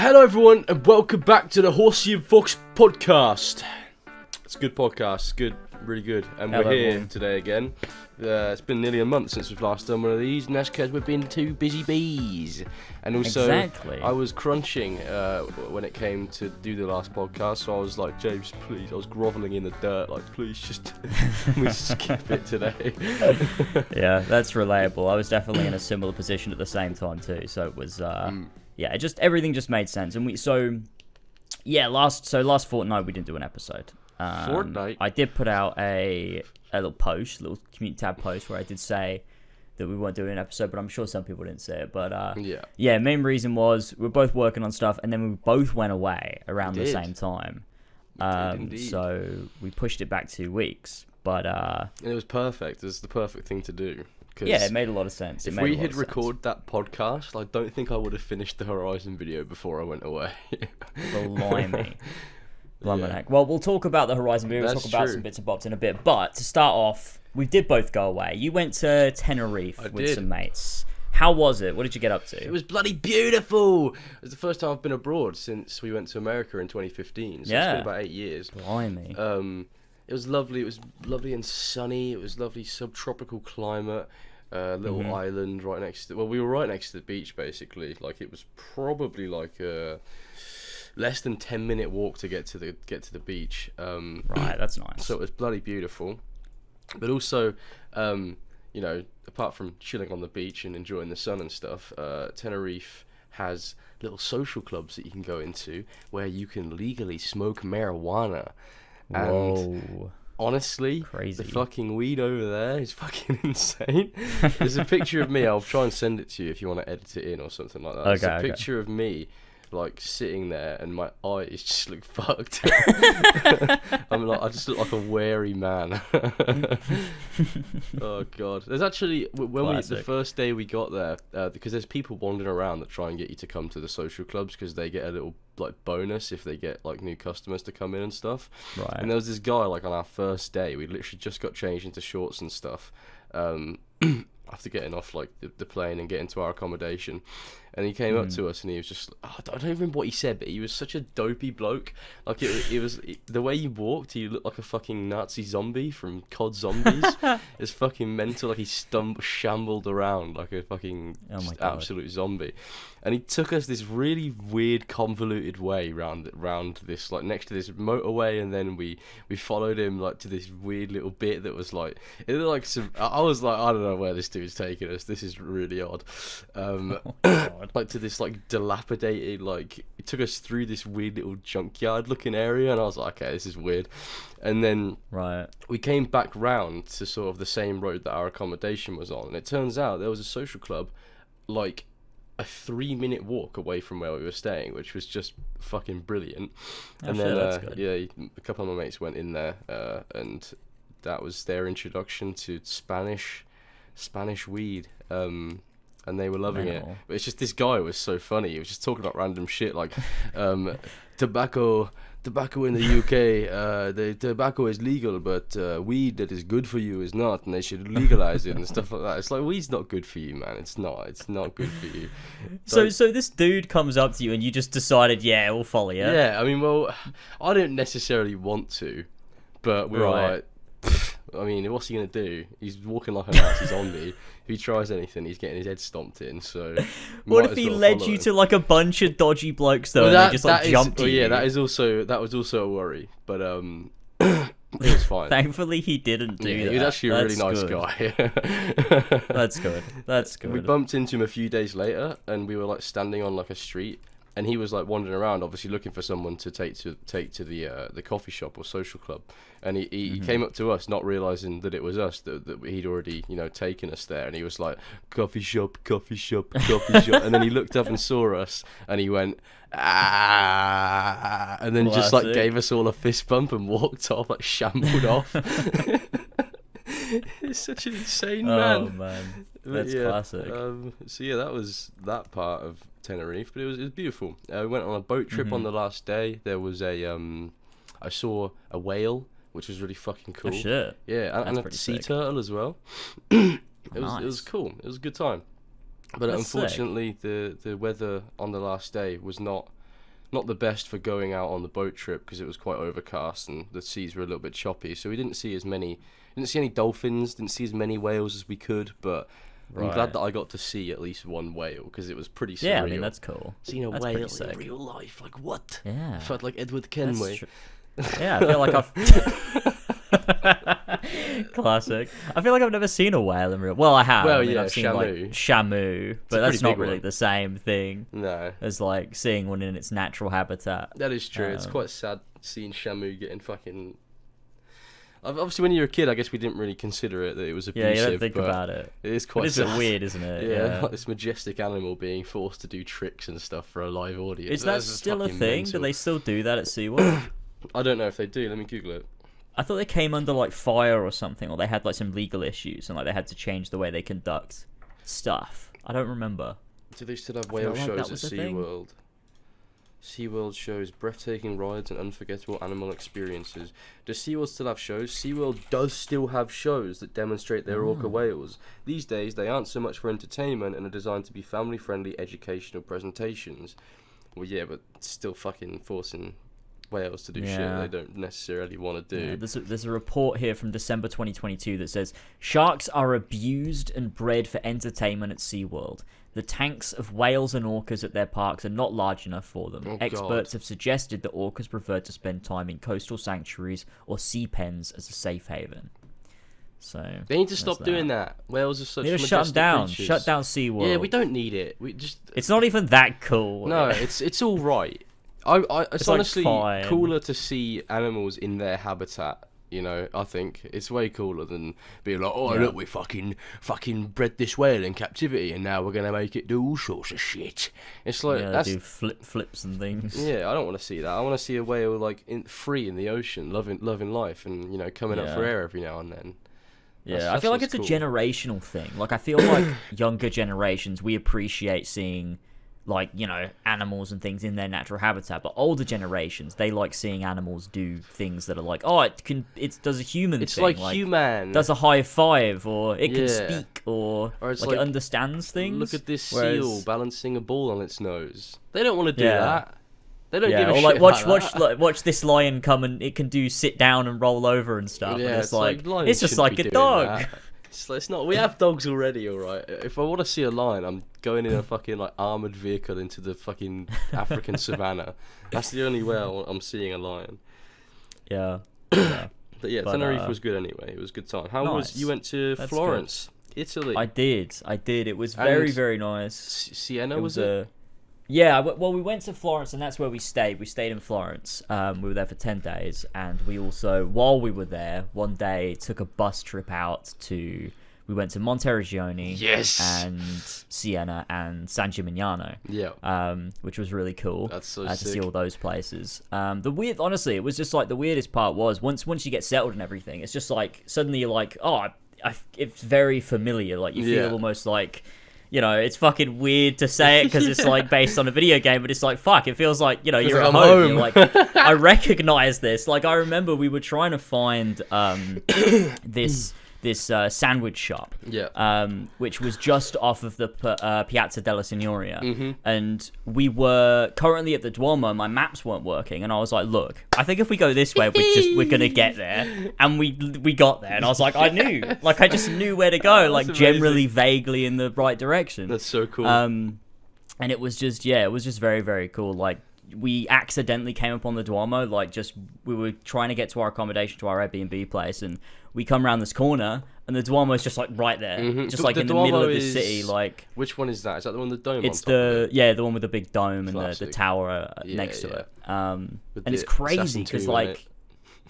Hello everyone and welcome back to the Horsey and Fox podcast. It's a good podcast, it's good, really good. And we're here today again. It's been nearly a month since we've last done one of these, and that's because we've been too busy bees. And also, I was crunching when it came to do the last podcast, so I was like, James, please, I was grovelling in the dirt, like, please just we skip it today. Yeah, that's relatable. I was definitely in a similar position at the same time too, so it was, yeah, everything just made sense. And last fortnight we didn't do an episode. Fortnite? I did put out a little post, a little community tab post where I did say that we weren't doing an episode, but I'm sure some people didn't see it. But main reason was we were both working on stuff, and then we both went away around the same time. So we pushed it back 2 weeks. But and it was perfect. It was the perfect thing to do. Yeah, it made a lot of sense. If we had recorded that podcast, I don't think I would have finished the Horizon video before I went away. Blimey. Yeah. Well, we'll talk about the Horizon video. We'll talk about some bits and bobs in a bit. But to start off, we did both go away. You went to Tenerife with some mates. How was it? What did you get up to? It was bloody beautiful. It was the first time I've been abroad since we went to America in 2015. So it's been about 8 years. Blimey. It was lovely. It was lovely and sunny. It was lovely subtropical climate. Little island right next to... Well, we were right next to the beach, basically. Like, it was probably like a less than 10-minute walk to get to the beach. Right, that's nice. So it was bloody beautiful. But also, apart from chilling on the beach and enjoying the sun and stuff, Tenerife has little social clubs that you can go into where you can legally smoke marijuana. And honestly, crazy. The fucking weed over there is fucking insane. There's a picture of me. I'll try and send it to you if you want to edit it in or something like that. There's a picture of me, like, sitting there, and my eyes just look fucked. I just look like a wary man. Oh god. There's actually the first day we got there, because there's people wandering around that try and get you to come to the social clubs because they get a little like bonus if they get like new customers to come in and stuff. Right. And there was this guy, like, on our first day, we literally just got changed into shorts and stuff. After getting off like the plane and getting to our accommodation, and he came up to us and he was just, I don't remember what he said, but he was such a dopey bloke. Like, the way he walked, he looked like a fucking Nazi zombie from COD Zombies. It's fucking mental. Like, he shambled around like a fucking absolute zombie. And he took us this really weird, convoluted way round this, like, next to this motorway, and then we followed him like to this weird little bit that was like, it looked like some. I was like, I don't know where this dude's taking us. This is really odd. Like, to this like dilapidated, like, it took us through this weird little junkyard looking area, and I was like, okay, this is weird. And then we came back round to sort of the same road that our accommodation was on, and it turns out there was a social club like a 3-minute walk away from where we were staying, which was just fucking brilliant. And then a couple of my mates went in there, and that was their introduction to Spanish weed. And they were loving it. But it's just, this guy was so funny. He was just talking about random shit like tobacco in the UK, the tobacco is legal, but weed that is good for you is not, and they should legalize it and stuff like that. It's like, weed's not good for you, man. It's not good for you. So this dude comes up to you and you just decided, yeah, we'll follow you. Yeah, I mean, well, I didn't necessarily want to, but we were like, I mean, what's he going to do? He's walking like a Nazi zombie. If he tries anything, he's getting his head stomped in, so... What if he led you to, like, a bunch of dodgy blokes, though, and they just, like, jumped you? Yeah, that was also a worry, but, it was fine. Thankfully, he didn't do that. He was actually a really nice guy. That's good. We bumped into him a few days later, and we were, like, standing on, like, a street, and he was like wandering around, obviously looking for someone to take to the coffee shop or social club, and he came up to us, not realizing that it was us, that he'd already taken us there, and he was like, coffee shop, and then he looked up and saw us, and he went, and then just like gave us all a fist bump and walked off, like shambled off. He's such an insane man. Oh man, that's classic. So yeah, that was that part of Tenerife, but it was beautiful. We went on a boat trip on the last day. There was I saw a whale, which was really fucking cool. Oh shit. Yeah, and a sea turtle as well. It was cool. It was a good time. But unfortunately, the weather on the last day was not not the best for going out on the boat trip because it was quite overcast and the seas were a little bit choppy. So we didn't see any dolphins, didn't see as many whales as we could. But I'm glad that I got to see at least one whale because it was pretty surreal. Yeah, I mean, that's cool. Seeing a whale in real life, like what? Yeah, I felt like Edward Kenway. Yeah, I feel like I've classic. I feel like I've never seen a whale in real. Well, I have. Well, I mean, yeah, I've seen Shamu. like Shamu, but that's not really the same thing. No, as like seeing one in its natural habitat. That is true. It's quite sad seeing Shamu getting fucking. Obviously, when you're a kid, I guess we didn't really consider it that it was abusive. Yeah, you don't think about it. It is quite. It is a bit weird, isn't it? Yeah, like this majestic animal being forced to do tricks and stuff for a live audience. Is that still a thing? Do they still do that at SeaWorld? I don't know if they do. Let me Google it. I thought they came under like fire or something, or they had like some legal issues and like they had to change the way they conduct stuff. I don't remember. Do they still have whale shows at SeaWorld? SeaWorld shows breathtaking rides and unforgettable animal experiences. Does SeaWorld still have shows? SeaWorld does still have shows that demonstrate their orca whales. These days, they aren't so much for entertainment and are designed to be family-friendly educational presentations. Well, yeah, but still fucking forcing whales to do shit they don't necessarily want to do. Yeah, there's a report here from December 2022 that says sharks are abused and bred for entertainment at SeaWorld. The tanks of whales and orcas at their parks are not large enough for them. Experts have suggested that orcas prefer to spend time in coastal sanctuaries or sea pens as a safe haven. So they need to stop doing that. Whales are such majestic shut them down. creatures. Shut down SeaWorld. Yeah, we don't need it. It's not even that cool. No, it's all right. It's honestly like cooler to see animals in their habitat. You know, I think it's way cooler than being like, oh look, we fucking bred this whale in captivity, and now we're gonna make it do all sorts of shit. It's like that's do flips and things. Yeah, I don't want to see that. I want to see a whale like free in the ocean, loving life, and coming up for air every now and then. Yeah, I feel like it's cool. A generational thing. Like I feel like younger generations we appreciate seeing like animals and things in their natural habitat, but older generations they like seeing animals do things that are like, oh, it does a human it's thing. It's like human does a high five, or it can speak, or it's like it understands things. Look at this seal balancing a ball on its nose. They don't want to do that. They don't give a shit. Or like watch this lion come and it can do sit down and roll over and stuff. Yeah, and it's just like a dog. It's not. We have dogs already, all right. If I want to see a lion, I'm going in a fucking like armored vehicle into the fucking African savannah. That's the only way I'm seeing a lion. Yeah. But Tenerife was good anyway. It was a good time. You went to Florence, Italy? I did. It was very, very nice. Siena was it? Yeah, well, we went to Florence, and that's where we stayed. We stayed in Florence. We were there for 10 days, and we also, while we were there, one day took a bus trip out to... We went to Monteriggioni, and Siena, and San Gimignano, which was really cool. That's so to sick. see all those places. Honestly, it was just like the weirdest part was once you get settled and everything, it's just like suddenly you're like, oh, it's very familiar. Like you feel almost like... it's fucking weird to say it because it's like based on a video game, but it's like, fuck, it feels like, you're at home. You're like, I recognize this. Like, I remember we were trying to find this sandwich shop, which was just off of the Piazza della Signoria, and we were currently at the Duomo. My maps weren't working, and I was like, look, I think if we go this way, we're gonna get there. And we got there, and I was like, I just knew where to go, like generally vaguely in the right direction. That's so cool. And it was just very, very cool. Like, we accidentally came upon the Duomo, we were trying to get to our accommodation, to our Airbnb place, and we come around this corner, and the Duomo's just like right there, just like in the middle of the city. Like, which one is that? Is that the one with the dome? It's the one with the big dome and the tower next to it. And it's crazy because like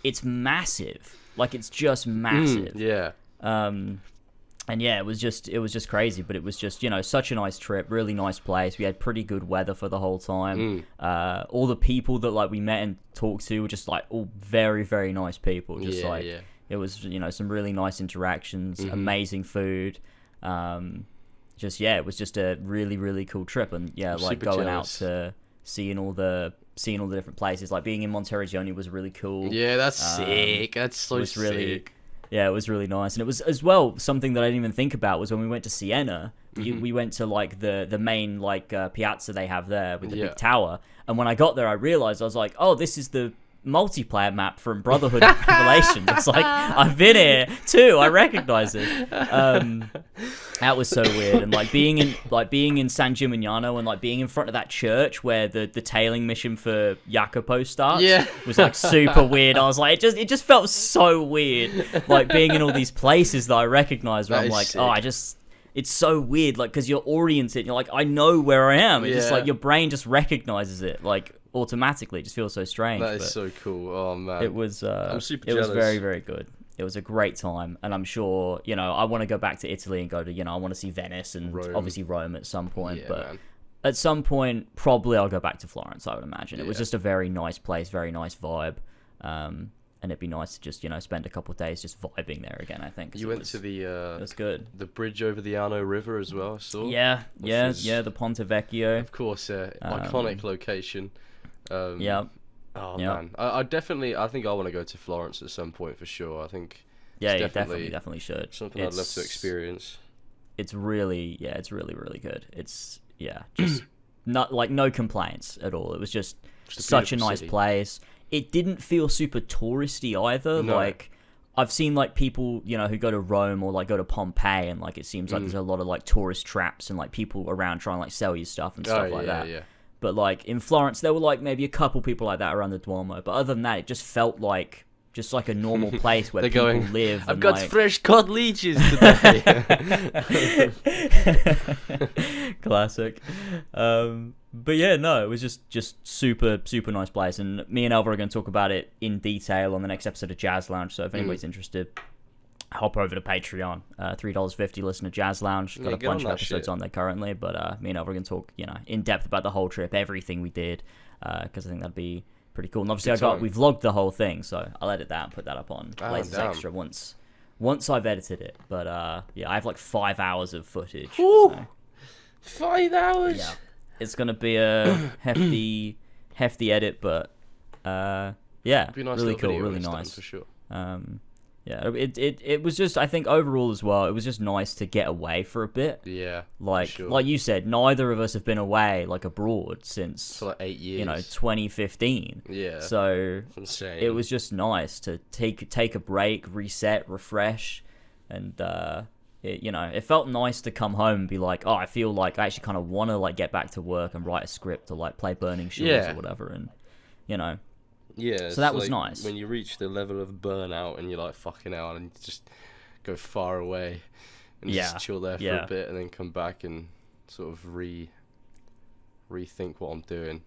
it's massive, like it's just massive. And it was just crazy, but it was just, such a nice trip, really nice place. We had pretty good weather for the whole time. All the people that like we met and talked to were just like all very, very nice people. It was, some really nice interactions, amazing food. It was just a really, really cool trip. And like going out to seeing all the different places, like being in Monteriggioni was really cool. Yeah, that's sick. That's so sick. Yeah, it was really nice. And it was, as well, something that I didn't even think about was when we went to Siena, we went to, like, the main, like, piazza they have there with the big tower. And when I got there, I realized, I was like, oh, this is the multiplayer map from Brotherhood of Revelation. It's like, I've been here too. I recognize it. That was so weird. And like being in San Gimignano and like being in front of that church where the tailing mission for Jacopo starts was like super weird. I was like, it just felt so weird, like being in all these places that I recognize, where I'm like, sick. It's so weird, like, because you're oriented, you're like, I know where I am. It's just like your brain just recognizes it, like, automatically. It just feels so strange. That is so cool. Oh man, it was. I'm super jealous. It was very, very good. It was a great time, and I'm sure, I want to go back to Italy and go to, I want to see Venice and obviously Rome at some point. But man. At some point, probably I'll go back to Florence. I would imagine it was just a very nice place, very nice vibe. And it'd be nice to just, spend a couple of days just vibing there again, I think. You went to the... it was good. The bridge over the Arno River as well, I saw. Yeah, the Ponte Vecchio. Of course, iconic location. Yeah. Oh, man. I definitely... I think I want to go to Florence at some point, for sure. I think... Yeah, you definitely should. Something I'd love to experience. It's really, really, really good. It's, just... not like, no complaints at all. It was just such a nice place. It didn't feel super touristy either. No. Like, I've seen, like, people, who go to Rome or, like, go to Pompeii, and, like, it seems like there's a lot of, like, tourist traps and, like, people around trying to, like, sell you stuff and stuff like that. Yeah. But, like, in Florence, there were, like, maybe a couple people like that around the Duomo. But other than that, it just felt like just, like, a normal place where people live. I've got fresh cod leeches today. Classic. But yeah, no, it was just super, super nice place. And me and Elva are going to talk about it in detail on the next episode of Jazz Lounge. So if anybody's interested, hop over to Patreon. $3.50, listen to Jazz Lounge. Got a bunch of episodes on there currently. But me and Elva are going to talk, in depth about the whole trip, everything we did, because I think that'd be pretty cool. And obviously, we vlogged the whole thing, so I'll edit that and put that up on Latest Extra once I've edited it. But I have like 5 hours of footage. So. 5 hours? Yeah. It's gonna be a hefty edit, but nice, really cool, really nice for sure. It was just, I think overall as well, it was just nice to get away for a bit. Yeah, like sure. Like you said, neither of us have been away like abroad since for like 8 years. 2015. Yeah, so it's insane. It was just nice to take a break, reset, refresh, and it felt nice to come home and be like, oh, I feel like I actually kind of want to like get back to work and write a script or like play Burning Shores or whatever, and Yeah, so that was nice. When you reach the level of burnout and you're like, fucking hell, and you just go far away and just chill there for a bit and then come back and sort of rethink what I'm doing.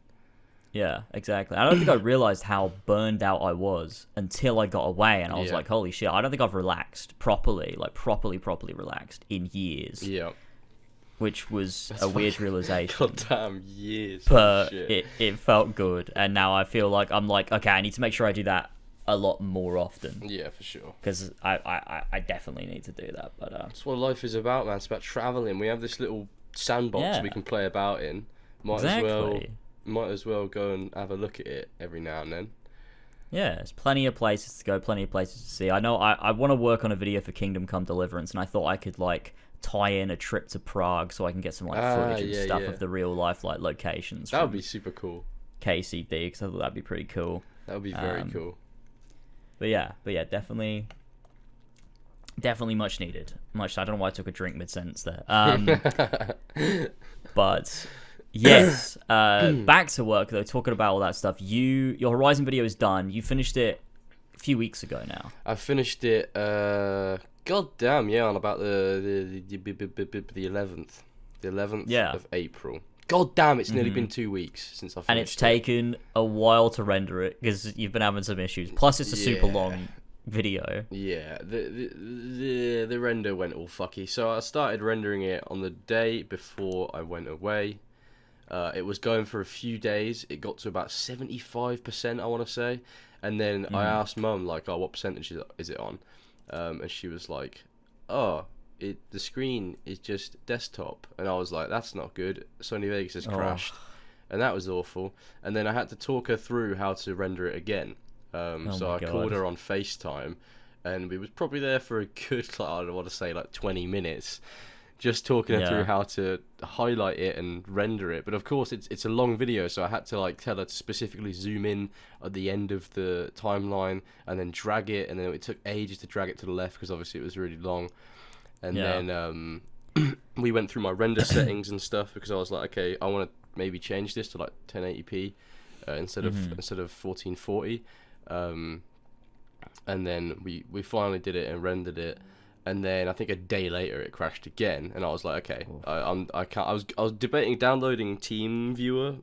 Yeah, exactly. I don't think I realized how burned out I was until I got away, and I was like, holy shit, I don't think I've relaxed properly, like properly relaxed in years. Yeah. Which was a weird realization. Goddamn years. But it felt good, and now I feel like I'm like, okay, I need to make sure I do that a lot more often. Yeah, for sure. Because I definitely need to do that. But that's what life is about, man. It's about traveling. We have this little sandbox we can play about in. Might as well go and have a look at it every now and then. Yeah, there's plenty of places to go, plenty of places to see. I know I want to work on a video for Kingdom Come Deliverance, and I thought I could like tie in a trip to Prague so I can get some like footage and stuff of the real life like locations. That would be super cool. KCD, because I thought that'd be pretty cool. That would be very cool. But yeah, definitely much needed. I don't know why I took a drink mid sentence there. But yes, back to work though. Talking about all that stuff. Your Horizon video is done. You finished it a few weeks ago now. I finished it. God damn, on about the 11th of April. God damn, it's nearly been 2 weeks since I finished it. And it's taken a while to render it because you've been having some issues. Plus, it's a super long video. Yeah, the render went all fucky. So I started rendering it on the day before I went away. It was going for a few days. It got to about 75%, I want to say. And then I asked Mum, like, oh, what percentage is it on? And she was like, oh, the screen is just desktop. And I was like, that's not good. Sony Vegas has crashed. And that was awful. And then I had to talk her through how to render it again. So I called her on FaceTime. and we was probably there for a good, like, I don't want to say like 20 minutes, just talking her through how to highlight it and render it. But of course, it's a long video, so I had to like tell her to specifically zoom in at the end of the timeline and then drag it, and then it took ages to drag it to the left because obviously it was really long. And then we went through my render settings and stuff because I was like, okay, I want to maybe change this to like 1080p instead of 1440. And then we finally did it and rendered it. And then I think a day later it crashed again, and I was like, okay, I can't. I was debating downloading TeamViewer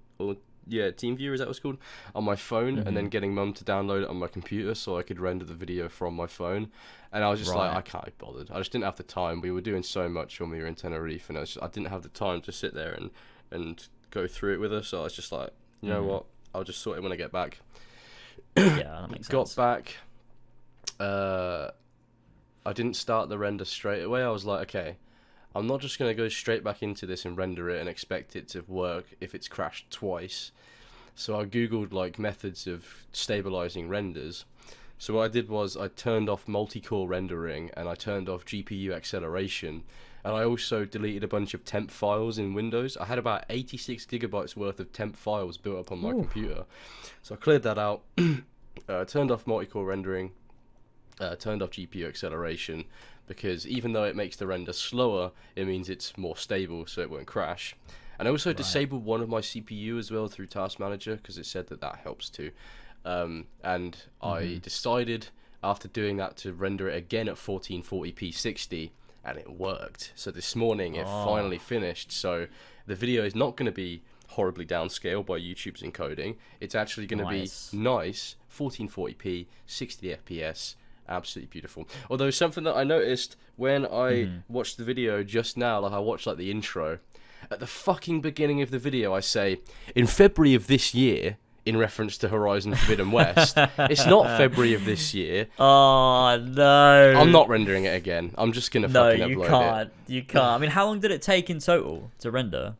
TeamViewer, is that what it's called, on my phone, and then getting Mum to download it on my computer so I could render the video from my phone. And I was just like, I can't be bothered. I just didn't have the time. We were doing so much when we were in Tenerife, and I didn't have the time to sit there and go through it with her. So I was just like, you know what? I'll just sort it when I get back. Yeah, that makes sense. Got back. I didn't start the render straight away. I was like, okay, I'm not just going to go straight back into this and render it and expect it to work if it's crashed twice. So I googled like methods of stabilizing renders. So what I did was I turned off multi-core rendering and I turned off GPU acceleration, and I also deleted a bunch of temp files in Windows. I had about 86 gigabytes worth of temp files built up on my computer. So I cleared that out, turned off multi-core rendering, turned off GPU acceleration, because even though it makes the render slower, it means it's more stable, so it won't crash. And I also disabled one of my CPU as well through Task Manager, because it said that helps too. And I decided after doing that to render it again at 1440p 60, and it worked. So this morning it finally finished. So the video is not going to be horribly downscaled by YouTube's encoding. It's actually going to be nice 1440p 60 FPS. Absolutely beautiful. Although something that I noticed when I watched the video just now, like I watched like the intro, at the fucking beginning of the video I say, in February of this year, in reference to Horizon Forbidden West. It's not February of this year. Oh, no. I'm not rendering it again. I'm just going to fucking upload it. No, you can't. You can't. I mean, how long did it take in total to render?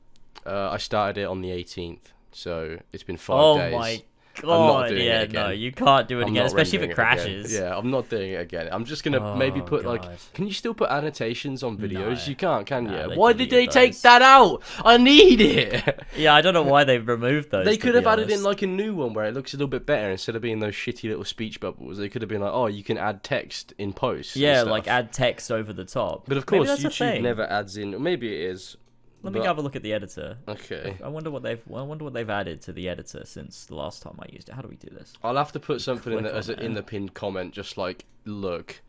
I started it on the 18th, so it's been 5 days. Oh my God, yeah, no, you can't do it again, especially if it crashes. Yeah, I'm not doing it again. I'm just gonna maybe put like, can you still put annotations on videos? You can't, can you? Why did they take that out? I need it. Yeah, I don't know why they've removed those. They could have added in like a new one where it looks a little bit better instead of being those shitty little speech bubbles. They could have been like, oh, you can add text in post. Yeah, like add text over the top. But of course, YouTube never adds in. Maybe it is. Let me have a look at the editor. Okay. I wonder what they've added to the editor since the last time I used it. How do we do this? I'll have to put something in the pinned comment, just like, look,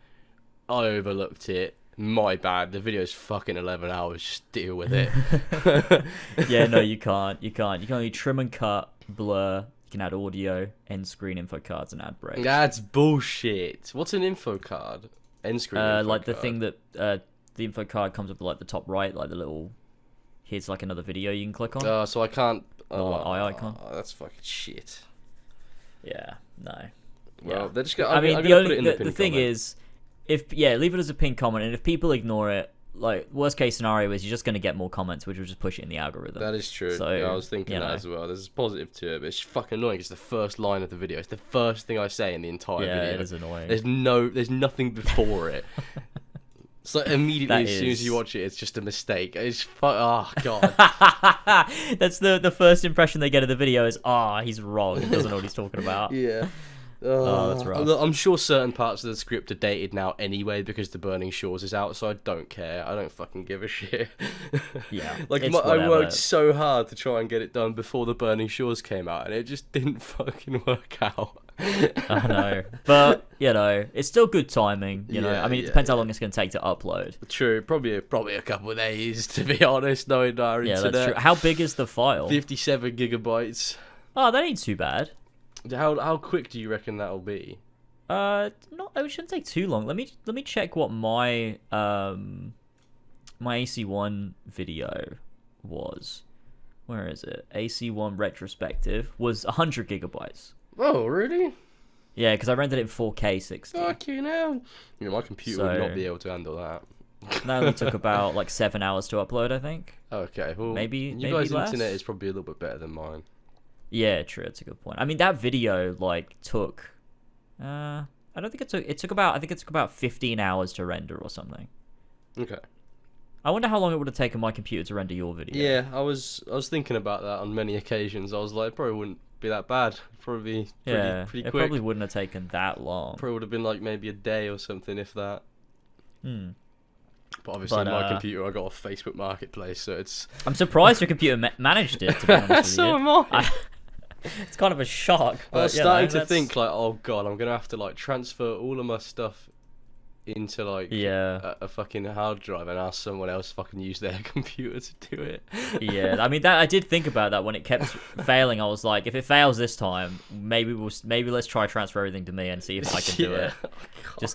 I overlooked it. My bad. The video's fucking 11 hours. Just deal with it. Yeah, no, you can't. You can only trim and cut, blur. You can add audio, end screen info cards, and ad breaks. That's bullshit. What's an info card? End screen info like card. the thing that the info card comes up like the top right, like the little. Here's like another video you can click on. So I can't. Eye icon. That's fucking shit. Yeah, no. Well, yeah. they're just gonna. I mean, the thing is, leave it as a pinned comment, and if people ignore it, like worst case scenario is you're just gonna get more comments, which will just push it in the algorithm. That is true. So, yeah, I was thinking that as well. There's a positive to it, but it's fucking annoying. It's the first line of the video. It's the first thing I say in the entire video. Yeah, it is annoying. There's nothing before it. So immediately, as soon as you watch it, it's just a mistake. It's oh god. That's the first impression they get of the video is he's wrong. He doesn't know what he's talking about. Yeah. That's rough. I'm sure certain parts of the script are dated now anyway because The Burning Shores is out, so I don't care. I don't fucking give a shit. Yeah. Like I worked so hard to try and get it done before The Burning Shores came out, and it just didn't fucking work out. I know, but it's still good timing. You know, I mean, it depends how long it's going to take to upload. True, probably a couple of days to be honest. Knowing our internet. That's true. How big is the file? 57 gigabytes. Oh, that ain't too bad. How quick do you reckon that'll be? It shouldn't take too long. Let me check what my my AC1 video was. Where is it? AC1 retrospective was 100 gigabytes. Oh, really? Yeah, because I rendered it in 4K 60. Fuck you know. My computer would not be able to handle that. That only took about like 7 hours to upload, I think. Okay, well, maybe you guys' less? internet is probably a little bit better than mine. Yeah, true. That's a good point. I mean, that video like took, I don't think it took about, I think it took about 15 hours to render or something. Okay. I wonder how long it would have taken my computer to render your video. Yeah, I was thinking about that on many occasions. I was like, it probably wouldn't be that bad. Probably pretty quick. It probably wouldn't have taken that long. Probably would have been like maybe a day or something, if that. Hmm. But obviously, my computer, I got off Facebook Marketplace, so it's... I'm surprised your computer managed it, to be honest with you. So am I. It's kind of a shock. But, I was starting to think, like, oh god, I'm going to have to, like, transfer all of my stuff into, like, a fucking hard drive and ask someone else fucking use their computer to do it. Yeah, I mean, that I did think about that when it kept failing. I was like, if it fails this time, maybe let's try transfer everything to me and see if I can do it. Oh,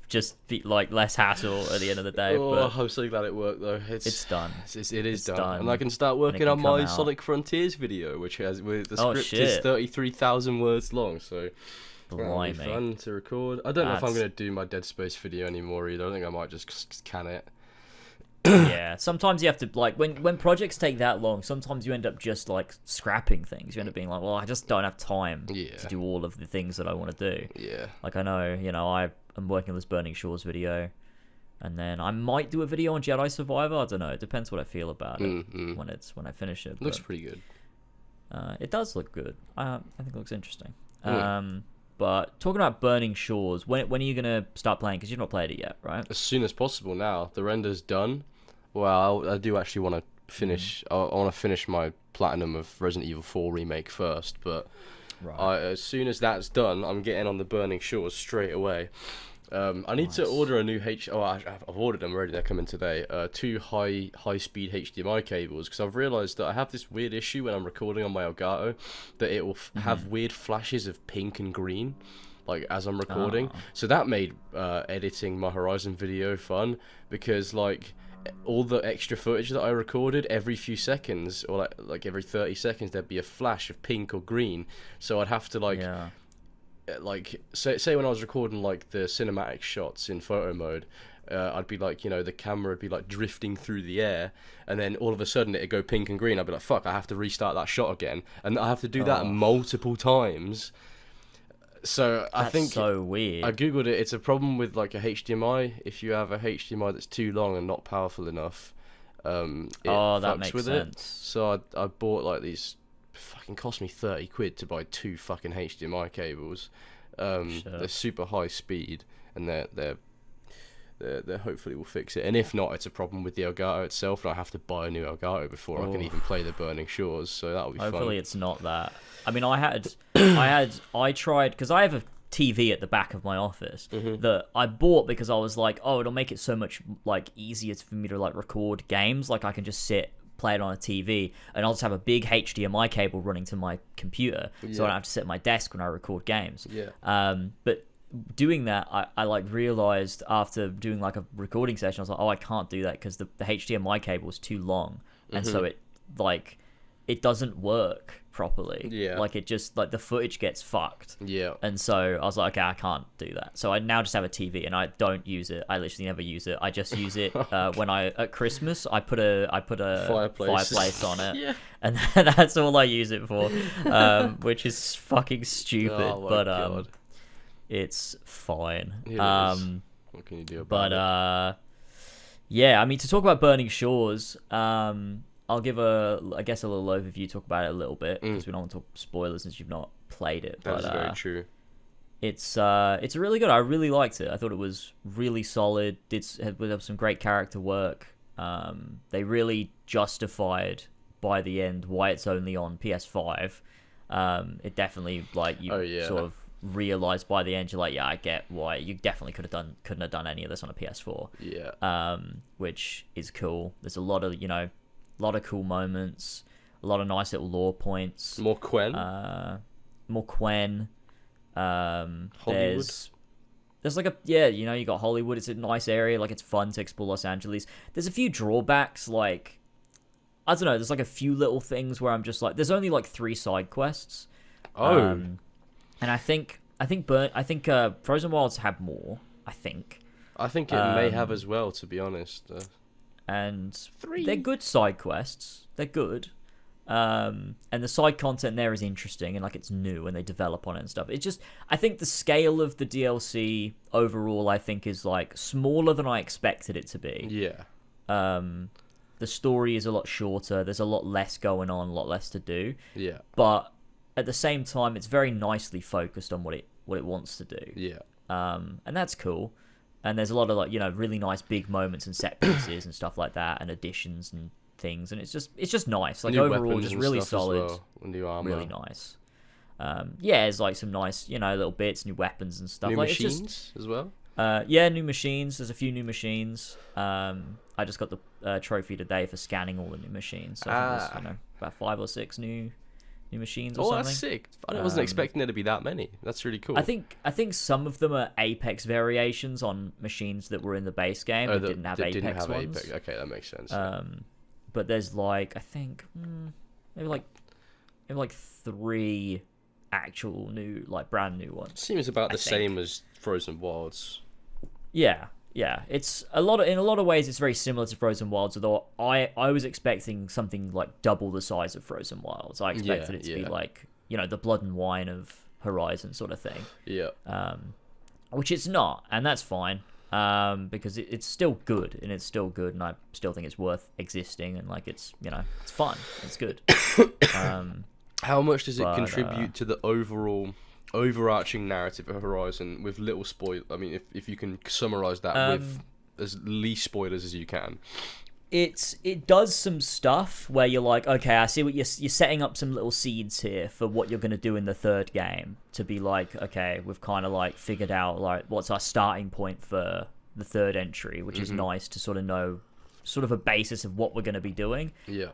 just be like less hassle at the end of the day. Oh, but I'm so glad it worked though. It's done. It is done, and I can start working on my Sonic Frontiers video, which has the script is 33,000 words long. So. Blimey. It'll be fun to record. I don't know if I'm going to do my Dead Space video anymore either. I think I might just can it. Yeah, sometimes you have to, like, when projects take that long, sometimes you end up just, like, scrapping things. You end up being like, well, I just don't have time to do all of the things that I want to do. Yeah. Like, I know, I am working on this Burning Shores video, and then I might do a video on Jedi Survivor. I don't know. It depends what I feel about it when I finish it. Looks pretty good. It does look good. I think it looks interesting. But talking about Burning Shores, when are you going to start playing? Because you've not played it yet, right? As soon as possible now. The render's done. Well, I do actually want to finish... I want to finish my platinum of Resident Evil 4 Remake first, but as soon as that's done, I'm getting on the Burning Shores straight away. I need to order a new I've ordered them already. They're coming today. 2 high-speed HDMI cables, because I've realised that I have this weird issue when I'm recording on my Elgato, that it will have weird flashes of pink and green, like as I'm recording. So that made editing my Horizon video fun, because like all the extra footage that I recorded, every few seconds or like every 30 seconds there'd be a flash of pink or green. So I'd have to like say when I was recording like the cinematic shots in photo mode, I'd be like, the camera would be like drifting through the air, and then all of a sudden it'd go pink and green. I'd be like, fuck, I have to restart that shot again, and I have to do that multiple times. So I think so weird. I googled it. It's a problem with like a HDMI. If you have a HDMI that's too long and not powerful enough, it that makes with sense. it. So I bought like these. Fucking cost me 30 quid to buy 2 fucking HDMI cables. They're super high speed, and they're hopefully will fix it. And if not, it's a problem with the Elgato itself, and I have to buy a new Elgato before I can even play the Burning Shores. So that'll be fun. Hopefully it's not that. I mean, I tried, because I have a TV at the back of my office that I bought because I was like, oh, it'll make it so much like easier for me to like record games. Like I can just play it on a TV, and I'll just have a big HDMI cable running to my computer, so I don't have to sit at my desk when I record games. But doing that, I like realized after doing like a recording session, I was like, oh, I can't do that because the HDMI cable is too long, and so it doesn't work properly. Like it just like the footage gets fucked. And so I was like, okay, I can't do that. So I now just have a TV, and I don't use it. I literally never use it. I just use it when at Christmas I put a fireplace on it, and that's all I use it for, which is fucking stupid. God. It's fine. What can you do about it? Yeah, I mean, to talk about Burning Shores, I'll give a little overview, talk about it a little bit, because we don't want to talk spoilers since you've not played it. That's very true. It's really good. I really liked it. I thought it was really solid. Had some great character work. They really justified by the end why it's only on PS5. It definitely sort of realized by the end, you're like, yeah, I get why you definitely couldn't have done any of this on a PS4. Which is cool. There's a lot of cool moments, a lot of nice little lore points. More Quen. Hollywood. There's like you got Hollywood. It's a nice area. Like it's fun to explore Los Angeles. There's a few drawbacks. Like I don't know. There's like a few little things where I'm just like, there's only like 3 side quests. And I think Frozen Wilds have more. I think it may have as well, to be honest. And 3. They're good side quests. They're good. And the side content there is interesting and like it's new and they develop on it and stuff. It's just, I think the scale of the DLC overall, I think, is like smaller than I expected it to be. Yeah. The story is a lot shorter. There's a lot less going on, a lot less to do. Yeah. But at the same time, it's very nicely focused on what it wants to do. Yeah. And that's cool. And there's a lot of like, you know, really nice big moments and set pieces and stuff like that, and additions and things, and it's just nice. Like, new overall, just really solid, well. New armor, really nice. Yeah, there's like some nice, you know, little bits, new weapons and stuff. New like, machines it's just, as well. Yeah, new machines. There's a few new machines. I just got the trophy today for scanning all the new machines. So I think there's, you know, about 5 or 6 new machines or something. Oh, that's sick. I wasn't expecting there to be that many. That's really cool. I think some of them are Apex variations on machines that were in the base game that didn't have Apex ones. Apex. Okay, that makes sense. But there's like, I think maybe like 3 actual new, like brand new ones. Seems about the same as Frozen Wilds. Yeah. It's in a lot of ways it's very similar to Frozen Wilds, although I was expecting something like double the size of Frozen Wilds. I expected it to be like, you know, the Blood and Wine of Horizon sort of thing. Yeah. Which it's not, and that's fine. Because it's still good, and I still think it's worth existing, and like it's, you know, it's fun, it's good. How much does it contribute to the overarching narrative of Horizon with little spoil? I mean, if you can summarize that with as least spoilers as you can. It does some stuff where you're like, okay, I see what you're setting up some little seeds here for what you're going to do in the third game, to be like, okay, we've kind of like figured out like what's our starting point for the third entry, which is nice to sort of know sort of a basis of what we're going to be doing. Yeah.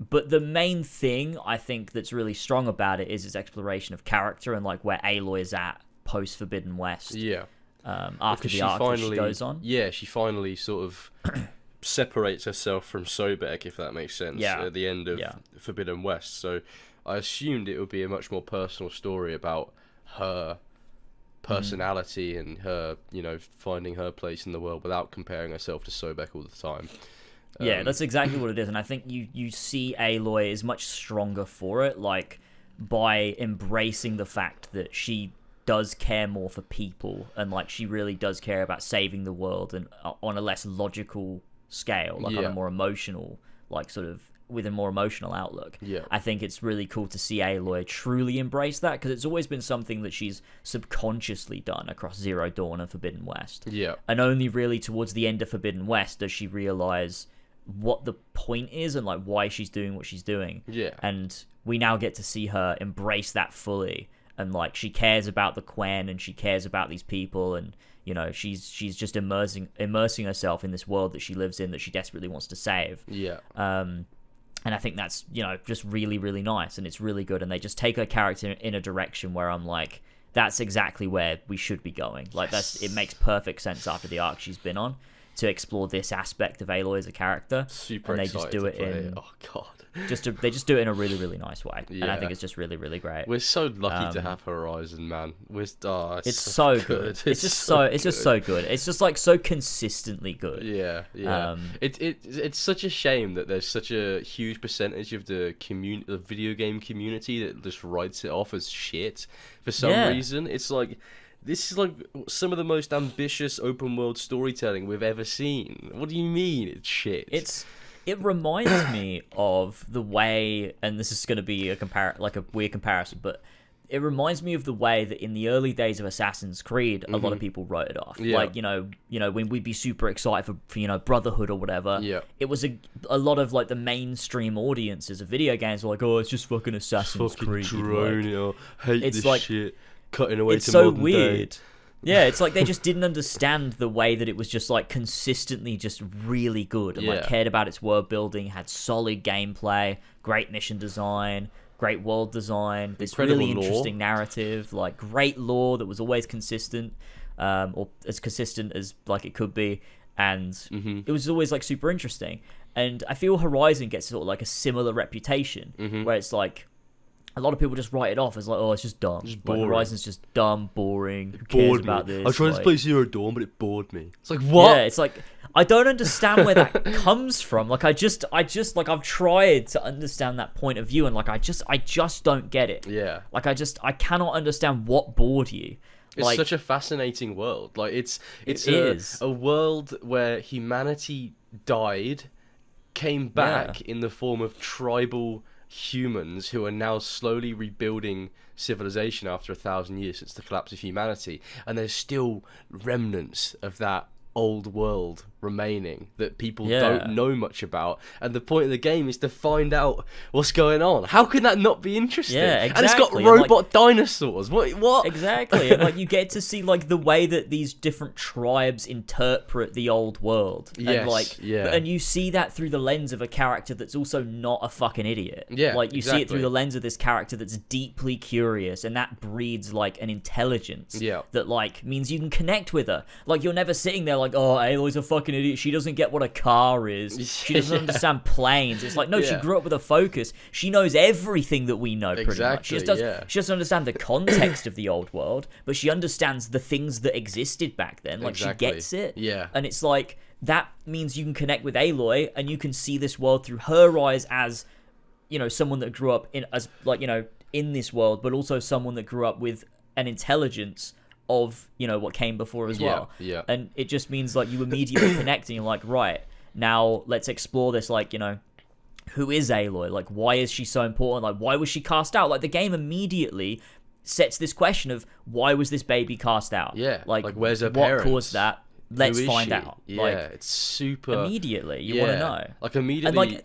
But the main thing I think that's really strong about it is its exploration of character and like where Aloy is at post Forbidden West. Yeah. After the arc that she goes on. Yeah, she finally sort of separates herself from Sobek, if that makes sense, at the end of Forbidden West. So I assumed it would be a much more personal story about her personality and her, you know, finding her place in the world without comparing herself to Sobek all the time. Yeah, that's exactly what it is, and I think you see Aloy is much stronger for it, like by embracing the fact that she does care more for people, and like she really does care about saving the world, and on a less logical scale, like on a more emotional, like sort of with a more emotional outlook. Yeah. I think it's really cool to see Aloy truly embrace that, because it's always been something that she's subconsciously done across Zero Dawn and Forbidden West. Yeah. And only really towards the end of Forbidden West does she realize what the point is and like why she's doing what she's doing. Yeah. And we now get to see her embrace that fully, and like she cares about the Quen and she cares about these people, and you know, she's just immersing herself in this world that she lives in that she desperately wants to save. Yeah. And I think that's, you know, just really, really nice, and it's really good. And they just take her character in a direction where I'm like, that's exactly where we should be going. Like, it makes perfect sense after the arc she's been on to explore this aspect of Aloy as a character. Super and they excited just do it to play in it. Oh god. They just do it in a really, really nice way. Yeah. And I think it's just really, really great. We're so lucky to have Horizon, man. It's so good. It's just so good. It's just like so consistently good. Yeah. It's such a shame that there's such a huge percentage of the video game community that just writes it off as shit for some reason. It's like, this is like some of the most ambitious open world storytelling we've ever seen. What do you mean it's shit? It reminds me of the way, and this is going to be a weird comparison, but it reminds me of the way that in the early days of Assassin's Creed, a lot of people wrote it off. Yeah. Like, you know, when we'd be super excited for you know, Brotherhood or whatever. Yeah. It was a lot of like the mainstream audiences of video games were like, oh, it's just fucking Assassin's Creed. Drone, you know, hate it's this like, shit. Cutting away it's to so modern weird. Day. Yeah, it's like they just didn't understand the way that it was just like consistently just really good, and like cared about its world building, had solid gameplay, great mission design, great world design, this incredible really lore. interesting narrative, like great lore that was always consistent, or as consistent as like it could be, and it was always like super interesting. And I feel Horizon gets sort of like a similar reputation, where it's like, a lot of people just write it off as like, oh, it's just dumb. Just like, Horizon's just dumb, boring. Who cares bored about me. this? I tried to play Zero Dawn, but it bored me. It's like, what? Yeah, it's like, I don't understand where that comes from. Like, I just like, I've tried to understand that point of view, and like, I just don't get it. Yeah. Like, I cannot understand what bored you. It's like, such a fascinating world. Like, it's is a world where humanity died, came back in the form of tribal humans who are now slowly rebuilding civilization after 1,000 years since the collapse of humanity, and there's still remnants of that old world remaining that people don't know much about, and the point of the game is to find out what's going on. How can that not be interesting? Yeah, exactly. And it's got robot dinosaurs. What? Exactly. And like, you get to see like the way that these different tribes interpret the old world. Yes, and like, and you see that through the lens of a character that's also not a fucking idiot. Yeah, like, you see it through exactly. the lens of this character that's deeply curious, and that breeds like an intelligence that like means you can connect with her. Like, you're never sitting there like, oh, Aloy's a fucking idiot, she doesn't get what a car is, she doesn't understand planes. It's like, no, she grew up with a focus, she knows everything that we know pretty much. She doesn't understand the context of the old world, but she understands the things that existed back then. Like, she gets it. Yeah. And it's like, that means you can connect with Aloy, and you can see this world through her eyes as, you know, someone that grew up in this world, but also someone that grew up with an intelligence of, you know, what came before as well. Yeah. And it just means like you immediately connect, and you're like, right, now let's explore this. Like, you know, who is Aloy? Like, why is she so important? Like, why was she cast out? Like, the game immediately sets this question of, why was this baby cast out? Yeah. Like where's her what parents? caused that? Let's find out. Yeah, like, it's super immediately you want to know. Like, immediately. And like,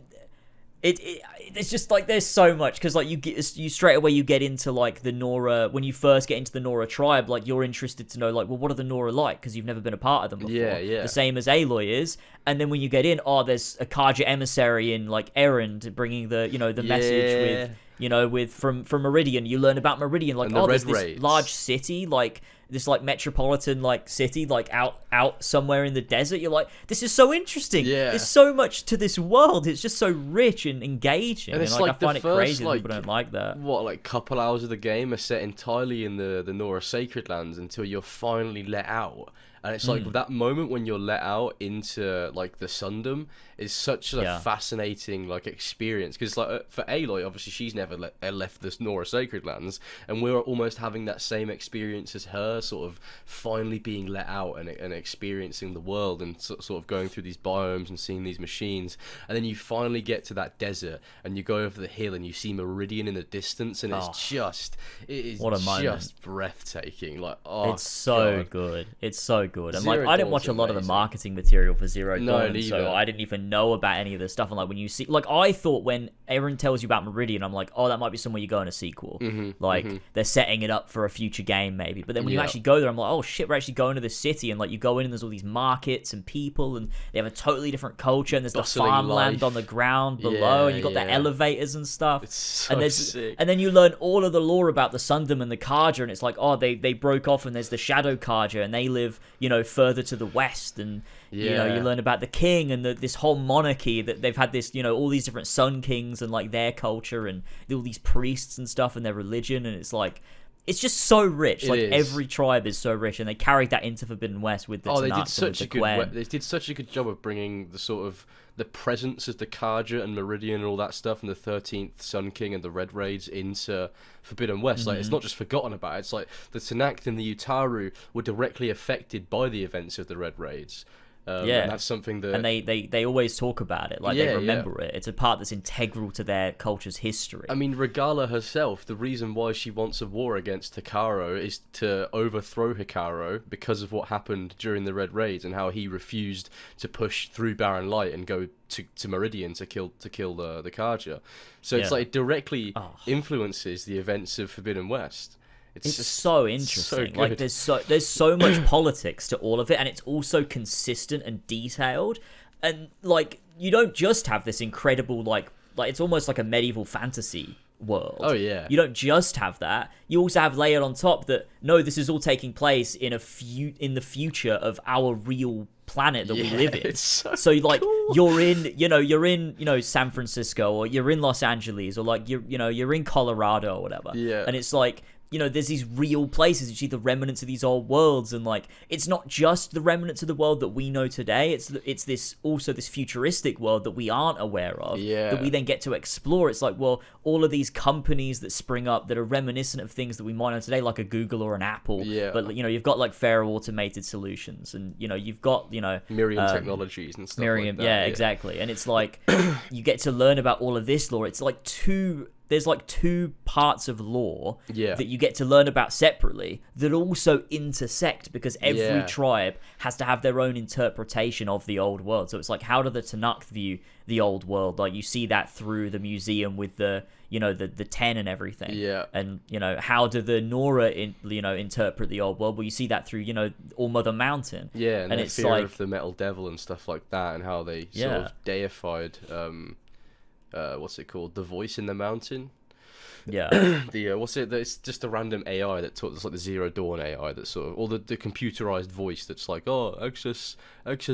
it's just like, there's so much, because like you straight away you get into like the Nora. When you first get into the Nora tribe, like, you're interested to know like, well, what are the Nora like, because you've never been a part of them before. Yeah. The same as Aloy is. And then when you get in, there's a Kaja emissary in like Erend bringing the, you know, the message with, you know, with from Meridian. You learn about Meridian, like, there's this large city, like this like metropolitan like city, like out somewhere in the desert. You're like, this is so interesting. There's so much to this world. It's just so rich and engaging. And it's like, like, I find the it crazy first, that people don't like that. What, like, couple hours of the game are set entirely in the Nora Sacred Lands until you're finally let out. And it's like that moment when you're let out into like the Sundom is such a fascinating like experience, because like for Aloy, obviously she's never left this Nora Sacred Lands, and we're almost having that same experience as her, sort of finally being let out and experiencing the world, and sort of going through these biomes and seeing these machines. And then you finally get to that desert, and you go over the hill, and you see Meridian in the distance, and it is what a just breathtaking. Like, it's so good. It's so good. And like, Zero I didn't watch Dawn's a lot of the amazing. marketing material for Zero Dawn, neither. so I didn't even know about any of this stuff. And like, when you see, like, I thought when Aaron tells you about Meridian, I'm like, oh, that might be somewhere you go in a sequel. They're setting it up for a future game maybe. But then when you actually go there, I'm like, oh shit, we're actually going to this city. And like, you go in and there's all these markets and people, and they have a totally different culture, and there's Bustling the farmland life. on the ground below, and you got the elevators and stuff. It's so sick. And then you learn all of the lore about the Sundom and the Kaja, and it's like, oh, they broke off, and there's the Shadow Kaja, and they live, you know, further to the west, and you know, you learn about the king and this whole monarchy, that they've had this, you know, all these different Sun Kings and like their culture and all these priests and stuff and their religion, and it's like, it's just so rich. Like, every tribe is so rich, and they carried that into Forbidden West with the Tanakh and with the Gwen. They did such a good job of bringing the sort of the presence of the Kaja and Meridian and all that stuff, and the 13th Sun King and the Red Raids into Forbidden West. Like, it's not just forgotten about. It's like the Tanakh and the Utaru were directly affected by the events of the Red Raids. And that's something that... And they always talk about it, like, they remember it. It's a part that's integral to their culture's history. I mean, Regala herself, the reason why she wants a war against Hikaru is to overthrow Hikaru because of what happened during the Red Raids, and how he refused to push through Barren Light and go to Meridian to kill the Kaja. So it's like, it directly influences the events of Forbidden West. It's just so interesting. Like, there's so much politics to all of it, and it's also consistent and detailed. And like, you don't just have this incredible like it's almost like a medieval fantasy world. Oh yeah. You don't just have that. You also have layered on top that, no, this is all taking place in the future of our real planet that we live in. So like, cool. you're in San Francisco, or you're in Los Angeles, or like you're in Colorado or whatever. Yeah. And it's like, there's these real places. You see the remnants of these old worlds, and like it's not just the remnants of the world that we know today. It's this also this futuristic world that we aren't aware of. That we then get to explore. It's like, well, all of these companies that spring up that are reminiscent of things that we might know today, like a Google or an Apple. Yeah. But you've got like Faro Automated Solutions, and you've got Miriam Technologies and stuff like that. Yeah, exactly. And it's like you get to learn about all of this lore. It's like there's like two parts of lore that you get to learn about separately that also intersect, because every tribe has to have their own interpretation of the old world. So it's like, how do the Tanakh view the old world? Like you see that through the museum with the the ten and everything. Yeah. And how do the Nora interpret the old world? Well, you see that through All Mother Mountain. Yeah, and it's fear like, of the metal devil and stuff like that, and how they sort of deified what's it called? The voice in the mountain. Yeah. What's it? It's just a random AI that talks. It's like the Zero Dawn AI that sort of, or the computerized voice that's like, oh, access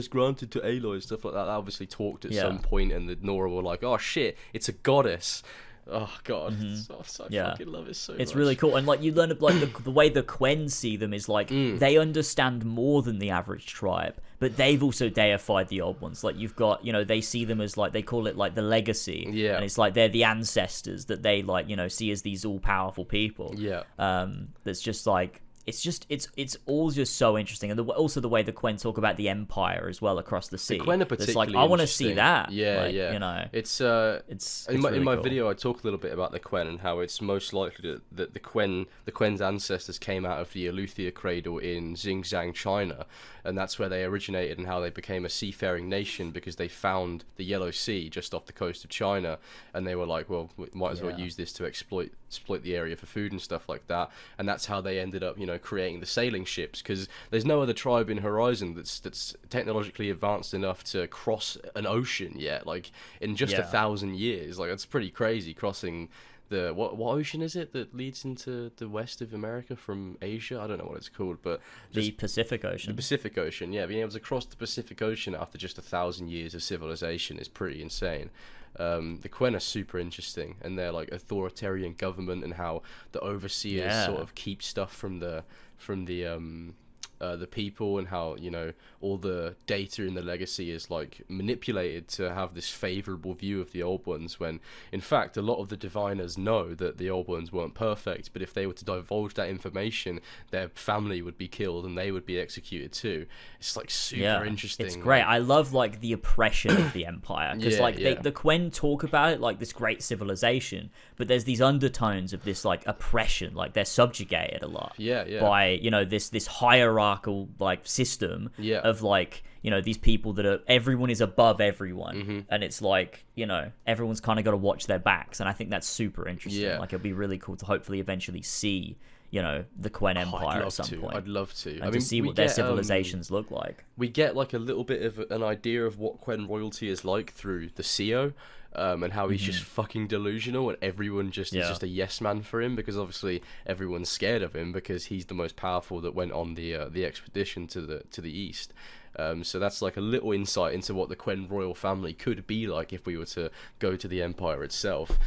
granted to Aloy, stuff like that. That obviously talked at some point, and the Nora were like, oh shit, it's a goddess. Oh god, I fucking love it so much. It's really cool, and like you learn like the way the Quen see them is like they understand more than the average tribe, but they've also deified the old ones. Like you've got they see them as like, they call it like the legacy, and it's like they're the ancestors that they like see as these all powerful people. That's just like. It's all just so interesting, and also the way the Quen talk about the Empire as well across the sea. The Quen are particularly it's like, I want to see that. It's in my cool. video I talk a little bit about the Quen and how it's most likely that the Quen's ancestors came out of the Aletheia cradle in Xinjiang, China, and that's where they originated and how they became a seafaring nation, because they found the Yellow Sea just off the coast of China, and they were like, well, we might as well use this to exploit the area for food and stuff like that, and that's how they ended up creating the sailing ships, because there's no other tribe in Horizon that's technologically advanced enough to cross an ocean yet, like in just 1,000 years. Like that's pretty crazy, crossing the what ocean is it that leads into the west of America from Asia? I don't know what it's called, but the Pacific Ocean. The Pacific Ocean, yeah. Being able to cross the Pacific Ocean after just 1,000 years of civilization is pretty insane. The Quen are super interesting, and they're like authoritarian government, and how the overseers sort of keep stuff from the people, and how all the data in the legacy is like manipulated to have this favorable view of the old ones, when in fact a lot of the diviners know that the old ones weren't perfect, but if they were to divulge that information, their family would be killed and they would be executed too. It's like super interesting. It's great. I love like the oppression of the Empire, because the Quen talk about it like this great civilization, but there's these undertones of this like oppression, like they're subjugated a lot by this hierarchical like system of like these people that are, everyone is above everyone, and it's like everyone's kind of got to watch their backs, and I think that's super interesting. Like it'd be really cool to hopefully eventually see the Quen Empire at some point. I'd love to. And to see what their civilizations look like. We get like a little bit of an idea of what Quen royalty is like through the CEO, and how he's just fucking delusional, and everyone is just a yes man for him, because obviously everyone's scared of him because he's the most powerful that went on the expedition to the east. So that's like a little insight into what the Quen royal family could be like if we were to go to the Empire itself.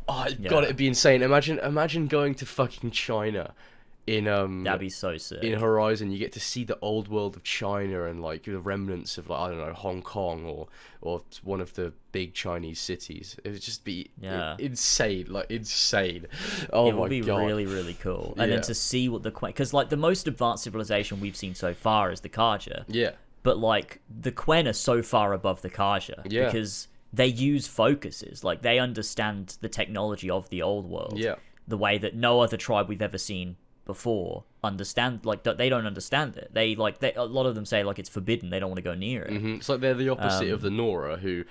Oh, God, it'd be insane. Imagine going to fucking China in that'd be so sick. In Horizon. You get to see the old world of China and like the remnants of, like, I don't know, Hong Kong or one of the big Chinese cities. It would just be insane, like insane. Oh my God, it would be really, really cool. And then to see what the Quen, because like the most advanced civilization we've seen so far is the Kaja. Yeah. But like the Quen are so far above the Kaja because they use focuses. Like they understand the technology of the old world. Yeah. The way that no other tribe we've ever seen before understand. Like they don't understand it. They a lot of them say like it's forbidden. They don't want to go near it. It's like they're the opposite of the Nora, who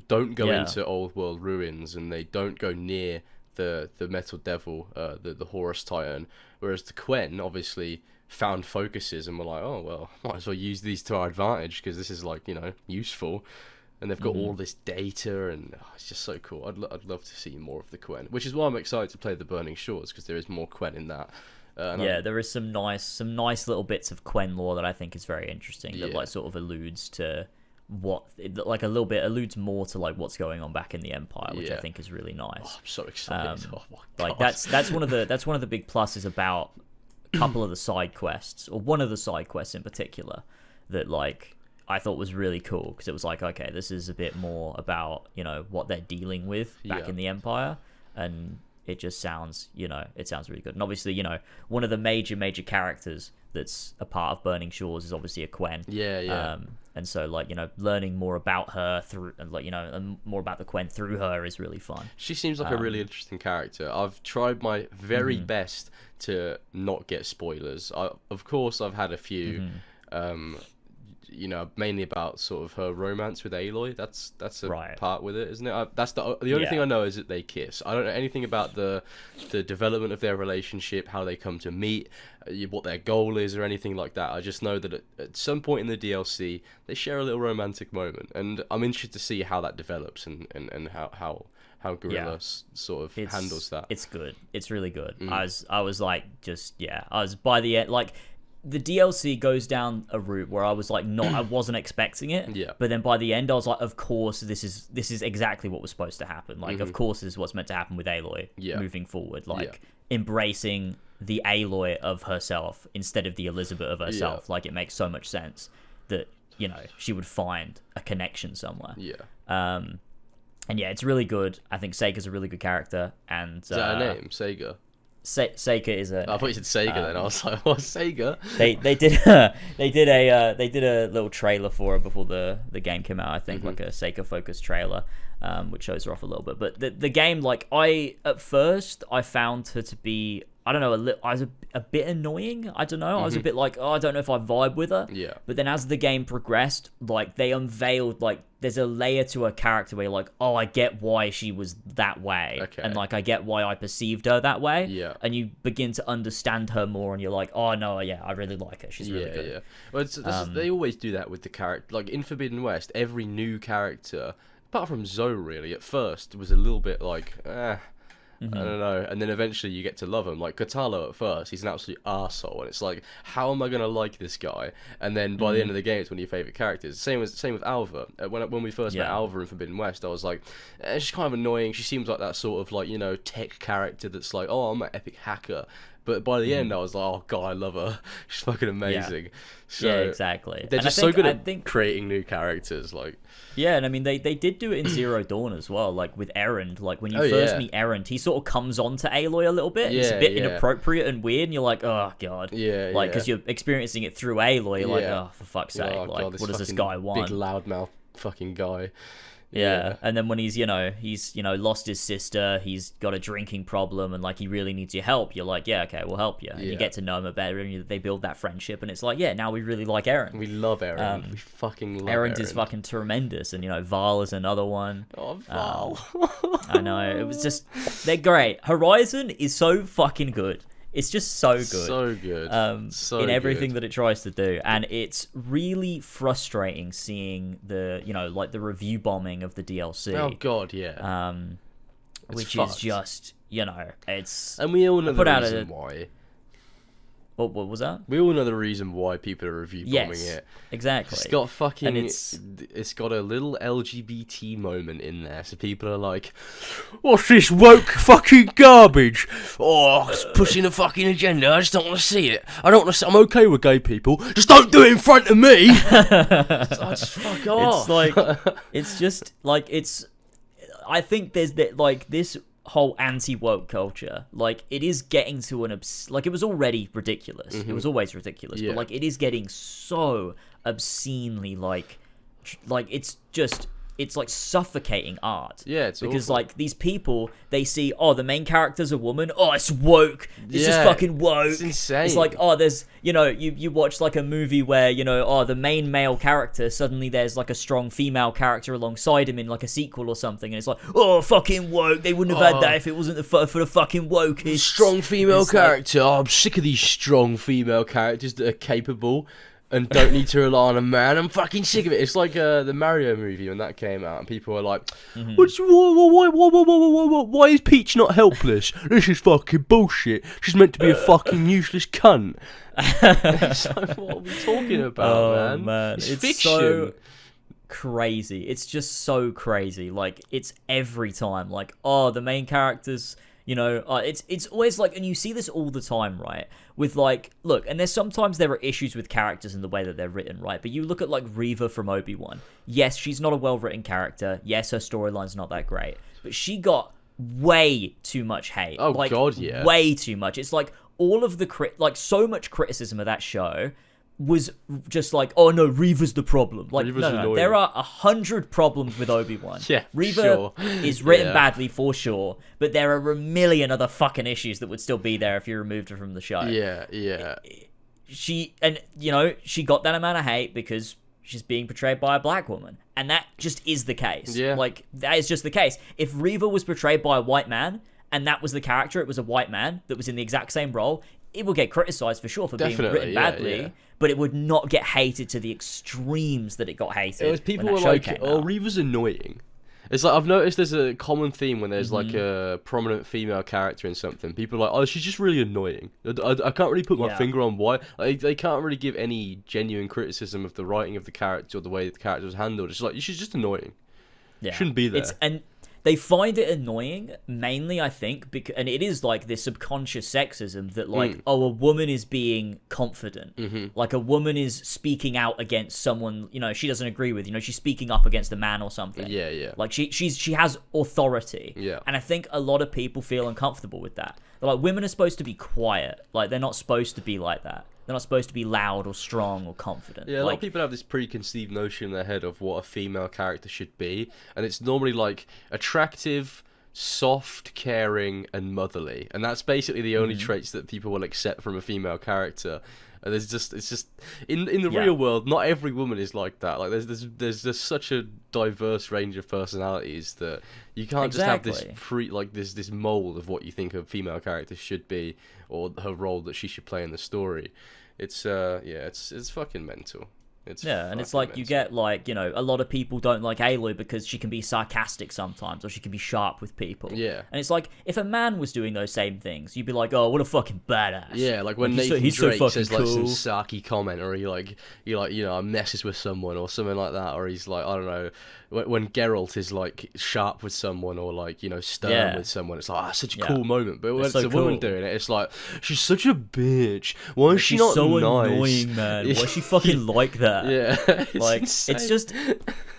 don't go into old world ruins, and they don't go near the metal devil, the Horus Titan. Whereas the Quen obviously found focuses and were like, oh well, might as well use these to our advantage because this is like useful. And they've got all this data, and it's just so cool. I'd love to see more of the Quen, which is why I'm excited to play the Burning Shores, because there is more Quen in that. There is some nice little bits of Quen lore that I think is very interesting. That like sort of alludes to like a little bit alludes more to like what's going on back in the Empire, which I think is really nice. I'm so excited. Oh my God. Like that's one of the big pluses about a couple of the side quests, or one of the side quests in particular, that like I thought was really cool, because it was like, okay, this is a bit more about, you know, what they're dealing with back in the Empire, and it just sounds, you know, it sounds really good. And obviously, you know, one of the major characters that's a part of Burning Shores is obviously a Quen. And so, like, you know, learning more about her through, and like, you know, and more about the Quen through her is really fun. She seems like a really interesting character. I've tried my very best to not get spoilers. Of course, I've had a few. You know, mainly about sort of her romance with Aloy. That's a part with it, isn't it? That's the only thing I know is that they kiss. I don't know anything about the development of their relationship, how they come to meet, what their goal is, or anything like that. I just know that at some point in the DLC, they share a little romantic moment, and I'm interested to see how that develops and how Guerrilla sort of handles that. It's good. It's really good. I was like, I was by the end, like, the DLC goes down a route where I was like, I wasn't expecting it. Yeah. But then by the end, I was like, of course, this is exactly what was supposed to happen. Like, of course, this is what's meant to happen with Aloy moving forward. Like, embracing the Aloy of herself instead of the Elizabeth of herself. Like, it makes so much sense that, you know, she would find a connection somewhere. And yeah, it's really good. I think Seika's a really good character. And is that her name, Sega? Seika is a. I thought you said Sega. Then I was like, "What, Sega?" They did a little trailer for her before the game came out. I think like a Seika focused trailer, which shows her off a little bit. But the game, like, at first I found her to be, I don't know, I was a bit annoying. I don't know. I was a bit like, I don't know if I vibe with her. Yeah. But then as the game progressed, like, they unveiled, like, there's a layer to her character where you're like, oh, I get why she was that way. Okay. And, like, I get why I perceived her that way. Yeah. And you begin to understand her more, and you're like, oh, no, yeah, I really like her. She's really good. Yeah. Well, they always do that with the character. Like, in Forbidden West, every new character, apart from Zoe, really, at first, was a little bit like, I don't know, and then eventually you get to love him. Like Kotalo at first, he's an absolute arsehole, and it's like, how am I gonna like this guy? And then by the end of the game, it's one of your favorite characters. Same with Alva. When we first met Alva in Forbidden West, I was like, she's kind of annoying. She seems like that sort of, like, you know, tech character that's like, oh, I'm an epic hacker. But by the end, I was like, oh god, I love her. She's fucking amazing. So exactly. They're just so good at creating new characters, like. Yeah, and I mean, they did do it in Zero Dawn as well, like with Erend. Like, when you first meet Erend, he sort of comes on to Aloy a little bit. It's a bit inappropriate and weird, and you're like, oh god. Yeah, like, because you're experiencing it through Aloy, you're like, oh, for fuck's sake, like, god, what does this guy want? Big loudmouth fucking guy. Yeah, and then when he's lost his sister, he's got a drinking problem, and like, he really needs your help. You're like, yeah, okay, we'll help you. And you get to know him a better, and they build that friendship, and it's like, yeah, now we really like Erend. We love Erend. We fucking love Erend. Is fucking tremendous, and, you know, Val is another one. Oh, Val. I know, it was just, they're great. Horizon is so fucking good. It's just so good. So good. In everything that it tries to do. And it's really frustrating seeing the, you know, like, the review bombing of the DLC. Oh god, yeah. Which is just, you know, it's... And we all know the reason why. What was that? We all know the reason why people are review bombing it. Exactly. It's got fucking... It's got a little LGBT moment in there, so people are like, what's this woke fucking garbage? Oh, it's pushing a fucking agenda, I just don't want to see it. I'm okay with gay people, just don't do it in front of me! Just fuck off. It's like... It's just, like, it's... I think there's, like, this... whole anti-woke culture, like, it is getting to like, it was already ridiculous. It was always ridiculous, but like, it is getting so obscenely, like it's just, it's like suffocating art. Yeah, it's because awful. Like, these people, they see, oh, the main character's a woman, oh, it's woke, it's just fucking woke. It's insane. It's like, oh, there's, you know, you watch like a movie where, you know, oh, the main male character, suddenly there's like a strong female character alongside him in like a sequel or something, and it's like, oh, fucking woke, they wouldn't have had that if it wasn't for the fucking woke. Strong female character. Like, oh, I'm sick of these strong female characters that are capable and don't need to rely on a man. I'm fucking sick of it. It's like the Mario movie when that came out, and people were like, why is Peach not helpless? This is fucking bullshit. She's meant to be a fucking useless cunt. It's like, what are we talking about, man? It's fiction. so... crazy. It's just so crazy. Like, it's every time. Like, oh, the main characters, it's always like, and you see this all the time, right? With like, look, and sometimes there are issues with characters in the way that they're written, right? But you look at like Reva from Obi-Wan. Yes, she's not a well-written character. Yes, her storyline's not that great. But she got way too much hate. Oh, like, God, yeah. Way too much. It's like all of the, so much criticism of that show was just like, oh no, Reva's the problem. Like, no, there are 100 problems with Obi-Wan. Yeah, Reva is written badly for sure, but there are a million other fucking issues that would still be there if you removed her from the show. Yeah. She got that amount of hate because she's being portrayed by a black woman, and that just is the case. Yeah. Like, that is just the case. If Reva was portrayed by a white man, and that was the character, it was a white man that was in the exact same role, it would get criticized for sure for being written badly, but it would not get hated to the extremes that it got hated. It was people were like, "Oh, Reva's annoying." It's like, I've noticed there's a common theme when there's like a prominent female character in something. People are like, "Oh, she's just really annoying." I can't really put my finger on why. Like, they can't really give any genuine criticism of the writing of the character or the way the character was handled. It's like, she's just annoying. Yeah, shouldn't be there. And they find it annoying, mainly, I think, because, and it is like this subconscious sexism that, like, oh, a woman is being confident. Like, a woman is speaking out against someone, she doesn't agree with, she's speaking up against a man or something. Yeah. Like, she has authority. Yeah. And I think a lot of people feel uncomfortable with that. They're like, women are supposed to be quiet. Like, they're not supposed to be like that. They're not supposed to be loud or strong or confident. Yeah, a lot of people have this preconceived notion in their head of what a female character should be, and it's normally like attractive, soft, caring, and motherly, and that's basically the only traits that people will accept from a female character. And it's just in the real world, not every woman is like that. Like, there's just such a diverse range of personalities that you can't just have this this mold of what you think a female character should be or her role that she should play in the story. It's it's fucking mental. And it's like, mental. You get like, a lot of people don't like Aloy because she can be sarcastic sometimes, or she can be sharp with people. Yeah. And it's like, if a man was doing those same things, you'd be like, oh, what a fucking badass. Yeah, like when Nathan Drake says like some sarky comment, or he messes with someone or something like that, or he's like, I don't know, when Geralt is like sharp with someone or like, stern with someone, it's like, such a cool moment. But when it's a woman doing it, it's like, she's such a bitch. Why is she not so nice? Annoying, man. Why is she fucking like that? Yeah,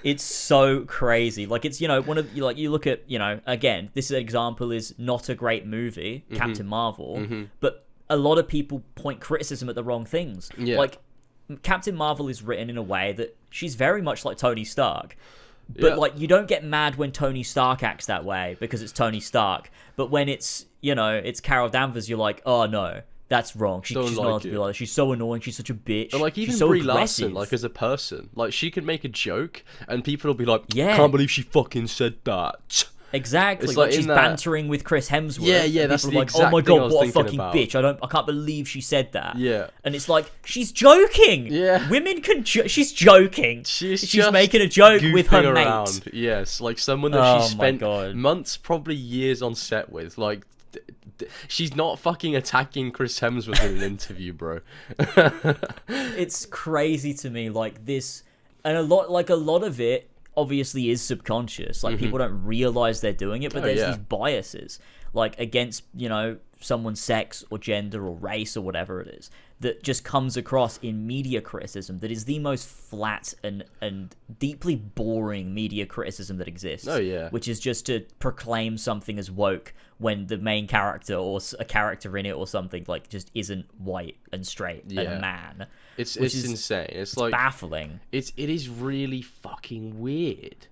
it's so crazy. Like, it's, one of, like, you look at, again, this example is not a great movie, Captain Marvel, but a lot of people point criticism at the wrong things. Yeah. Like, Captain Marvel is written in a way that she's very much like Tony Stark. But, like, you don't get mad when Tony Stark acts that way because it's Tony Stark. But when it's, it's Carol Danvers, you're like, oh, no. That's wrong. She's not allowed to be like that. She's so annoying. She's such a bitch. But like, even so Brie Larson, like, as a person, like, she could make a joke and people will be like, yeah, can't believe she fucking said that. Exactly. Like, she's bantering with Chris Hemsworth. Yeah, that's the like, exact oh my thing god, what a fucking bitch. I can't believe she said that. Yeah. And it's like, she's joking. Yeah. Women can she's joking. She's making a joke with her around. mate. Yes, like someone that she spent God. months, probably years on set with. Like, she's not fucking attacking Chris Hemsworth in an interview, bro. It's crazy to me, like, this, and a lot of it obviously is subconscious. Like, people don't realize they're doing it, but there's these biases, like, against, someone's sex or gender or race or whatever it is, that just comes across in media criticism that is the most flat and deeply boring media criticism that exists. Oh, yeah. Which is just to proclaim something as woke when the main character or a character in it or something, like, just isn't white and straight and a man. It's insane. It's like baffling. It is really fucking weird.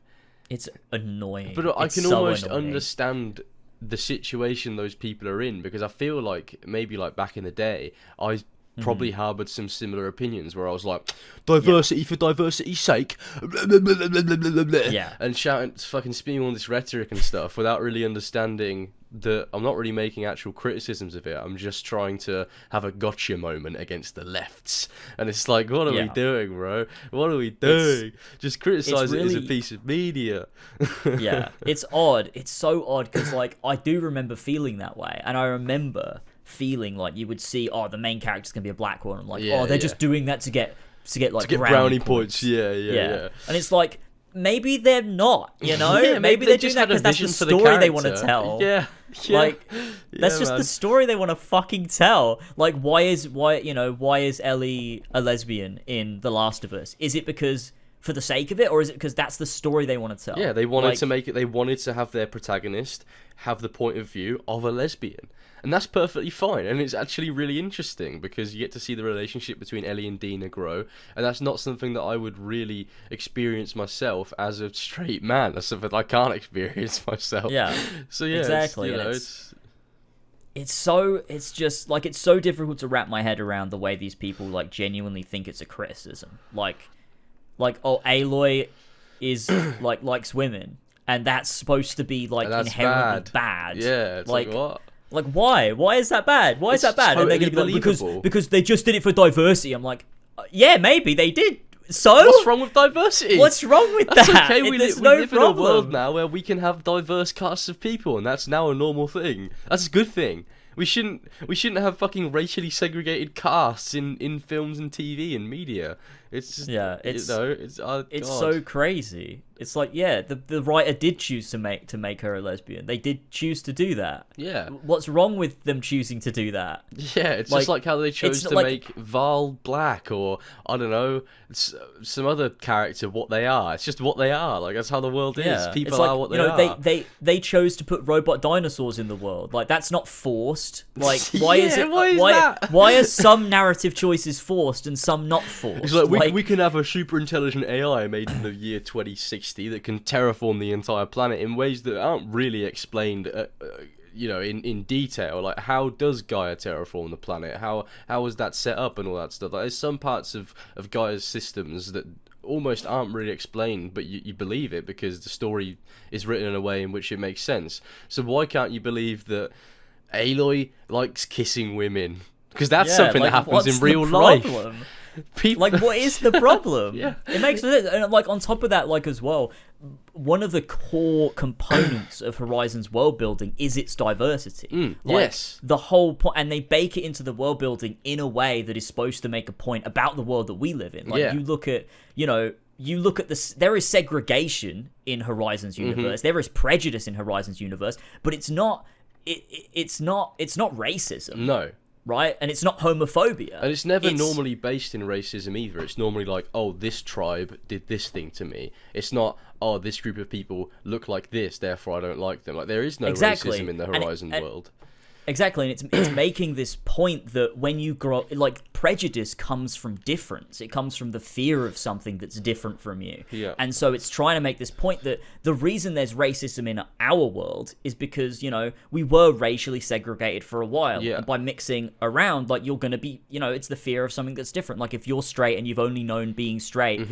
It's annoying. But I can almost understand the situation those people are in, because I feel like maybe like back in the day, I probably harbored some similar opinions where I was like, diversity for diversity's sake, and shouting, fucking spewing all this rhetoric and stuff without really understanding that I'm not really making actual criticisms of it. I'm just trying to have a gotcha moment against the lefts. And it's like, what are we doing, bro? What are we doing? Just criticize it as a piece of media. Yeah, it's odd. It's so odd because, like, I do remember feeling that way. And I remember feeling like you would see, oh, the main character's going to be a black woman. Like, they're just doing that to get brownie points. Yeah. And it's like, maybe they're not, you know? Yeah, maybe they're doing that because that's the story they want to tell. Yeah. Like, that's just the story they want to fucking tell. Like, why is Ellie a lesbian in The Last of Us? Is it because for the sake of it, or is it because that's the story they want to tell? Yeah, they wanted to make it. They wanted to have their protagonist have the point of view of a lesbian, and that's perfectly fine. And it's actually really interesting because you get to see the relationship between Ellie and Dina grow, and that's not something that I would really experience myself as a straight man. That's something I can't experience myself. Yeah. So yeah, exactly. It's so difficult to wrap my head around the way these people like genuinely think it's a criticism. Like, oh, Aloy is likes women, and that's supposed to be like inherently bad. Yeah, it's like what? Like, why? Why is that bad? Why is that bad? Totally and they're gonna be believable. like, because they just did it for diversity. I'm like, yeah, maybe they did. So what's wrong with diversity? What's wrong with that's that? Okay, we live problem. in a world now where we can have diverse casts of people, and that's now a normal thing. That's a good thing. We shouldn't have fucking racially segregated casts in films and TV and media. It's just, it's so crazy. It's like, yeah, the writer did choose to make her a lesbian. They did choose to do that. Yeah. What's wrong with them choosing to do that? Yeah, it's just like how they chose to make Val black, or I don't know, some other character what they are. It's just what they are. Like, that's how the world is. People are what they are. They chose to put robot dinosaurs in the world. Like, that's not forced. Like, why is it? Why are some narrative choices forced and some not forced? It's like we can have a super intelligent AI made in the year 2060 that can terraform the entire planet in ways that aren't really explained, in detail. Like, how does Gaia terraform the planet? How is that set up and all that stuff? Like, there's some parts of Gaia's systems that almost aren't really explained, but you believe it because the story is written in a way in which it makes sense. So why can't you believe that Aloy likes kissing women? Because that's something that happens in real life. Like, what is the problem? Yeah. It makes sense. And like, on top of that, like, as well, one of the core components of Horizon's world building is its diversity. Yes. The whole point, and they bake it into the world building in a way that is supposed to make a point about the world that we live in. Like, you look at this, there is segregation in Horizon's universe. There is prejudice in Horizon's universe, but it's not racism. No. Right? And it's not homophobia. And it's never normally based in racism either. It's normally like, oh, this tribe did this thing to me. It's not, oh, this group of people look like this, therefore I don't like them. Like, there is no racism in the Horizon world. Exactly, and it's making this point that when you grow, like, prejudice comes from difference. It comes from the fear of something that's different from you. Yeah. And so it's trying to make this point that the reason there's racism in our world is because, we were racially segregated for a while. Yeah. And by mixing around, like, you're going to be, it's the fear of something that's different. Like, if you're straight and you've only known being straight,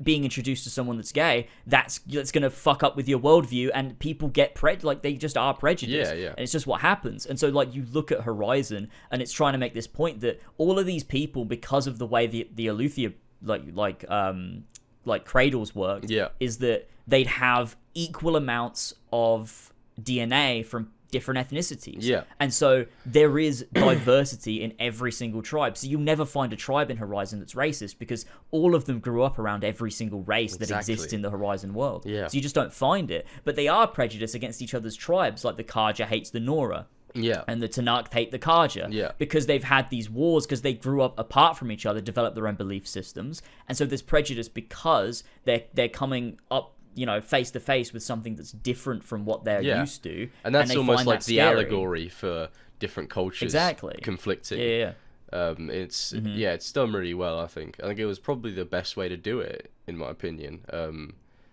being introduced to someone that's gay, that's going to fuck up with your worldview, and people get they just are prejudiced. Yeah. And it's just what happens. And so, like, you look at Horizon, and it's trying to make this point that all of these people, because of the way the Aletheia like cradles worked, is that they'd have equal amounts of DNA from different ethnicities. Yeah. And so there is diversity in every single tribe. So you'll never find a tribe in Horizon that's racist because all of them grew up around every single race that exists in the Horizon world. Yeah. So you just don't find it. But they are prejudiced against each other's tribes, like the Karja hates the Nora. Yeah. And the Tanakh hate the Karja. Yeah. Because they've had these wars, because they grew up apart from each other, developed their own belief systems. And so there's prejudice because they're coming up, face to face with something that's different from what they're used to. And that's almost like the scary. allegory for different cultures conflicting. Yeah. It's done really well, I think. I think it was probably the best way to do it, in my opinion.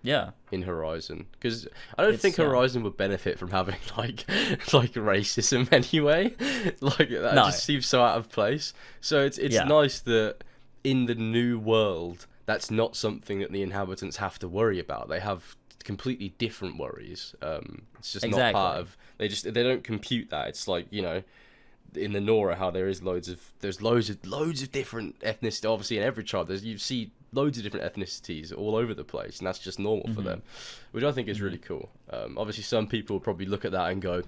In Horizon, because I don't think Horizon would benefit from having like racism anyway. Like, that just seems so out of place. So it's nice that in the new world, that's not something that the inhabitants have to worry about. They have completely different worries. It's just not part of. They don't compute that. It's like, in the Nora how there's loads of different ethnicities. Obviously, in every tribe, you see loads of different ethnicities all over the place, and that's just normal for them, which I think is really cool. Obviously, some people will probably look at that and go,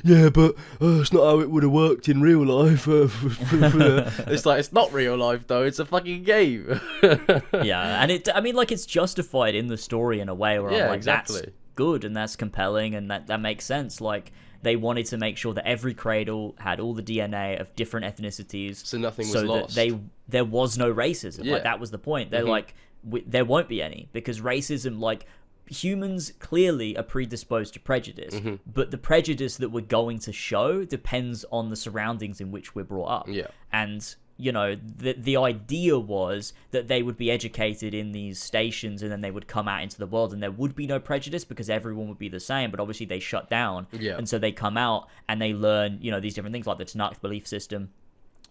"Yeah, but it's not how it would have worked in real life." It's like, it's not real life though; it's a fucking game. Yeah, and it's justified in the story in a way where I'm like, exactly. That's good and that's compelling and that makes sense. Like, they wanted to make sure that every cradle had all the DNA of different ethnicities, so nothing was lost. That there was no racism. Like, that was the point. They're like, there won't be any, because racism, like, humans clearly are predisposed to prejudice, but the prejudice that we're going to show depends on the surroundings in which we're brought up. Yeah. And the idea was that they would be educated in these stations and then they would come out into the world and there would be no prejudice because everyone would be the same, but obviously they shut down. Yeah. And so they come out and they learn, these different things, like the Tanakh belief system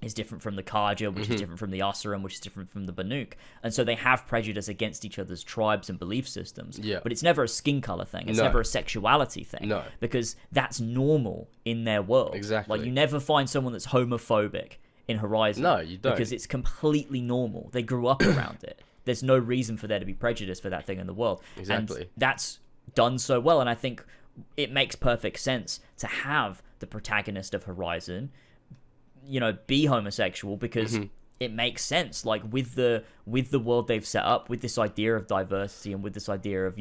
is different from the Kaja, which is different from the Asuram, which is different from the Banuk. And so they have prejudice against each other's tribes and belief systems. Yeah. But it's never a skin color thing. It's never a sexuality thing. No. Because that's normal in their world. Exactly. Like, you never find someone that's homophobic in Horizon. No, you don't. Because it's completely normal. They grew up around it. There's no reason for there to be prejudice for that thing in the world. Exactly. And that's done so well. And I think it makes perfect sense to have the protagonist of Horizon, be homosexual, because it makes sense. Like, with the world they've set up, with this idea of diversity and with this idea of,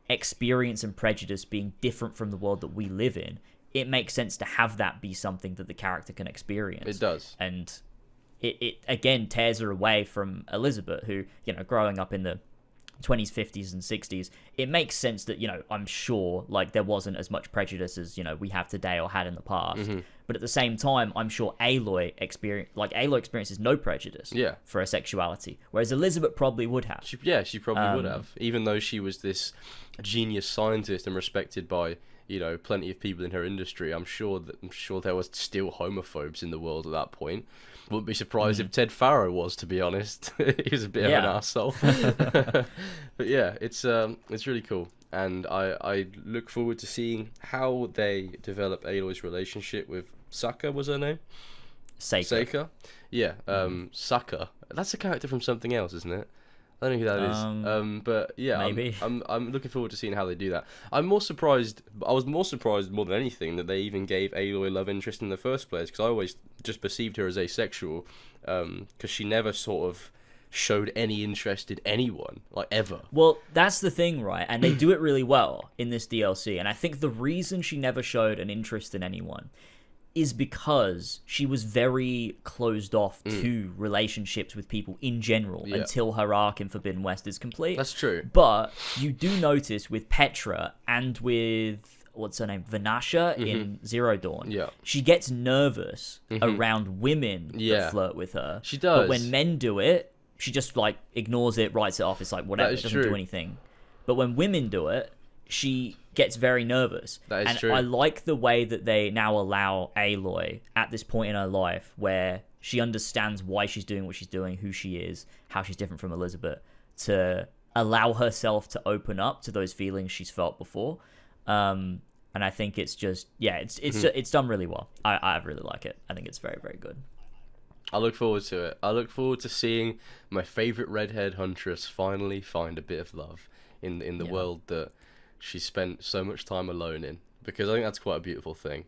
experience and prejudice being different from the world that we live in, it makes sense to have that be something that the character can experience. It does. And it again tears her away from Elizabeth, who, growing up in the 20s, 50s, and 60s, it makes sense that, I'm sure, like, there wasn't as much prejudice as, we have today or had in the past. But at the same time, I'm sure Aloy experiences no prejudice for her sexuality, whereas Elizabeth probably would have. She probably would have, even though she was this genius scientist and respected by, plenty of people in her industry. I'm sure there was still homophobes in the world at that point. Wouldn't be surprised if Ted Farrow was, to be honest. He was a bit of an arsehole. But yeah, it's really cool. And I look forward to seeing how they develop Aloy's relationship with Saka, was her name? Seika. Yeah, Saka. That's a character from something else, isn't it? I don't know who that is. But yeah, maybe. I'm looking forward to seeing how they do that. I was more surprised more than anything that they even gave Aloy a love interest in the first place, because I always just perceived her as asexual, because she never sort of showed any interest in anyone, like, ever. Well, that's the thing, right? And they do it really well in this DLC. And I think the reason she never showed an interest in anyone is because she was very closed off to relationships with people in general until her arc in Forbidden West is complete. That's true. But you do notice with Petra and with, what's her name, Vanasha in Zero Dawn, she gets nervous around women that flirt with her. She does. But when men do it, she just, like, ignores it, writes it off. It's like, whatever, it doesn't do anything. But when women do it, she gets very nervous. That is and true. I like the way that they now allow Aloy at this point in her life where she understands why she's doing what she's doing, who she is, how she's different from Elizabeth, to allow herself to open up to those feelings she's felt before. And I think it's just, it's done really well. I really like it. I think it's very, very good. I look forward to it. I look forward to seeing my favourite redhead huntress finally find a bit of love in the world that she spent so much time alone in, because I think that's quite a beautiful thing.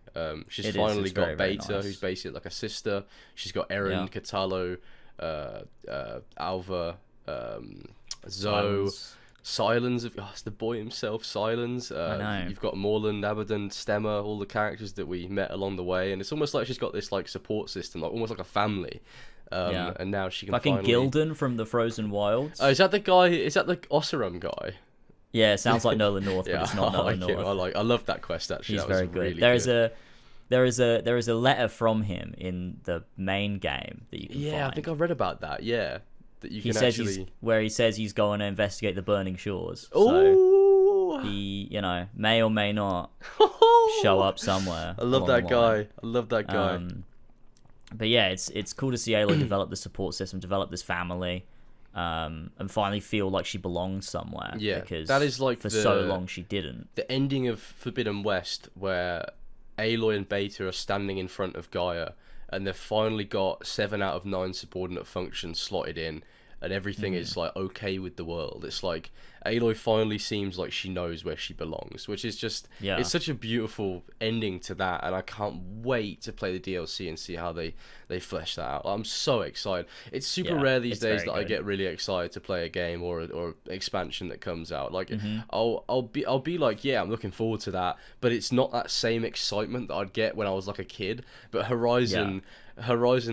She's finally got Beta, who's basically like a sister. She's got Eren, Katalo, Alva, Zoe, Silence. It's the boy himself, Silence. You've got Morland, Abaddon, Stemma, all the characters that we met along the way, and it's almost like she's got this, like, support system, like almost like a family. And now she can fucking Gildan from the Frozen Wilds. Oh, is that the guy? Is that the Osseram guy? Yeah, it sounds like Nolan North, but it's not Nolan North. I love that quest, actually. He's that was very good. Really There is a letter from him in the main game that you can find. Yeah, I think I've read about that. Yeah, that you can where he says he's going to investigate the burning shores. Oh, so he, may or may not show up somewhere. I love that guy. But yeah, it's cool to see Aloy develop the support system, develop this family. And finally feel like she belongs somewhere. Yeah, because that is like for so long she didn't. The ending of Forbidden West, where Aloy and Beta are standing in front of Gaia, and they've finally got 7 out of 9 subordinate functions slotted in, and everything is like okay with the world. It's like Aloy finally seems like she knows where she belongs, which is just it's such a beautiful ending to that, and I can't wait to play the DLC and see how they flesh that out. I'm so excited. It's super rare these days that I get really excited to play a game or expansion that comes out. Like I'll be like, yeah, I'm looking forward to that, but it's not that same excitement that I'd get when I was like a kid. But Horizon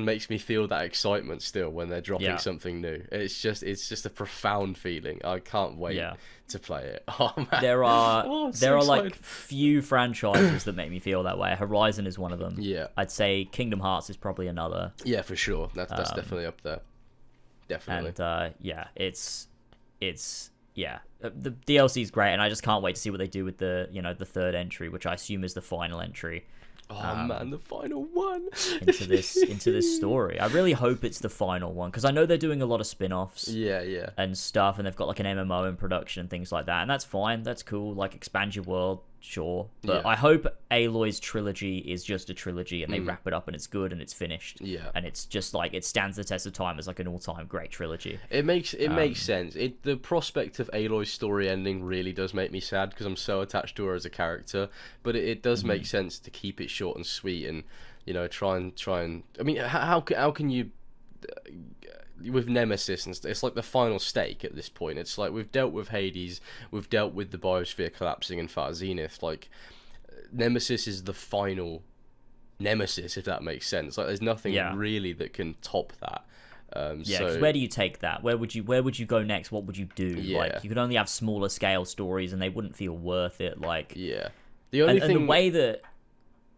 makes me feel that excitement still when they're dropping something new. It's just a profound feeling. I can't wait to play it. Oh man, there are excited. like few franchises that make me feel that way. Horizon is one of them. Yeah, I'd say Kingdom Hearts is probably another. Yeah, for sure. That's definitely up there. Definitely. And it's the DLC is great, and I just can't wait to see what they do with the the third entry, which I assume is the final entry. Oh man, the final one into this story. I really hope it's the final one, because I know they're doing a lot of spin-offs. Yeah. And stuff, and they've got like an MMO in production and things like that, and that's fine. That's cool. Like, expand your world, sure. But I hope Aloy's trilogy is just a trilogy, and they wrap it up, and it's good, and it's finished. Yeah. And it's just like, it stands the test of time as like an all-time great trilogy. It makes sense. The prospect of Aloy's story ending really does make me sad, because I'm so attached to her as a character. But it does make sense to keep it short and sweet, and try and. I mean, how can you? With Nemesis, and it's like the final stake at this point. It's like we've dealt with Hades, we've dealt with the biosphere collapsing and Far Zenith. Like, Nemesis is the final Nemesis, if that makes sense. Like, there's nothing really that can top that. Because where do you take that? Where would you go next? What would you do? Like, you could only have smaller scale stories, and they wouldn't feel worth it. Like, the only thing, and the way that.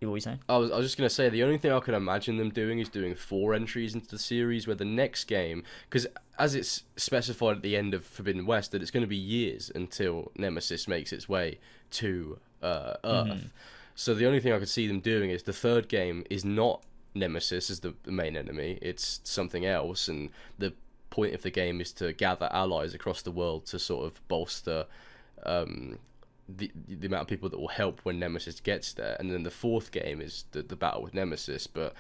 What were you saying? I was just going to say, the only thing I can imagine them doing is doing 4 entries into the series, where the next game, because as it's specified at the end of Forbidden West, that it's going to be years until Nemesis makes its way to Earth. So the only thing I could see them doing is the third game is not Nemesis as the main enemy, it's something else, and the point of the game is to gather allies across the world to sort of bolster the amount of people that will help when Nemesis gets there. And then the fourth game is the battle with Nemesis. But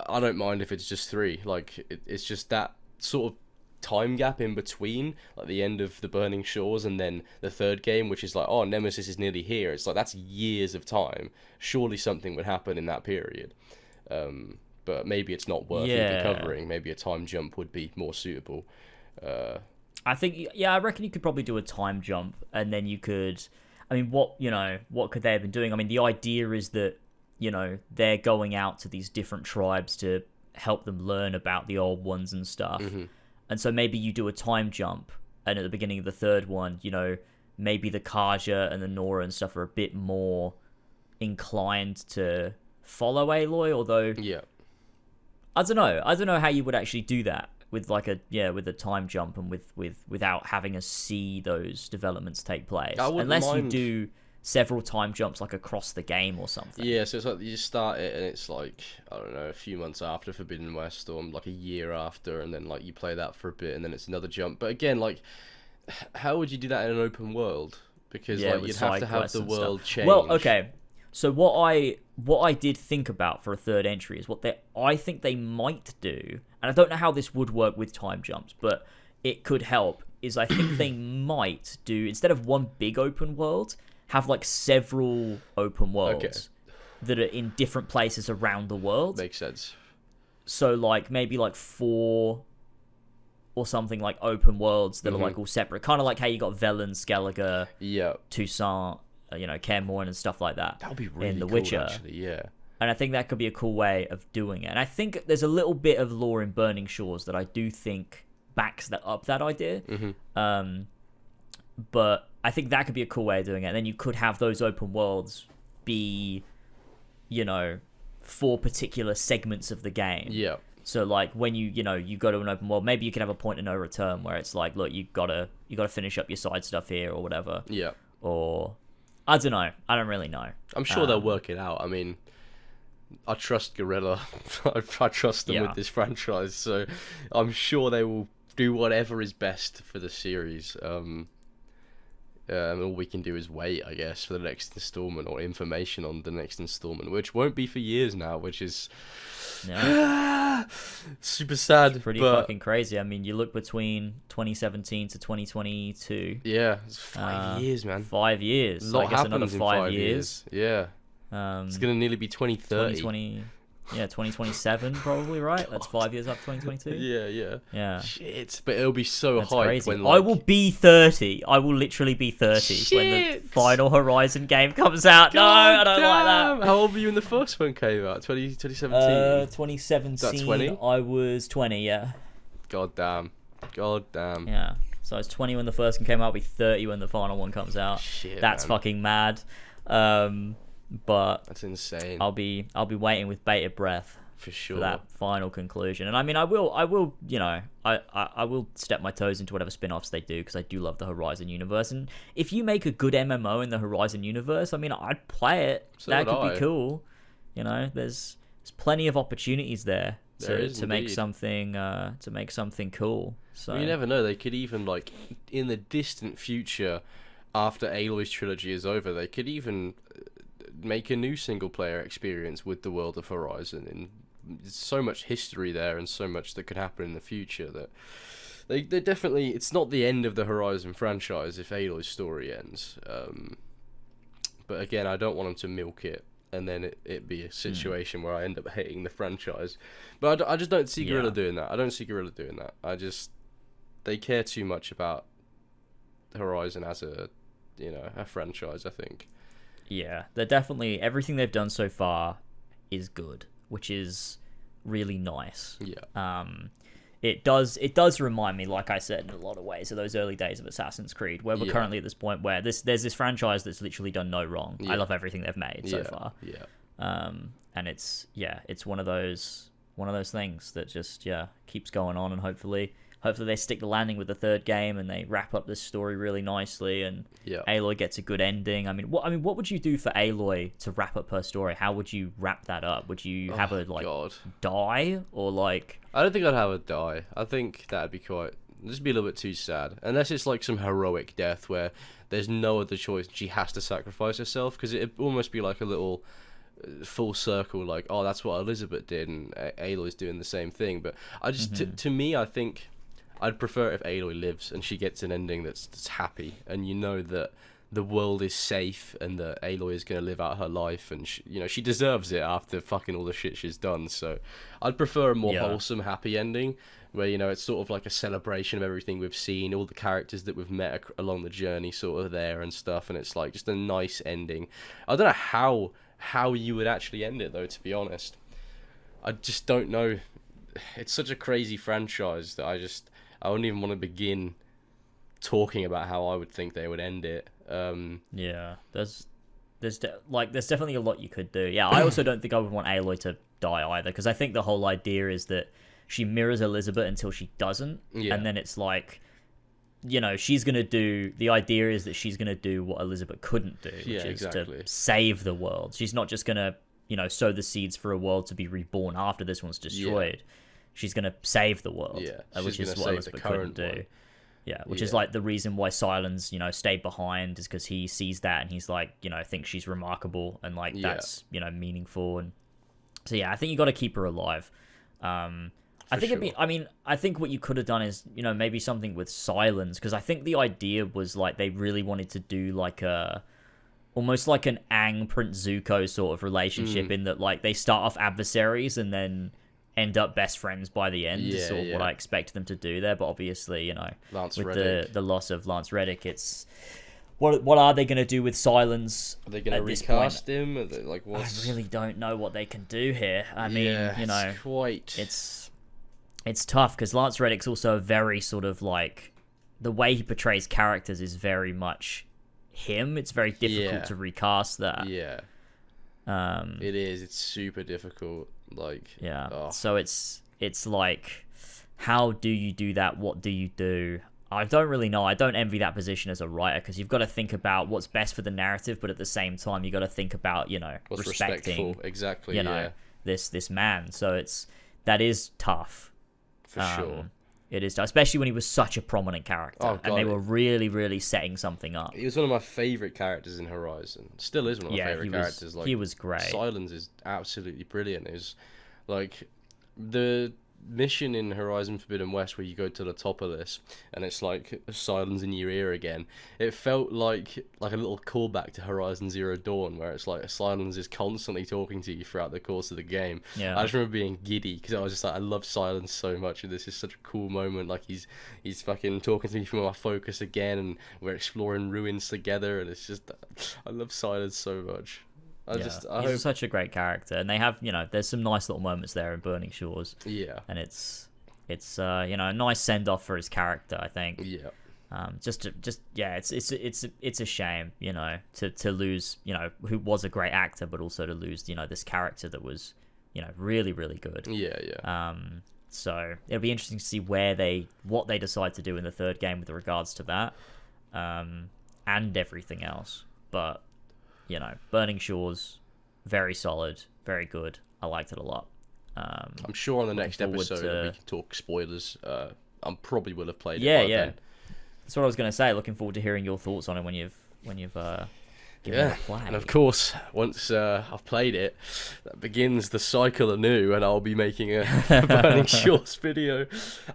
I don't mind if it's just 3. Like, it's just that sort of time gap in between, like the end of the Burning Shores and then the third game, which is like, oh, Nemesis is nearly here. It's like, that's years of time. Surely something would happen in that period. But maybe it's not worth even covering. Maybe a time jump would be more suitable. I think, I reckon you could probably do a time jump, and then you could. I mean, what could they have been doing? I mean, the idea is that, they're going out to these different tribes to help them learn about the old ones and stuff. And so maybe you do a time jump, and at the beginning of the third one, maybe the Kaja and the Nora and stuff are a bit more inclined to follow Aloy, although I don't know how you would actually do that with like with a time jump and without having us see those developments take place, unless you do several time jumps like across the game or something. Yeah, so it's like you just start it and it's like, I don't know, a few months after Forbidden West, or like a year after, and then like you play that for a bit and then it's another jump. But again, like, how would you do that in an open world? Because like you'd have to have the world change. Well, okay. So what I did think about for a third entry is I think they might do, and I don't know how this would work with time jumps, but it could help, is I think they might do, instead of one big open world, have like several open worlds that are in different places around the world. Makes sense. So like maybe like 4 or something, like open worlds that are like all separate, kind of like how you got Velen, Skellige, Toussaint, Kaer Morhen and stuff like that. That would be really in The cool, Witcher. Actually, yeah. And I think that could be a cool way of doing it. And I think there's a little bit of lore in Burning Shores that I do think backs that idea. But I think that could be a cool way of doing it. And then you could have those open worlds be, for particular segments of the game. Yeah. So like when you go to an open world, maybe you can have a point of no return where it's like, look, you gotta finish up your side stuff here or whatever. Yeah. Or I don't know. I don't really know. I'm sure they'll work it out. I mean, I trust Guerrilla. I trust them with this franchise, so I'm sure they will do whatever is best for the series. all we can do is wait, I guess, for the next installment or information on the next installment, which won't be for years now, which is super sad. It's pretty fucking crazy. I mean, you look between 2017 to 2022. Yeah, it's 5 years, man. 5 years. A lot I guess happens another in 5 years. Yeah. It's gonna nearly be 2030. 2027 probably, right? That's 5 years up 2022. Yeah. Shit, but it'll be so That's hype crazy. when I will be 30. I will literally be 30 when the final Horizon game comes out. No, I don't like that. How old were you when the first one came out? 2017. 2017. That 20? I was 20. Yeah. God damn. Yeah. So I was 20 when the first one came out. I'll be 30 when the final one comes out. Shit, that's man. fucking mad. But that's insane. I'll be waiting with bated breath for sure for that final conclusion. And I mean, I will, you know, I will step my toes into whatever spin-offs they do, because I do love the Horizon universe. And if you make a good MMO in the Horizon universe, I mean, I'd play it. So that could be cool. You know, there's plenty of opportunities there to make something cool. So well, you never know. They could even, like, in the distant future, after Aloy's trilogy is over, they could even make a new single player experience with the world of Horizon, and there's so much history there and so much that could happen in the future that they definitely, it's not the end of the Horizon franchise if Aloy's story ends, but again, I don't want them to milk it and then it be a situation where I end up hating the franchise. But I just don't see Guerrilla doing that. I don't see Guerrilla doing that. They care too much about Horizon as a franchise, I think. Yeah, they're definitely, everything they've done so far is good, which is really nice. Yeah. It does remind me, like I said, in a lot of ways, of those early days of Assassin's Creed, where we're currently at this point where there's this franchise that's literally done no wrong. Yeah. I love everything they've made so far. Yeah. And it's one of those things that just keeps going on, and hopefully they stick the landing with the third game and they wrap up this story really nicely, and Aloy gets a good ending. I mean, what would you do for Aloy to wrap up her story? How would you wrap that up? Would you have her die, or like? I don't think I'd have her die. I think that'd be just be a little bit too sad, unless it's like some heroic death where there's no other choice. She has to sacrifice herself, because it'd almost be like a little full circle, like, oh, that's what Elizabeth did, and Aloy's doing the same thing. But I just, to me, I think I'd prefer if Aloy lives and she gets an ending that's happy, and you know that the world is safe and that Aloy is going to live out her life, and she deserves it after fucking all the shit she's done. So I'd prefer a more wholesome, happy ending where, it's sort of like a celebration of everything we've seen, all the characters that we've met along the journey sort of there and stuff, and it's like just a nice ending. I don't know how you would actually end it, though, to be honest. I just don't know. It's such a crazy franchise that I wouldn't even want to begin talking about how I would think they would end it. There's definitely a lot you could do. Yeah, I also don't think I would want Aloy to die either, because I think the whole idea is that she mirrors Elizabeth until she doesn't, and then it's like, she's gonna do. The idea is that she's gonna do what Elizabeth couldn't do, which is to save the world. She's not just gonna, sow the seeds for a world to be reborn after this one's destroyed. She's going to save the world, which is what Elizabeth couldn't do. Yeah, which is like the reason why Silence, stayed behind, is because he sees that and he's like, thinks she's remarkable, and like that's, meaningful. And so, I think you got to keep her alive. I think what you could have done is, maybe something with Silence, because I think the idea was like they really wanted to do like almost like an Aang Prince Zuko sort of relationship, in that like they start off adversaries and then end up best friends by the end, is sort of what I expected them to do there. But obviously, with the loss of Lance Reddick, it's what are they going to do with Silence? Are they going to recast him? Are they, like, I really don't know what they can do here. I mean, it's tough, because Lance Reddick's also a very sort of like, the way he portrays characters is very much him. It's very difficult to recast that. It is. It's super difficult. So it's like, how do you do that? What do you do? I don't really know. I don't envy that position as a writer, because you've got to think about what's best for the narrative, but at the same time you got to think about what's respecting exactly this man. So that is tough for sure. It is, especially when he was such a prominent character, and they were really, really setting something up. He was one of my favorite characters in Horizon. Still is one of my favorite characters. Like, he was great. Silence is absolutely brilliant. It's like the mission in Horizon Forbidden West where you go to the top of this and it's like Silence in your ear again. It felt like a little callback to Horizon Zero Dawn, where it's like Silence is constantly talking to you throughout the course of the game. Yeah. I just remember being giddy because I was just like, I love Silence so much, and this is such a cool moment. Like he's fucking talking to me from my focus again, and we're exploring ruins together, and it's just, I love Silence so much. He's such a great character, and they have, there's some nice little moments there in Burning Shores. Yeah, and it's a nice send off for his character, I think. Yeah. It's a shame, to lose, who was a great actor, but also to lose, this character that was, really, really good. Yeah. So it'll be interesting to see what they decide to do in the third game with regards to that, and everything else. But Burning Shores, very solid, very good. I liked it a lot. I'm sure on the next episode we can talk spoilers. I probably will have played it. Yeah. That's what I was going to say. Looking forward to hearing your thoughts on it when you've given it a play. And of course, once I've played it, that begins the cycle anew, and I'll be making a Burning Shores video.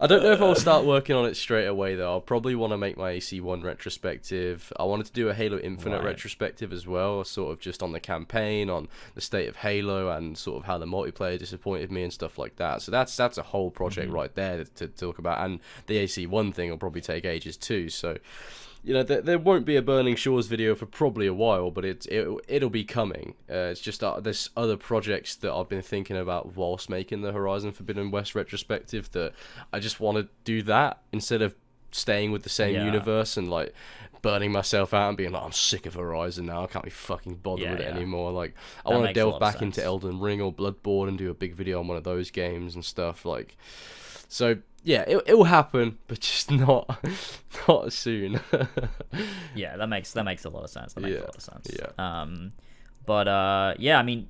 I don't know if I'll start working on it straight away though. I'll probably want to make my AC1 retrospective. I wanted to do a Halo Infinite retrospective as well, sort of just on the campaign, on the state of Halo, and sort of how the multiplayer disappointed me and stuff like that. So that's a whole project right there to talk about, and the AC1 thing will probably take ages too. So there won't be a Burning Shores video for probably a while, but it'll be coming. It's just there's other projects that I've been thinking about whilst making the Horizon Forbidden West retrospective that I just want to do that instead of staying with the same universe and like burning myself out and being like, I'm sick of Horizon now, I can't be fucking bothered with it anymore. Like, I want to delve back into Elden Ring or Bloodborne and do a big video on one of those games and stuff. Like, so yeah, it will happen, but just not soon. Yeah, that makes a lot of sense. Yeah. But I mean,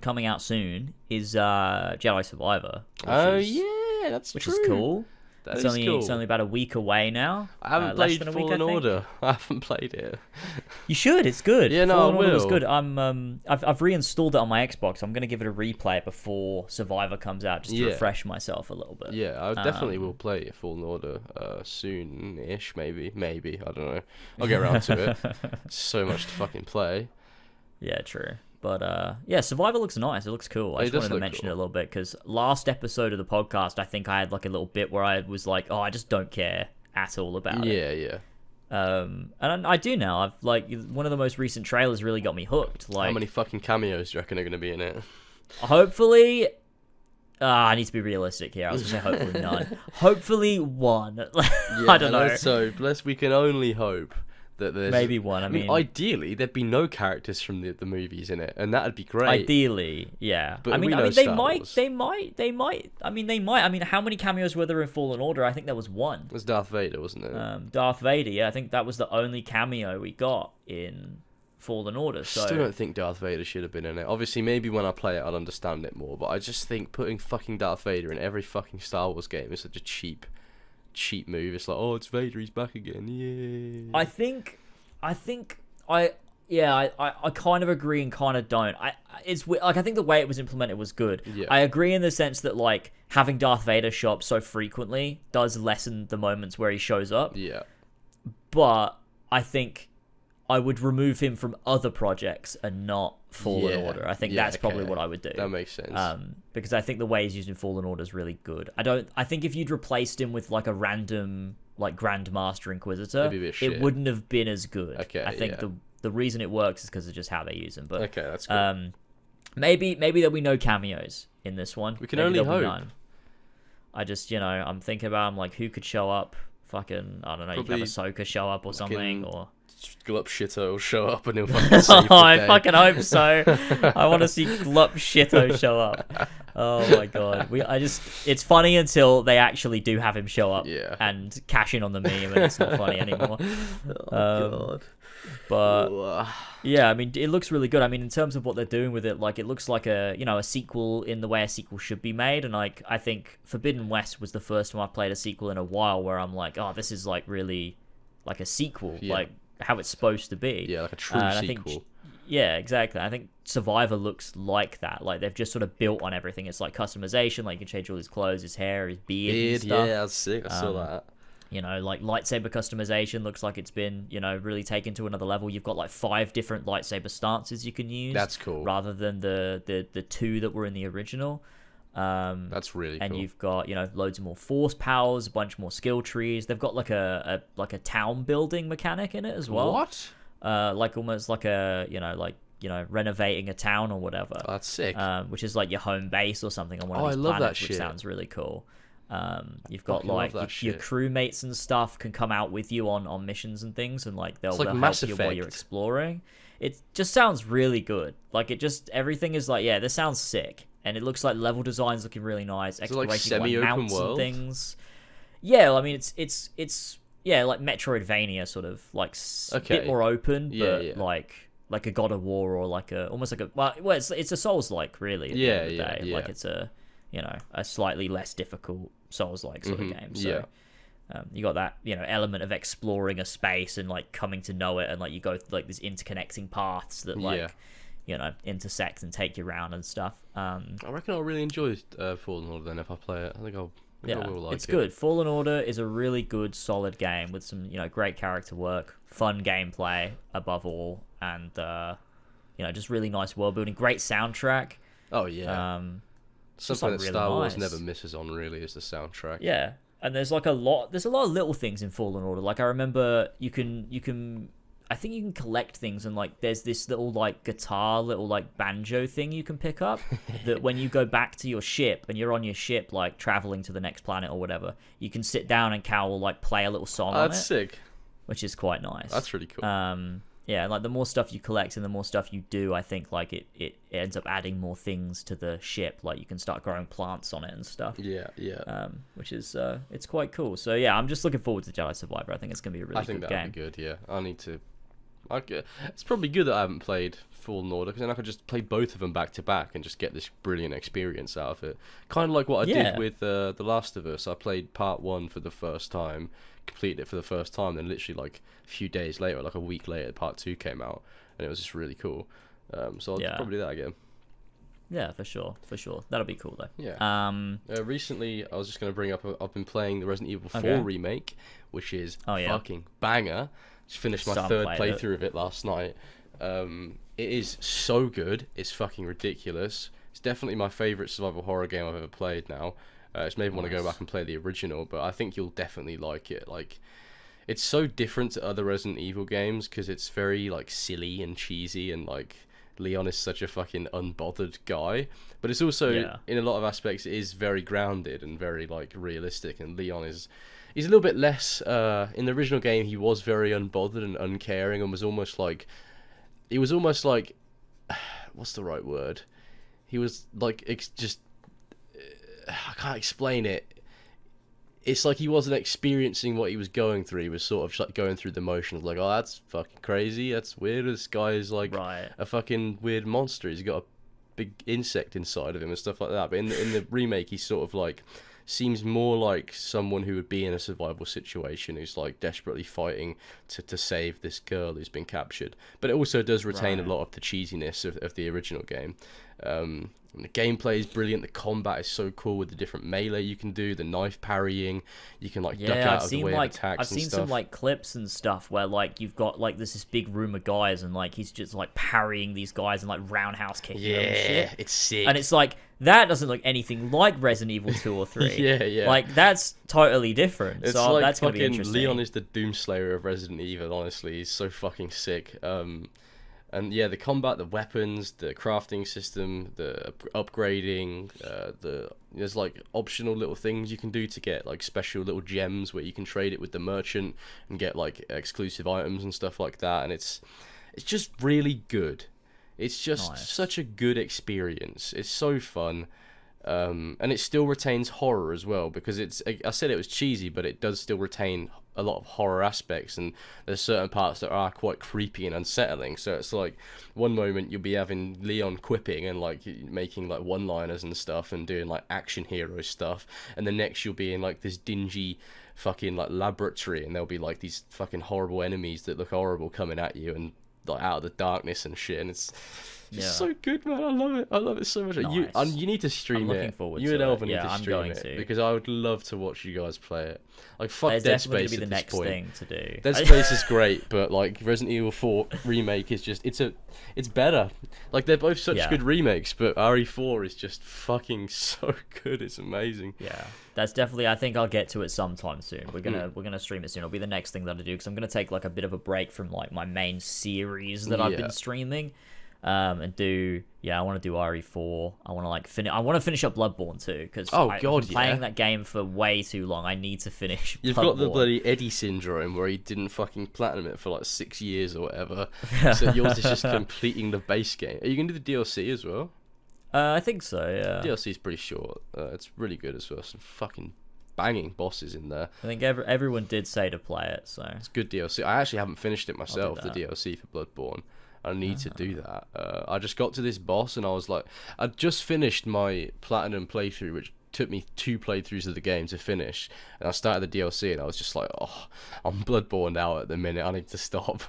coming out soon is Jedi Survivor. Which is cool. It's only about a week away now. I haven't played Fallen Order. I haven't played it. You should. It's good. Yeah, no, Fallen I will. Order was good. I've reinstalled it on my Xbox. I'm gonna give it a replay before Survivor comes out, just to refresh myself a little bit. Yeah, I definitely will play Fallen Order soon-ish, maybe. I don't know. I'll get around to it. So much to fucking play. Yeah, true. But Survivor looks nice. It looks cool. I just wanted to mention it a little bit because last episode of the podcast, I think I had like a little bit where I was like, "Oh, I just don't care at all about it." Yeah. And I do now. I've like one of the most recent trailers really got me hooked. Like, how many fucking cameos do you reckon are going to be in it? Hopefully, I need to be realistic here. I was going to say hopefully none. Hopefully one. I don't know. So we can only hope. That there's maybe one. I mean, ideally there'd be no characters from the movies in it, and that'd be great. Ideally, yeah. But I mean, they might. I mean, they might. I mean, how many cameos were there in Fallen Order? I think there was one. It was Darth Vader, wasn't it? Darth Vader. Yeah, I think that was the only cameo we got in Fallen Order. So I still don't think Darth Vader should have been in it. Obviously, maybe when I play it, I'll understand it more. But I just think putting fucking Darth Vader in every fucking Star Wars game is such a cheap move. It's like, oh, it's Vader, he's back again. Yay. I think I kind of agree and kind of don't. It's like I think the way it was implemented was good. Yeah. I agree in the sense that like having Darth Vader show up so frequently does lessen the moments where he shows up. Yeah. But I think I would remove him from other projects and not Fallen Order. I think that's probably what I would do. That makes sense. Because I think the way he's used in Fallen Order is really good. I think if you'd replaced him with like a random like Grandmaster Inquisitor, it wouldn't have been as good. Okay, I think the reason it works is because of just how they use him. But okay, that's cool. Maybe there'll be no cameos in this one. We can only hope. None. I just I'm thinking about who could show up. Fucking I don't know. You could have Ahsoka show up or something, or Glup Shitto will show up and he'll fucking save the day. I fucking hope so. I want to see Glup Shitto show up. Oh my god. It's funny until they actually do have him show up and cash in on the meme, and it's not funny anymore. God. But yeah, I mean, it looks really good. I mean, in terms of what they're doing with it, like, it looks like a sequel in the way a sequel should be made. And like, I think Forbidden West was the first time I played a sequel in a while where I'm like, oh, this is like really like a sequel, like how it's supposed to be. Yeah, like a true sequel. Yeah, exactly. I think Survivor looks like that. Like, they've just sort of built on everything. It's like customization. Like, you can change all his clothes, his hair, his beard and stuff. Yeah, that's sick. I saw that. Like lightsaber customization looks like it's been, really taken to another level. You've got like 5 different lightsaber stances you can use. That's cool. Rather than the 2 that were in the original. That's really cool. And you've got, loads of more force powers, a bunch more skill trees. They've got like a town building mechanic in it as well. What? Like almost like a, renovating a town or whatever. Oh, that's sick. Which is like your home base or something on one of these planets, which sounds really cool. You've got like your crewmates and stuff can come out with you on missions and things, and like they'll help you while you're exploring. It just sounds really good. Like, everything is like, this sounds sick, and it looks like level design's looking really nice. Exploration like semi-open world and things. Yeah, I mean it's like Metroidvania sort of, like a bit more open, but like a God of War or like almost like it's a Souls-like, really. Like it's a a slightly less difficult Souls-like sort of game. So you got that element of exploring a space and like coming to know it, and like you go through like these interconnecting paths that like intersect and take you around and stuff. I reckon I'll really enjoy Fallen Order then if I play it. I think I will like it. It's good. Fallen Order is a really good, solid game with some great character work, fun gameplay above all, and just really nice world building, great soundtrack. Oh yeah. Something that really Star Wars never misses on, really, is the soundtrack. Yeah, and there's a lot of little things in Fallen Order. Like, I remember I think you can collect things, and like there's this little like guitar, little like banjo thing you can pick up that when you go back to your ship and you're on your ship like traveling to the next planet or whatever, you can sit down and Cal will like play a little song on it. That's sick. Which is quite nice. That's really cool. Yeah, like the more stuff you collect and the more stuff you do, I think like it ends up adding more things to the ship. Like, you can start growing plants on it and stuff. Yeah. Which is it's quite cool. So yeah, I'm just looking forward to Jedi Survivor. I think it's gonna be a really good game. I think that'd be good. Yeah, I need to. It's probably good that I haven't played Fallen Order, because then I could just play both of them back to back and just get this brilliant experience out of it. Kind of like what I did with The Last of Us. I played part 1 for the first time, completed it for the first time, then literally like a few days later, like a week later, part 2 came out, and it was just really cool. So I'll probably do that again. Yeah, for sure. That'll be cool though. Yeah. Recently, I was just going to bring up, I've been playing the Resident Evil 4 remake, which is fucking banger. Just finished my third playthrough of it last night. It is so good. It's fucking ridiculous. It's definitely my favourite survival horror game I've ever played now. It's made me want to go back and play the original, but I think you'll definitely like it. Like, it's so different to other Resident Evil games because it's very like silly and cheesy, and like Leon is such a fucking unbothered guy. But it's also in a lot of aspects it is very grounded and very like realistic. And Leon he's a little bit less. In the original game, he was very unbothered and uncaring, and was almost like what's the right word? He was like I can't explain it. It's like he wasn't experiencing what he was going through. He was sort of like going through the motions, like, oh, that's fucking crazy. That's weird. This guy is like a fucking weird monster. He's got a big insect inside of him and stuff like that. But in the remake, he's sort of like seems more like someone who would be in a survival situation, who's like desperately fighting to save this girl who's been captured. But it also does retain a lot of the cheesiness of the original game. And the gameplay is brilliant. The combat is so cool with the different melee you can do, the knife parrying. You can like duck out of the way of attacks. I've seen some like clips and stuff where like you've got like this big room of guys, and like he's just like parrying these guys and like roundhouse kicking them and shit. It's sick. And it's like that doesn't look anything like Resident Evil 2 or 3. Yeah. Like that's totally different. It's so like that's gonna be interesting. Leon is the Doomslayer of Resident Evil. Honestly, he's so fucking sick. And And yeah, the combat, the weapons, the crafting system, the upgrading, there's like optional little things you can do to get like special little gems where you can trade it with the merchant and get like exclusive items and stuff like that. And it's just really good. It's just such a good experience. It's so fun. And it still retains horror as well, because I said it was cheesy, but it does still retain a lot of horror aspects, and there's certain parts that are quite creepy and unsettling. So it's like one moment you'll be having Leon quipping and like making like one-liners and stuff and doing like action hero stuff, and the next you'll be in like this dingy fucking like laboratory, and there'll be like these fucking horrible enemies that look horrible coming at you and like out of the darkness and shit, and it's so good, man. I love it so much. Nice. You need to stream it. You and Elvin need to stream it because I would love to watch you guys play it. Like fuck Dead Space at this point. Thing to do. Dead Space is great, but like Resident Evil 4 remake is just it's better. Like they're both such good remakes, but RE4 is just fucking so good. It's amazing. Yeah, that's definitely. I think I'll get to it sometime soon. We're gonna stream it soon. It'll be the next thing that I do, because I'm gonna take like a bit of a break from like my main series that I've been streaming. And do I want to do RE4. I want to finish up Bloodborne too, because I've been playing that game for way too long. I need to finish. You've got the bloody Eddie syndrome where he didn't fucking platinum it for like 6 years or whatever. So yours is just completing the base game. Are you gonna do the DLC as well? I think so. Yeah. DLC is pretty short. It's really good as well. Some fucking banging bosses in there. I think everyone did say to play it, so it's good DLC. I actually haven't finished it myself. The DLC for Bloodborne. I need to do that. I just got to this boss and I was like, I just finished my platinum playthrough, which took me 2 playthroughs of the game to finish, and I started the DLC and I was just like, I'm Bloodborne now at the minute. I need to stop.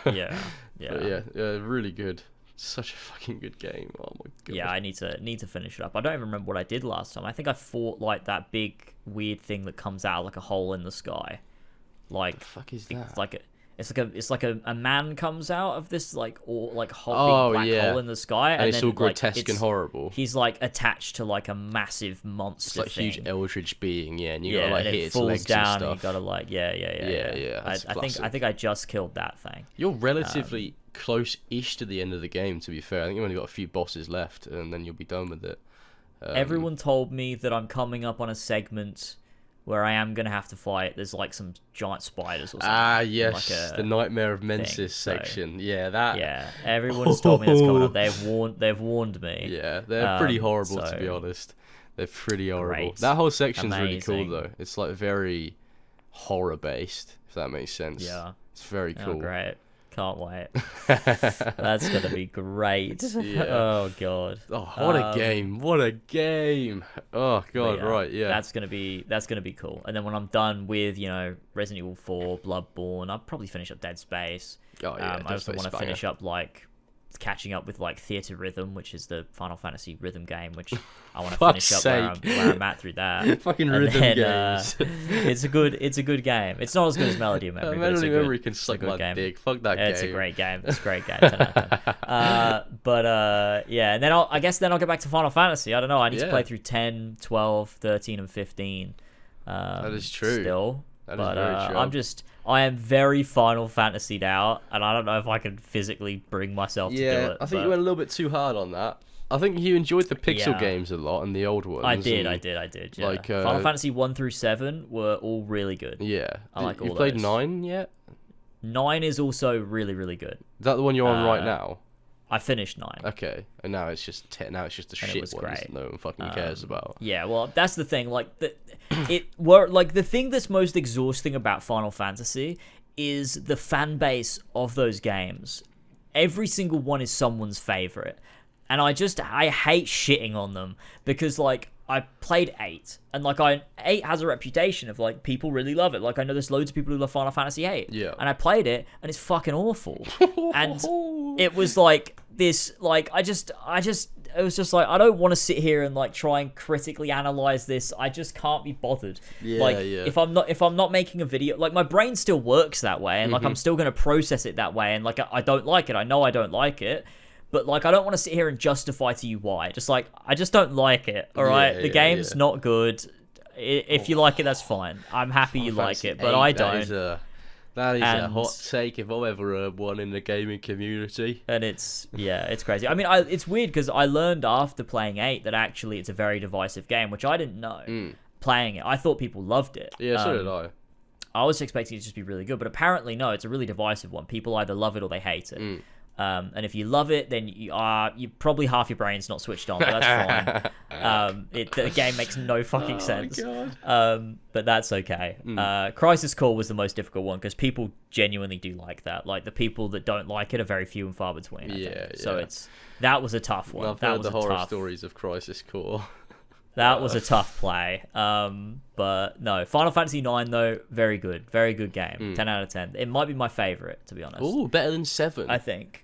yeah. But yeah, really good. Such a fucking good game. Oh my god. Yeah, I need to finish it up. I don't even remember what I did last time. I think I fought like that big weird thing that comes out like a hole in the sky. Like, the fuck is that? It's like a man comes out of this like hole black hole in the sky, and it's then, all grotesque and horrible. He's like attached to like a massive monster. It's like thing. Huge eldritch being, and you gotta like hit its legs down and stuff. And you gotta like I think I just killed that thing. You're relatively close-ish to the end of the game. To be fair, I think you've only got a few bosses left, and then you'll be done with it. Everyone told me that I'm coming up on a segment where I am going to have to fight. There's like some giant spiders or something. Ah, yes, like the Nightmare of Mensis section. Yeah, everyone's told me that's coming up. They've warned me. Yeah, they're pretty horrible, to be honest. They're pretty horrible. Great. That whole section's really cool, though. It's like very horror-based, if that makes sense. Yeah. It's very cool. Oh, great. Can't wait. That's gonna be great. Yeah. Oh god. Oh, what a game! What a game! Oh god, right? Yeah. That's gonna be cool. And then when I'm done with Resident Evil 4, Bloodborne, I'll probably finish up Dead Space. Oh yeah. I also want to finish up like catching up with like Theater Rhythm, which is the Final Fantasy rhythm game, which I want to finish up where I'm at through that. Fucking rhythm games. It's a good game. It's not as good as Melody of Memory. Melody of Memory can suck my dick. Fuck that game. It's a great game. It's a great game. 10 out of 10. And then I'll get back to Final Fantasy. I don't know. I need to play through 10, 12, 13, and 15. That is true. Still. That is very true. I am very Final Fantasied out, and I don't know if I can physically bring myself to do it. I think you went a little bit too hard on that. I think you enjoyed the pixel games a lot and the old ones. I did. Yeah. Like Final Fantasy 1 through 7 were all really good. Yeah, I like all those. You played 9 yet? 9 is also really, really good. Is that the one you're on right now? I finished 9. Okay, and now it's just the shit one that no one fucking cares about. Yeah, well, that's the thing. Like the thing that's most exhausting about Final Fantasy is the fan base of those games. Every single one is someone's favorite, and I hate shitting on them because like I played 8, and like 8 has a reputation of like people really love it. Like I know there's loads of people who love Final Fantasy 8. Yeah. And I played it, and it's fucking awful. And it was like this, like it was just like I don't want to sit here and like try and critically analyze this. I just can't be bothered. If I'm not making a video, like my brain still works that way, and like I'm still gonna process it that way, and like I don't like it. I know I don't like it. But, like, I don't want to sit here and justify to you why. Just, like, I just don't like it, all right? The game's not good. If you like it, that's fine. I'm happy you like it, but I don't. That is a hot take if I've ever heard one in the gaming community. And it's crazy. I mean, it's weird because I learned after playing 8 that actually it's a very divisive game, which I didn't know. Playing it, I thought people loved it. Yeah, so did I. I was expecting it to just be really good, but apparently no, it's a really divisive one. People either love it or they hate it. And if you love it, then you probably half your brain's not switched on, but that's fine. The game makes no fucking sense. But that's okay. Crisis Core was the most difficult one because people genuinely do like that. Like the people that don't like it are very few and far between. I think. So that was a tough one. I've heard the horror stories of Crisis Core. That was a tough play. But no, Final Fantasy 9 though, very good game. 10 out of 10. It might be my favorite, to be honest. Ooh, better than 7. I think.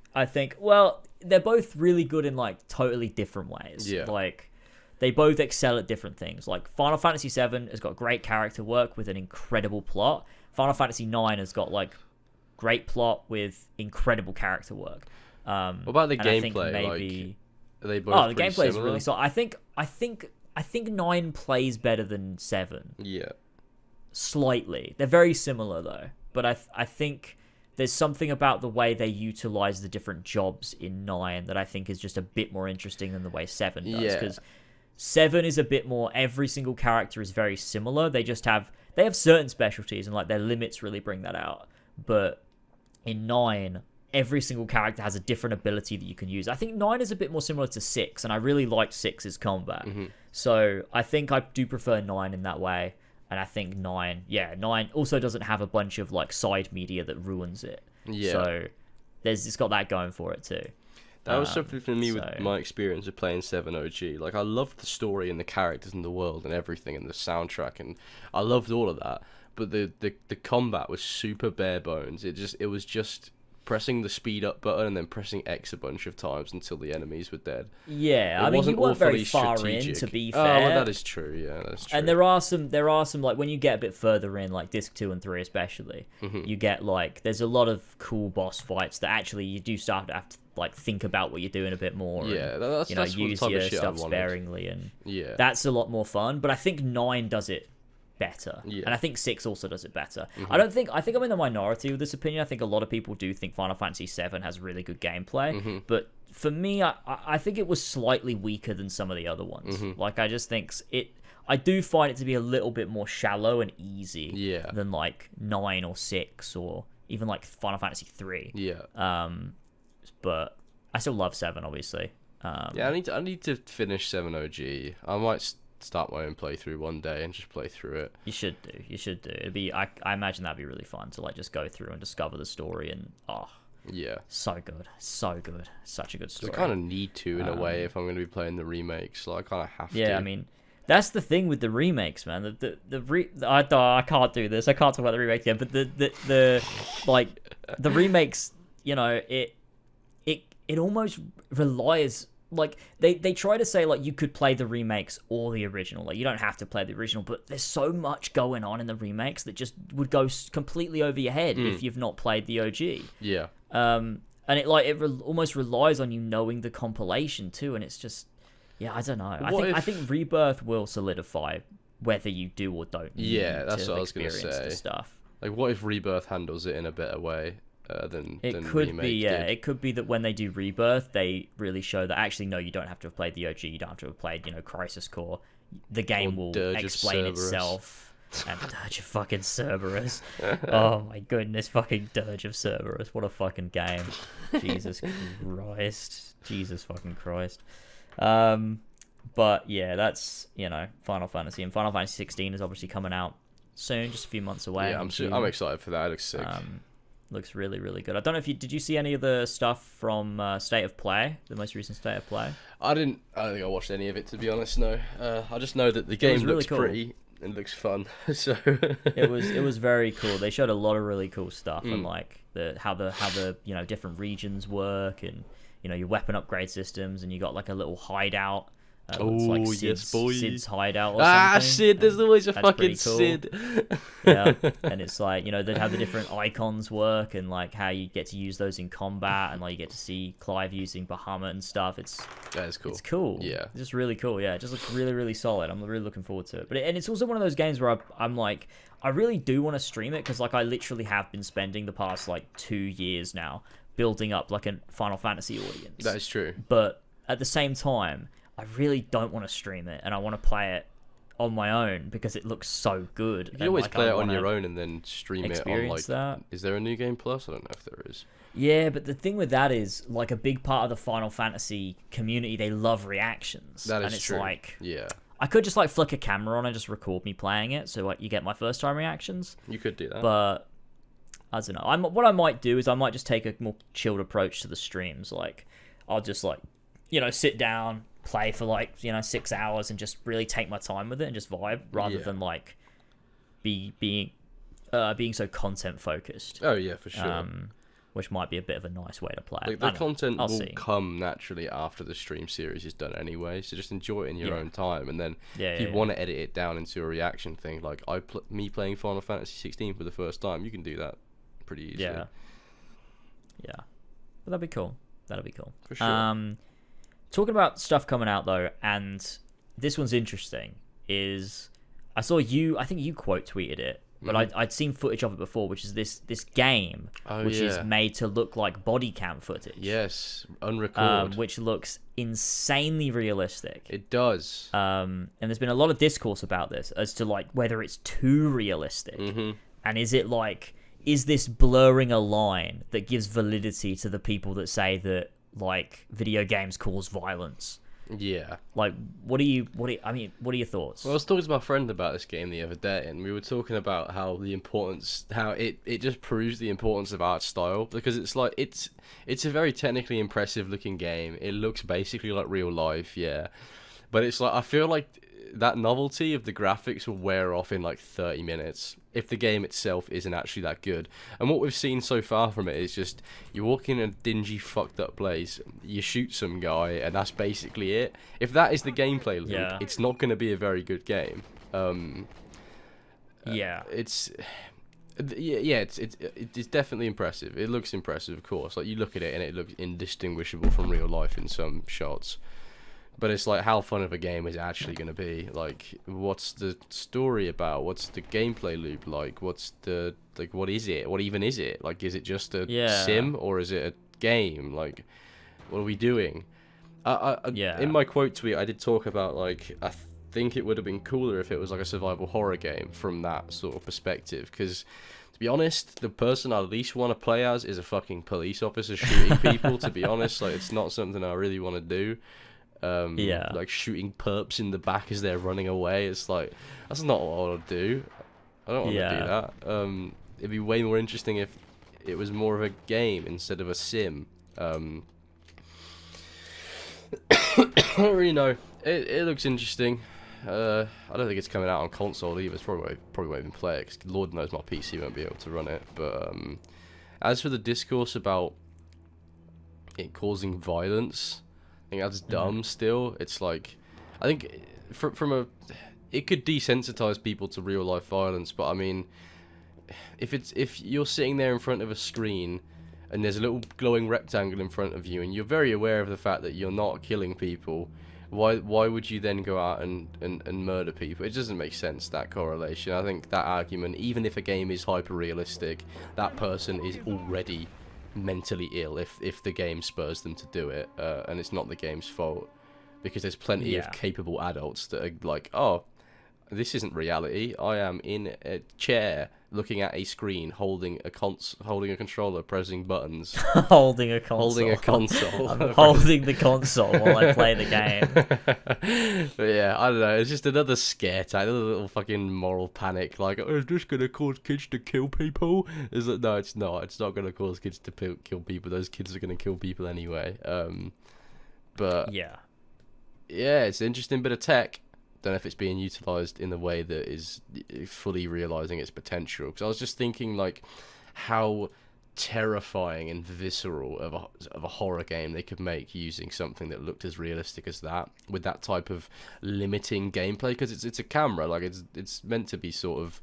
Well, they're both really good in like totally different ways. Yeah. Like they both excel at different things. Like Final Fantasy 7 has got great character work with an incredible plot. Final Fantasy 9 has got like great plot with incredible character work. What about the gameplay? Maybe... Like, are they both the gameplay is really solid. I think 9 plays better than 7. Yeah. Slightly. They're very similar though. But I think there's something about the way they utilize the different jobs in 9 that I think is just a bit more interesting than the way 7 does. Because 7 is a bit more, every single character is very similar. They have certain specialties and like their limits really bring that out. But in 9, every single character has a different ability that you can use. I think 9 is a bit more similar to 6, and I really liked 6's combat. So I think I do prefer 9 in that way. And I think 9 also doesn't have a bunch of like side media that ruins it. Yeah. So it's got that going for it too. That was something for me with my experience of playing 7 OG. Like I loved the story and the characters and the world and everything and the soundtrack, and I loved all of that. But the combat was super bare bones. It was just pressing the speed up button and then pressing X a bunch of times until the enemies were dead. Yeah, I mean, you weren't very far in, to be fair. Oh, well, that is true. Yeah, that's true. And there are some like when you get a bit further in, like disc 2 and 3 especially, you get like there's a lot of cool boss fights that actually you do start to have to like think about what you're doing a bit more. Yeah, and, that's use your stuff sparingly, and that's a lot more fun. But I think 9 does it better, and I think 6 also does it better. I think I'm in the minority with this opinion. I think a lot of people do think Final Fantasy 7 has really good gameplay, but for me, I think it was slightly weaker than some of the other ones. Like I just think I do find it to be a little bit more shallow and easy than like 9 or 6 or even like Final Fantasy 3. But I still love 7, obviously. I need to finish 7 OG. I might start my own playthrough one day and just play through it. You should do. It'd be I imagine that'd be really fun to like just go through and discover the story, and so good, such a good story. I kind of need to in a way if I'm going to be playing the remakes. Like I kind of have to. I mean, that's the thing with the remakes, man. I can't do this. I can't talk about the remakes again. But the the remakes, it almost relies. Like they try to say like you could play the remakes or the original, like you don't have to play the original, but there's so much going on in the remakes that just would go completely over your head if you've not played the OG. And it almost relies on you knowing the compilation too, and it's just I don't know. I think Rebirth will solidify whether you do or don't. That's what I was gonna say. The stuff. Like what if Rebirth handles it in a better way? Than could be, did. It could be that when they do Rebirth, they really show that actually no, you don't have to have played the OG, you don't have to have played, Crisis Core. The game will explain itself. And Dirge of fucking Cerberus. Oh my goodness, fucking Dirge of Cerberus. What a fucking game. Jesus fucking Christ. But yeah, that's Final Fantasy, and Final Fantasy 16 is obviously coming out soon, just a few months away. Yeah, I'm excited for that. It looks sick. Looks really, really good. I don't know if did you see any of the stuff from State of Play, the most recent State of Play? I don't think I watched any of it, to be honest. No, I just know that the game looks cool. Pretty and looks fun. So it was very cool. They showed a lot of really cool stuff and like how the different regions work, and your weapon upgrade systems, and you got like a little hideout It's like Oh, yes, boy. Sid's hideout or something. Sid, there's always a fucking cool. Sid. Yeah, and it's like, you know, they'd have the different icons work and like how you get to use those in combat, and like you get to see Clive using Bahamut and stuff. That is cool. It's cool. Yeah. It's just really cool. Yeah, it just looks really, really solid. I'm really looking forward to it. But and it's also one of those games where I'm like, I really do want to stream it, because like I literally have been spending the past like 2 years now building up like a Final Fantasy audience. That is true. But at the same time, I really don't want to stream it, and I want to play it on my own because it looks so good. You can always play it on your own and then stream it on like. That. Is there a New Game Plus? I don't know if there is. Yeah, but the thing with that is, like, a big part of the Final Fantasy community, they love reactions. That is and it's true. Like, yeah. I could just like flick a camera on and just record me playing it, so like you get my first time reactions. You could do that. But I don't know. What I might do is I might just take a more chilled approach to the streams. Like, I'll just like, you know, sit down, play for like, you know, 6 hours and just really take my time with it and just vibe, rather than like being so content focused. Oh yeah, for sure. Which might be a bit of a nice way to play. Like, the content will see. come naturally after the stream series is done anyway, so just enjoy it in your own time. And then if you want to edit it down into a reaction thing, like me playing Final Fantasy 16 for the first time, you can do that pretty easily. Yeah. But that'd be cool. For sure. Talking about stuff coming out though, and this one's interesting, is I think you quote tweeted it, but I'd seen footage of it before, which is this game, which is made to look like body cam footage. Yes, Unrecord. Which looks insanely realistic. It does. And there's been a lot of discourse about this as to like whether it's too realistic, and is this blurring a line that gives validity to the people that say that like video games cause violence? Yeah. Like, what are your thoughts? Well, I was talking to my friend about this game the other day, and we were talking about how it just proves the importance of art style, because it's like it's a very technically impressive looking game. It looks basically like real life, yeah, but it's like I feel like that novelty of the graphics will wear off in like 30 minutes if the game itself isn't actually that good. And what we've seen so far from it is just you walk in a dingy, fucked up place, you shoot some guy, and that's basically it. If that is the gameplay loop, it's not going to be a very good game. It's definitely impressive. It looks impressive, of course. Like, you look at it and it looks indistinguishable from real life in some shots. But it's like, how fun of a game is it actually going to be? Like, what's the story about? What's the gameplay loop like? What is it? What even is it? Like, is it just a sim, or is it a game? Like, what are we doing? In my quote tweet, I did talk about, like, I think it would have been cooler if it was like a survival horror game from that sort of perspective, because to be honest, the person I least want to play as is a fucking police officer shooting people. To be honest, like, it's not something I really want to do. Like shooting perps in the back as they're running away. It's like, that's not what I want to do. I don't want to do that. It'd be way more interesting if it was more of a game instead of a sim. I don't really know. It looks interesting. I don't think it's coming out on console either. It's probably won't even play it, because Lord knows my PC won't be able to run it. But as for the discourse about it causing violence, I think that's dumb still. It's like, I think it could desensitize people to real life violence, but I mean, if you're sitting there in front of a screen and there's a little glowing rectangle in front of you and you're very aware of the fact that you're not killing people, why would you then go out and murder people? It doesn't make sense, that correlation. I think that argument, even if a game is hyper realistic, that person is already mentally ill if the game spurs them to do it, and it's not the game's fault, because there's plenty of capable adults that are like, oh, this isn't reality. I am in a chair looking at a screen, holding a controller, pressing buttons. Holding a console. I'm holding the console while I play the game. But yeah, I don't know. It's just another scare tactic, another little fucking moral panic. Like, oh, is this gonna cause kids to kill people? Is it? No, it's not. It's not gonna cause kids to kill people. Those kids are gonna kill people anyway. But yeah, it's an interesting bit of tech. Don't know if it's being utilized in the way that is fully realizing its potential. Because I was just thinking, like, how terrifying and visceral of a horror game they could make using something that looked as realistic as that, with that type of limiting gameplay, because it's a camera, like it's meant to be sort of,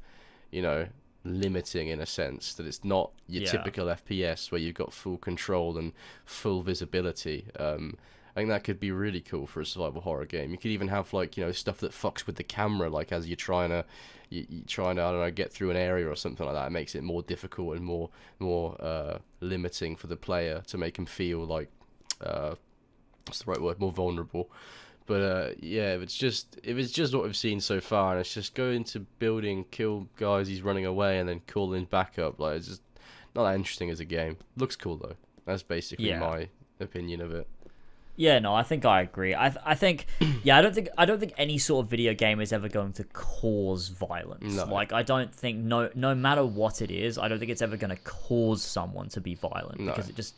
you know, limiting in a sense that it's not your typical FPS where you've got full control and full visibility. I think that could be really cool for a survival horror game. You could even have, like, you know, stuff that fucks with the camera, like as you're trying to I don't know, get through an area or something like that. It makes it more difficult and more limiting for the player to make them feel like what's the right word? More vulnerable. But yeah, if it's just what we've seen so far, and it's just go into building, kill guys, he's running away, and then call in backup. Like, it's just not that interesting as a game. Looks cool though. That's basically my opinion of it. Yeah, no, I think I agree. I think I don't think any sort of video game is ever going to cause violence. No. Like, I don't think no matter what it is, I don't think it's ever going to cause someone to be violent, because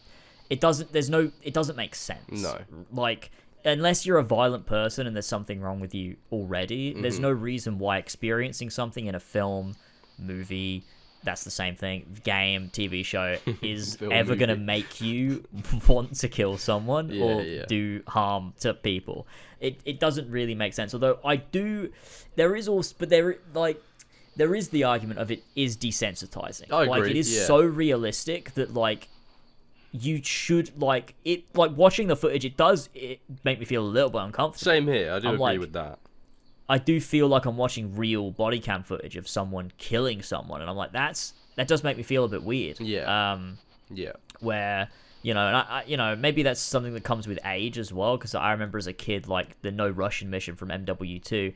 it doesn't make sense. No. Like, unless you're a violent person and there's something wrong with you already, there's no reason why experiencing something in a film, movie, that's the same thing, game, TV show, is ever going to make you want to kill someone or do harm to people. It doesn't really make sense. Although there is the argument of it is desensitizing. I agree, like, it is so realistic that, like, you should, like, it, like, watching the footage, it make me feel a little bit uncomfortable. Same here, I do agree with that. I do feel like I'm watching real body cam footage of someone killing someone, and I'm like, that does make me feel a bit weird. Yeah. Where, you know, and I maybe that's something that comes with age as well, because I remember as a kid, like, the No Russian mission from MW2,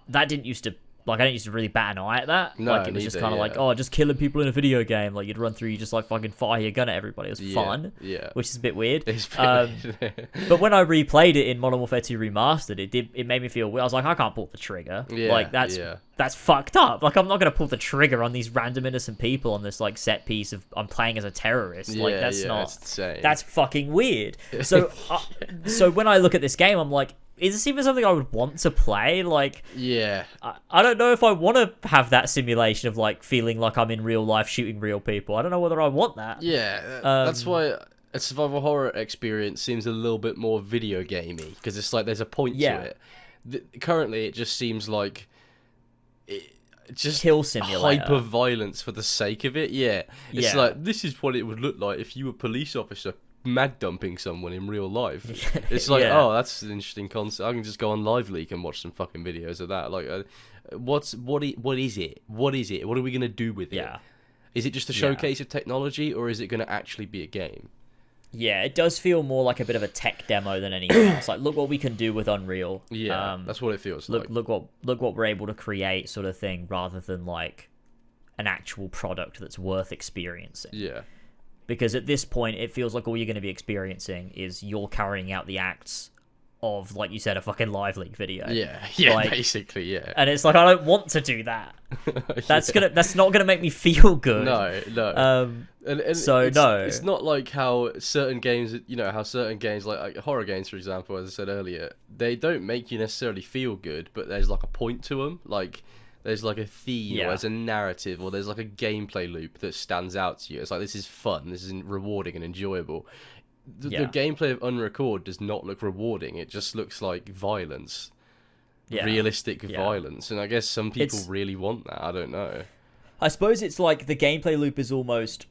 that didn't used to, like, I didn't used to really bat an eye at that. No, like, it was just kind of like, just killing people in a video game. Like, you'd run through, you just, like, fucking fire your gun at everybody. It was fun, which is a bit weird. It's weird. But when I replayed it in Modern Warfare 2 Remastered, it made me feel weird. I was like, I can't pull the trigger. Like, that's fucked up. Like, I'm not going to pull the trigger on these random innocent people on this, like, set piece of I'm playing as a terrorist. Like, that's not... That's fucking weird. So, so when I look at this game, I'm like, is this even something I would want to play? Like, I don't know if I want to have that simulation of, like, feeling like I'm in real life shooting real people. I don't know whether I want that. That's why a survival horror experience seems a little bit more video gamey, because it's like there's a point to it. Currently, it just seems like just kill simulator, hyper violence for the sake of it. It's like, this is what it would look like if you were a police officer mad dumping someone in real life. It's like, oh, that's an interesting concept. I can just go on Live Leak and watch some fucking videos of that. Like, what is it? What are we gonna do with it? Is it just a showcase of technology, or is it gonna actually be a game? Yeah, it does feel more like a bit of a tech demo than anything else. Like, look what we can do with Unreal. That's what it feels like. Look what we're able to create, sort of thing, rather than, like, an actual product that's worth experiencing. Because at this point, it feels like all you're going to be experiencing is you're carrying out the acts of, like you said, a fucking Live Leak video. Like, basically. And it's like, I don't want to do that. That's not gonna make me feel good. No. And so it's not like how certain games, like horror games, for example, as I said earlier, they don't make you necessarily feel good, but there's, like, a point to them. Like, there's, like, a theme, or there's a narrative, or there's, like, a gameplay loop that stands out to you. It's like, this is fun, this is rewarding and enjoyable. The gameplay of Unrecord does not look rewarding. It just looks like violence. Realistic violence. And I guess some people really want that. I don't know. I suppose it's like the gameplay loop is almost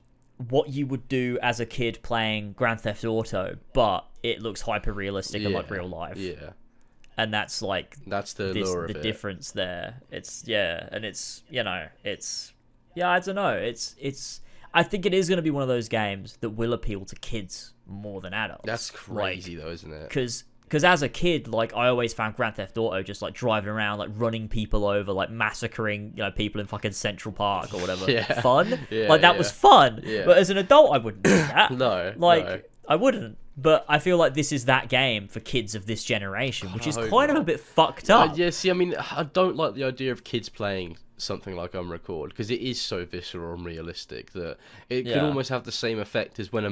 what you would do as a kid playing Grand Theft Auto, but it looks hyper realistic and like real life. And that's, like, that's the lure of the it. difference there. It's and it's, you know, it's I don't know. It's I think it is going to be one of those games that will appeal to kids more than adults. That's crazy, though, isn't it? Because as a kid, like, I always found Grand Theft Auto just, like, driving around, like, running people over, like, massacring, you know, people in fucking Central Park or whatever. Fun. That was fun. But as an adult, I wouldn't do that. No. I wouldn't. But I feel like this is that game for kids of this generation, which is kind of a bit fucked up. See, I mean, I don't like the idea of kids playing something like Unrecord, because it is so visceral and realistic that it could almost have the same effect as when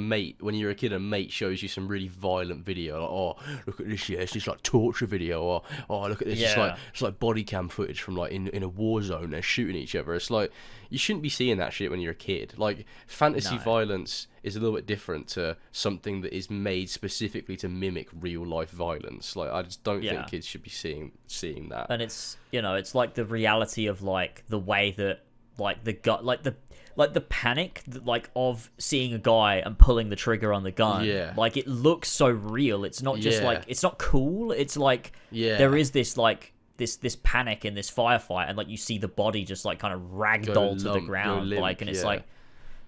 you're a kid, a mate shows you some really violent video, like, oh, look at this, it's just like torture video, or oh, look at this, it's like body cam footage from like in a war zone, they're shooting each other. It's like, you shouldn't be seeing that shit when you're a kid. Like, fantasy violence is a little bit different to something that is made specifically to mimic real life violence. Like, I just don't think kids should be seeing that. And it's, it's like the reality of like the way that like the gut, like the panic like of seeing a guy and pulling the trigger on the gun. Yeah. Like, it looks so real. It's not just like, it's not cool. It's like, there is this like this panic in this firefight, and like you see the body just like kind of ragdoll to the ground, limp, like, and it's like,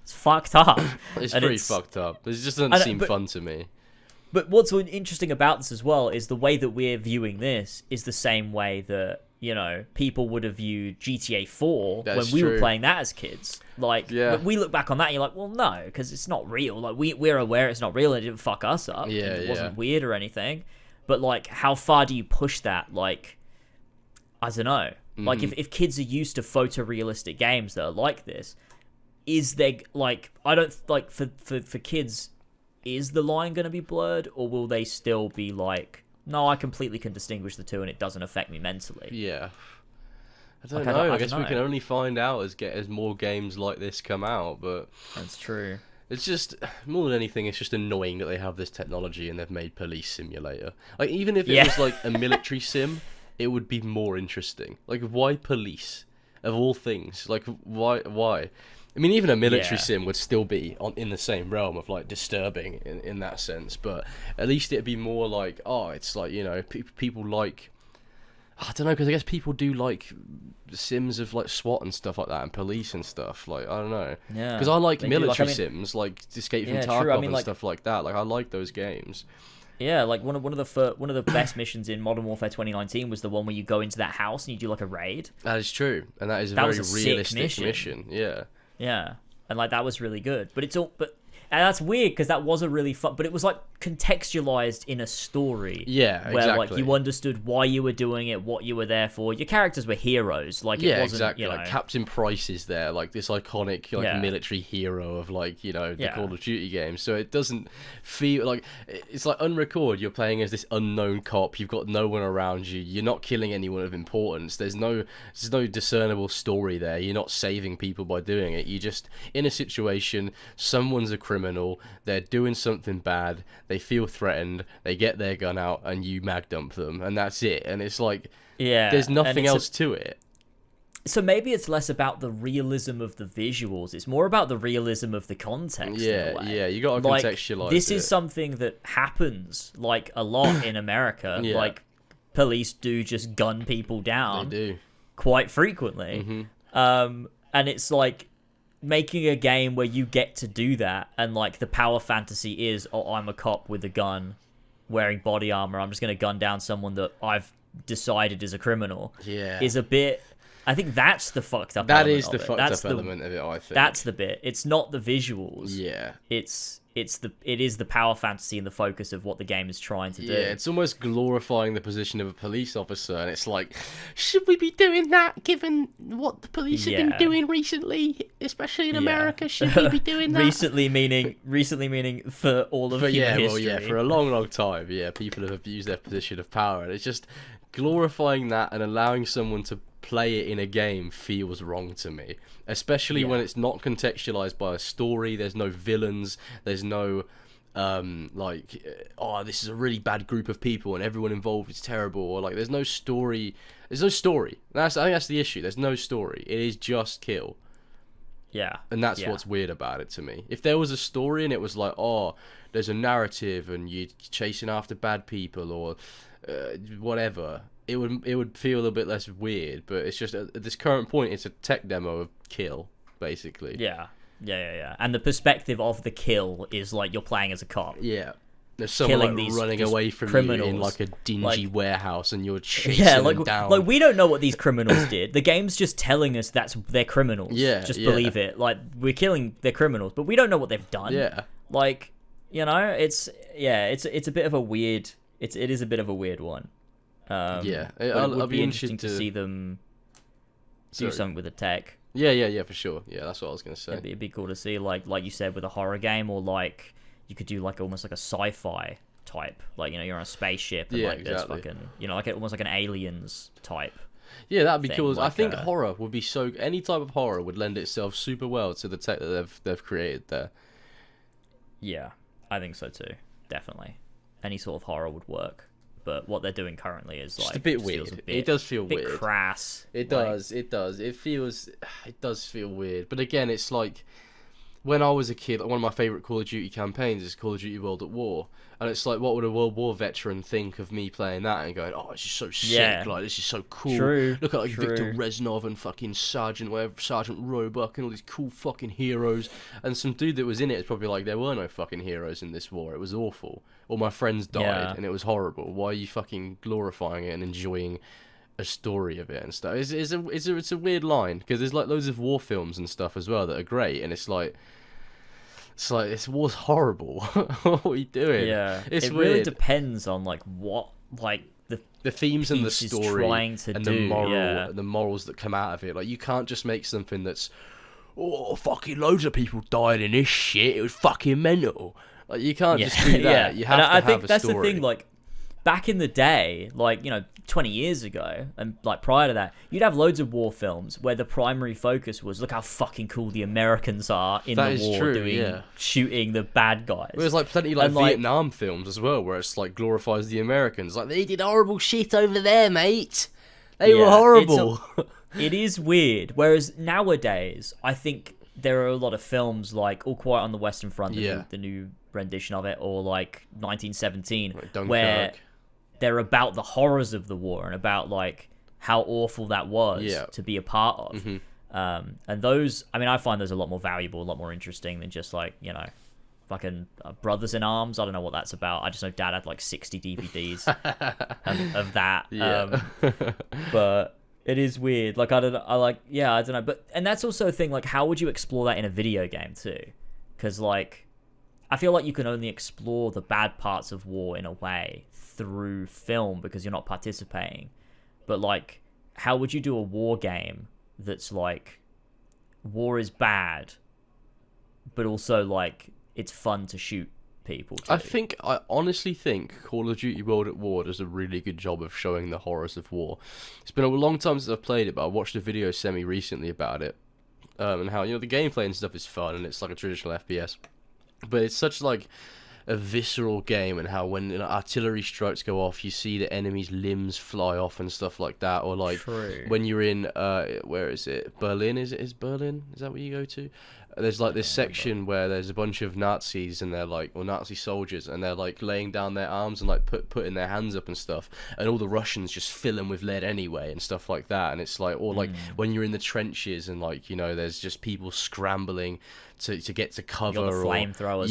it's fucked up. It's pretty fucked up. It just doesn't seem fun to me. But what's interesting about this as well is the way that we're viewing this is the same way that, people would have viewed GTA 4 when we were playing that as kids. Like, we look back on that and you're like, well, no, because it's not real. Like, we're aware it's not real and it didn't fuck us up. It wasn't weird or anything. But, like, how far do you push that? Like, I don't know. Like, if kids are used to photorealistic games that are like this, is there, like, I don't, like, for kids, is the line going to be blurred, or will they still be like, no, I completely can distinguish the two and it doesn't affect me mentally? Yeah. I don't know. I guess we can only find out as more games like this come out, but... That's true. It's just, more than anything, it's just annoying that they have this technology and they've made Police Simulator. Like, even if it was, like, a military sim, it would be more interesting. Like, why police? Of all things. Like, why? I mean, even a military sim would still be in the same realm of, like, disturbing in that sense. But at least it'd be more like, it's like, people like... I don't know, because I guess people do like sims of, like, SWAT and stuff like that, and police and stuff. Like, I don't know. Yeah. Because I like military sims, like Escape from Tarkov and stuff like that. Like, I like those games. Yeah, like one of the best missions in Modern Warfare 2019 was the one where you go into that house and you do like a raid. That is true, and that is a very realistic mission. Yeah. Yeah, and like that was really good. And that's weird because that was a really fun, but it was like contextualized in a story. Yeah, where like you understood why you were doing it, what you were there for. Your characters were heroes. Like, it wasn't, exactly. Like, Captain Price is there, like this iconic military hero of, like, the Call of Duty games. So it doesn't feel like it's like Unrecord. You're playing as this unknown cop. You've got no one around you. You're not killing anyone of importance. There's no discernible story there. You're not saving people by doing it. You're just in a situation. Someone's a criminal. They're doing something bad. They feel threatened. They get their gun out, and you mag dump them, and that's it. And it's like, there's nothing else to it. So maybe it's less about the realism of the visuals. It's more about the realism of the context. Yeah. You got to contextualize. This is something that happens like a lot in America. Like, police do just gun people down. They do quite frequently. And it's like, making a game where you get to do that, and like the power fantasy is, I'm a cop with a gun wearing body armor, I'm just going to gun down someone that I've decided is a criminal, is a bit... I think that's the fucked up element. That is the fucked up element of it, I think. That's the bit. It's not the visuals. Yeah. It is the power fantasy and the focus of what the game is trying to do. Yeah, it's almost glorifying the position of a police officer, and it's like, should we be doing that given what the police have been doing recently, especially in America? Should we be doing that? Recently meaning for all of human history. For a long time. Yeah, people have abused their position of power, and it's just glorifying that and allowing someone to play it in a game feels wrong to me, especially when it's not contextualized by a story. There's no villains, there's no this is a really bad group of people and everyone involved is terrible, or like there's no story. I think that's the issue. There's no story. It is just kill. And that's what's weird about it to me. If there was a story and it was like, there's a narrative and you're chasing after bad people or whatever, it would feel a little bit less weird. But it's just at this current point, it's a tech demo of kill, basically. Yeah. And the perspective of the kill is like you're playing as a cop. Yeah. There's someone like running away from criminals. You in like a dingy warehouse, and you're chasing them down. Like we don't know what these criminals did. The game's just telling us they're criminals. Just believe it. Like, we're killing their criminals, but we don't know what they've done. Yeah. Like, it's a bit of a weird. It is a bit of a weird one. It would be interesting to see them. do something with the tech. Yeah, for sure. Yeah, that's what I was gonna say. It'd be cool to see, like you said, with a horror game, or like you could do like almost like a sci-fi type, like, you know, you're on a spaceship and like there's fucking, you know, like almost like an Aliens type. Yeah, that'd be cool. Like, I think horror would be any type of horror would lend itself super well to the tech that they've created there. Yeah, I think so too. Definitely, any sort of horror would work. But what they're doing currently is like just a bit weird. It does feel weird. Crass. It does. It does. It does feel weird. But again, it's like when I was a kid, one of my favorite Call of Duty campaigns is Call of Duty World at War, and it's like, what would a World War veteran think of me playing that and going, "Oh, it's just so sick! Like, this is so cool. Look at like Victor Reznov and fucking Sergeant Roebuck and all these cool fucking heroes." And some dude that was in it is probably like, "There were no fucking heroes in this war. It was awful. All my friends died, and it was horrible. Why are you fucking glorifying it and enjoying a story of it and stuff?" It's a weird line, because there's like loads of war films and stuff as well that are great, and it's like this war's horrible. What are you doing? Yeah, it weird. Really depends on like what like the themes and the story trying to and do, the morals that come out of it. Like, you can't just make something that's, "Oh, fucking loads of people died in this shit. It was fucking mental." Like, you can't just do that. You have to have a story. I think that's the thing. Like, back in the day, like, you know, 20 years ago, and like prior to that, you'd have loads of war films where the primary focus was, look how fucking cool the Americans are in the war, shooting the bad guys. There's like plenty like Vietnam films as well, where it's like glorifies the Americans. Like, they did horrible shit over there, mate. They were horrible. It is weird. Whereas nowadays, I think there are a lot of films like All Quiet on the Western Front, the new rendition of it, or like 1917, where they're about the horrors of the war and about like how awful that was to be a part of. Mm-hmm. And those, I mean, I find those a lot more valuable, a lot more interesting than just like, you know, fucking Brothers in Arms. I don't know what that's about. I just know Dad had like 60 DVDs of that. But it is weird. Like, I don't know. But, and that's also a thing, like, how would you explore that in a video game too? Because like, I feel like you can only explore the bad parts of war in a way through film because you're not participating. But like, how would you do a war game that's like, war is bad, but also like it's fun to shoot people too? I honestly think Call of Duty World at War does a really good job of showing the horrors of war. It's been a long time since I've played it, but I watched a video semi-recently about it, and how, you know, the gameplay and stuff is fun and it's like a traditional FPS. But it's such like a visceral game, and how when artillery strikes go off, you see the enemy's limbs fly off and stuff like that. Or like when you're in where is it? Berlin? Is Berlin? Is that where you go to? There's like this section where there's a bunch of Nazis and they're like, or Nazi soldiers, and they're like laying down their arms and like putting their hands up and stuff, and all the Russians just fill them with lead anyway and stuff like that. And it's like, or like when you're in the trenches and like, you know, there's just people scrambling to get to cover, or flamethrowers.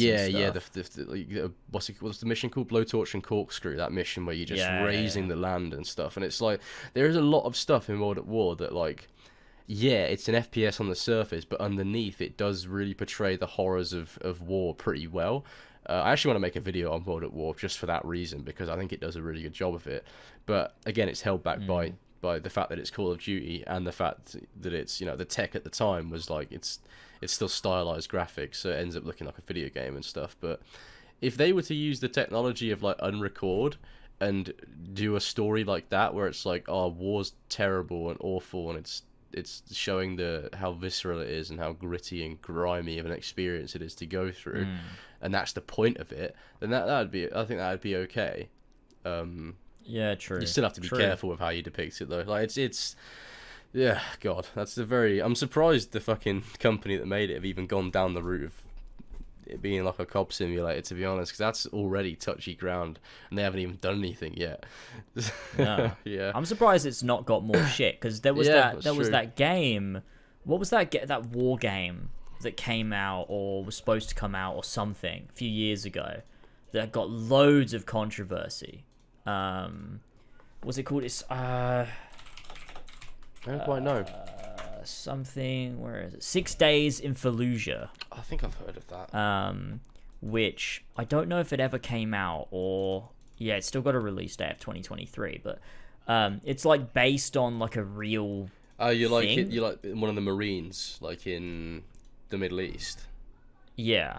What's the mission called? Blowtorch and Corkscrew. That mission where you're just raising the land and stuff. And it's like, there is a lot of stuff in World at War that like, it's an FPS on the surface, but underneath it does really portray the horrors of war pretty well. I actually want to make a video on World at War just for that reason, because I think it does a really good job of it. But again, it's held back by the fact that it's Call of Duty, and the fact that it's, you know, the tech at the time was like, it's still stylized graphics, so it ends up looking like a video game and stuff. But if they were to use the technology of like Unrecord and do a story like that, where it's like, oh, war's terrible and awful, and it's showing how visceral it is and how gritty and grimy of an experience it is to go through, and that's the point of it, then I think that'd be okay. Yeah, true. You still have to be careful with how you depict it though. Like, it's yeah, God, I'm surprised the fucking company that made it have even gone down the route of it being like a cop simulator, to be honest, because that's already touchy ground and they haven't even done anything yet. Yeah, I'm surprised it's not got more shit, because there was that game. What was that war game that came out or was supposed to come out or something a few years ago that got loads of controversy? What's it called? It's I don't quite know. Something, where is it? 6 Days in Fallujah. I think I've heard of that. Which I don't know if it ever came out, or it's still got a release date of 2023, but it's like based on like a real Oh, you like thing. it? You like one of the Marines, like in the Middle East? Yeah,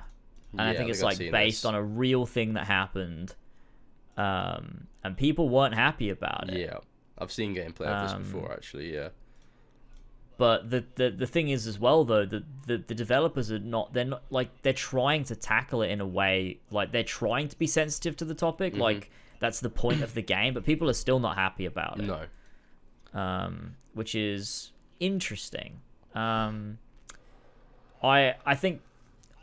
and I think it's like based on a real thing that happened, and people weren't happy about it. Yeah, I've seen gameplay of this before, actually. Yeah. But the thing is as well though, the developers are not, they're not like, they're trying to tackle it in a way, like they're trying to be sensitive to the topic, like that's the point of the game, but people are still not happy about it. No. Which is interesting. I think,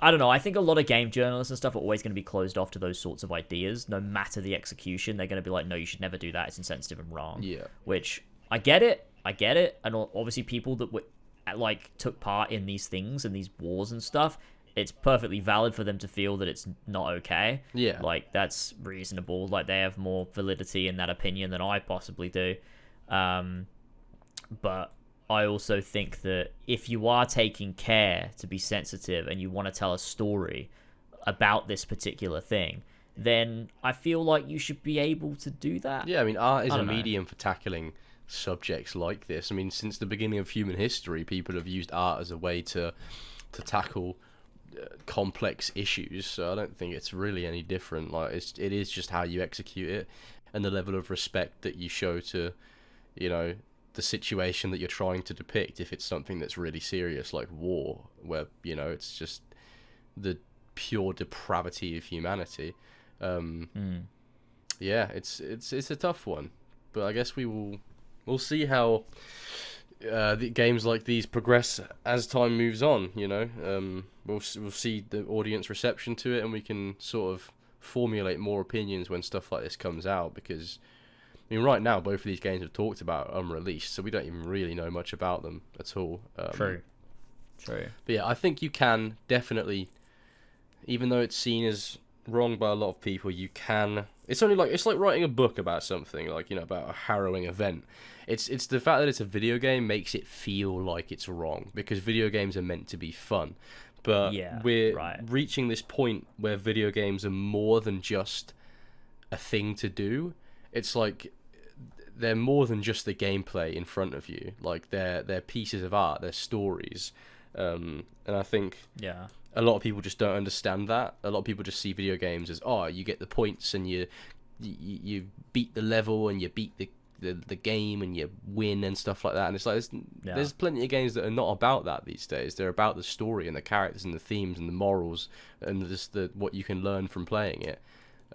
I don't know, I think a lot of game journalists and stuff are always going to be closed off to those sorts of ideas, no matter the execution. They're going to be like, no, you should never do that, it's insensitive and wrong. Yeah. Which I get it, and obviously people that like took part in these things and these wars and stuff, it's perfectly valid for them to feel that it's not okay. Yeah. Like, that's reasonable. Like, they have more validity in that opinion than I possibly do. But I also think that if you are taking care to be sensitive and you want to tell a story about this particular thing, then I feel like you should be able to do that. Yeah, I mean, art is a medium for tackling subjects like this. I mean, since the beginning of human history, people have used art as a way to tackle complex issues. So I don't think it's really any different. Like, it is just how you execute it and the level of respect that you show to, you know, the situation that you're trying to depict. If it's something that's really serious, like war, where, you know, it's just the pure depravity of humanity. Yeah, it's a tough one, but I guess we'll see how the games like these progress as time moves on. You know, we'll see the audience reception to it, and we can sort of formulate more opinions when stuff like this comes out. Because I mean, right now both of these games have talked about unreleased, so we don't even really know much about them at all. True. But yeah, I think you can definitely, even though it's seen as wrong by a lot of people, you can. It's like writing a book about something, like, you know, about a harrowing event. It's the fact that it's a video game makes it feel like it's wrong, because video games are meant to be fun. But we're reaching this point where video games are more than just a thing to do. It's like they're more than just the gameplay in front of you. Like, they're pieces of art, they're stories. And I think a lot of people just don't understand that. A lot of people just see video games as, oh, you get the points and you beat the level and you beat the game and you win and stuff like that. And it's like, there's plenty of games that are not about that these days. They're about the story and the characters and the themes and the morals and just what you can learn from playing it.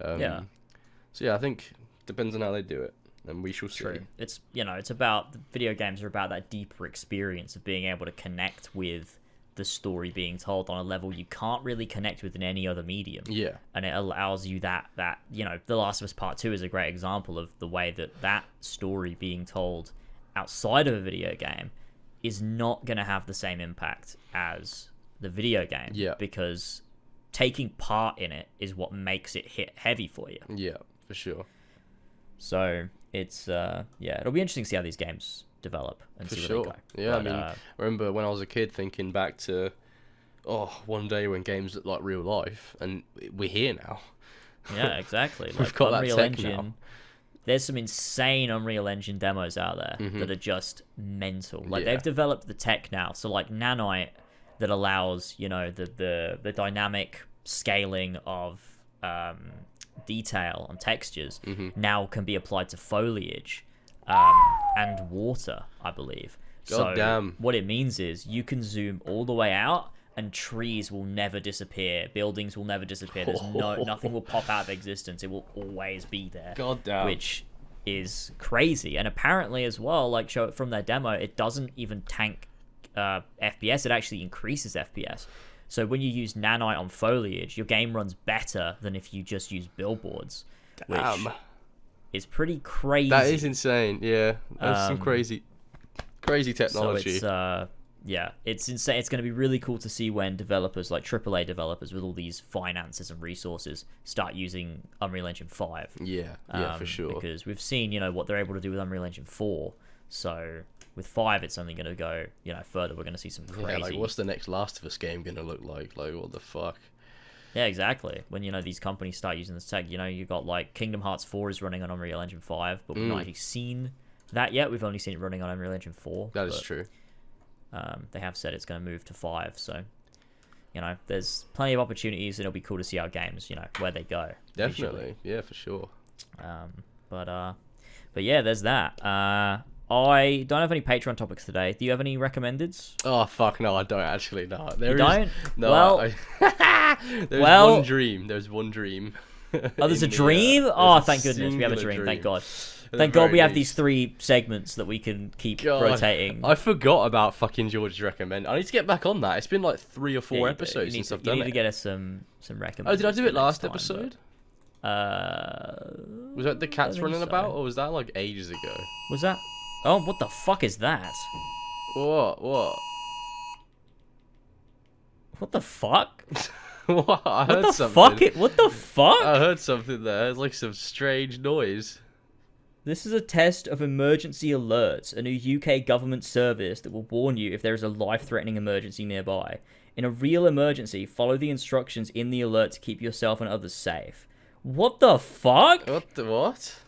So yeah, I think it depends on how they do it, and we shall see. True. It's, you know, it's about, the video games are about that deeper experience of being able to connect with the story being told on a level you can't really connect with in any other medium. Yeah. And it allows you that, you know, The Last of Us Part 2 is a great example of the way that story being told outside of a video game is not going to have the same impact as the video game. Yeah. Because taking part in it is what makes it hit heavy for you. Yeah, for sure. So it's it'll be interesting to see how these games develop and see where they go. Yeah, but, I mean, I remember when I was a kid thinking back to one day when games looked like real life, and we're here now. Yeah, exactly. We've got Unreal that tech Engine. now. There's some insane Unreal Engine demos out there that are just mental. Like, they've developed the tech now, so like Nanite, that allows, you know, the dynamic scaling of detail on textures now can be applied to foliage and water, I believe. Damn. What it means is you can zoom all the way out and trees will never disappear, buildings will never disappear, there's nothing will pop out of existence, it will always be there. God damn. Which is crazy. And apparently as well, like, show it from their demo, it doesn't even tank FPS, it actually increases FPS. So when you use nanite on foliage, your game runs better than if you just use billboards. Damn. Which is pretty crazy. That is insane. Yeah, that's some crazy technology. So it's insane. It's going to be really cool to see when developers, like AAA developers with all these finances and resources, start using Unreal Engine 5. Yeah, for sure. Because we've seen, you know, what they're able to do with Unreal Engine 4. So with 5, it's only going to go, you know, further. We're going to see some crazy... Yeah, like, what's the next Last of Us game going to look like? Like, what the fuck? Yeah, exactly. When, you know, these companies start using this tech, you know, you got, like, Kingdom Hearts 4 is running on Unreal Engine 5, but we've not actually seen that yet. We've only seen it running on Unreal Engine 4. That is true. They have said it's going to move to 5, so there's plenty of opportunities, and it'll be cool to see our games, where they go. Definitely, yeah, for sure. But yeah, there's that. I don't have any Patreon topics today. Do you have any recommendeds? Oh fuck no, I don't actually. No, you don't. No, well, there's one dream. There's one dream. Oh, there's a dream. Oh, thank goodness, we have a dream. Thank God. Thank God we have these 3 segments that we can keep rotating. I forgot about fucking George's recommend. I need to get back on that. It's been like 3 or 4 episodes since I've done it. You need to get us some recommendations. Oh, did I do it last episode? Was that the cats running about, or was that like ages ago? Was that? Oh, what the fuck is that? What? What the fuck? What? I heard something. What the fuck? I heard something there. It's like some strange noise. This is a test of emergency alerts, a new UK government service that will warn you if there is a life-threatening emergency nearby. In a real emergency, follow the instructions in the alert to keep yourself and others safe. What the fuck? What?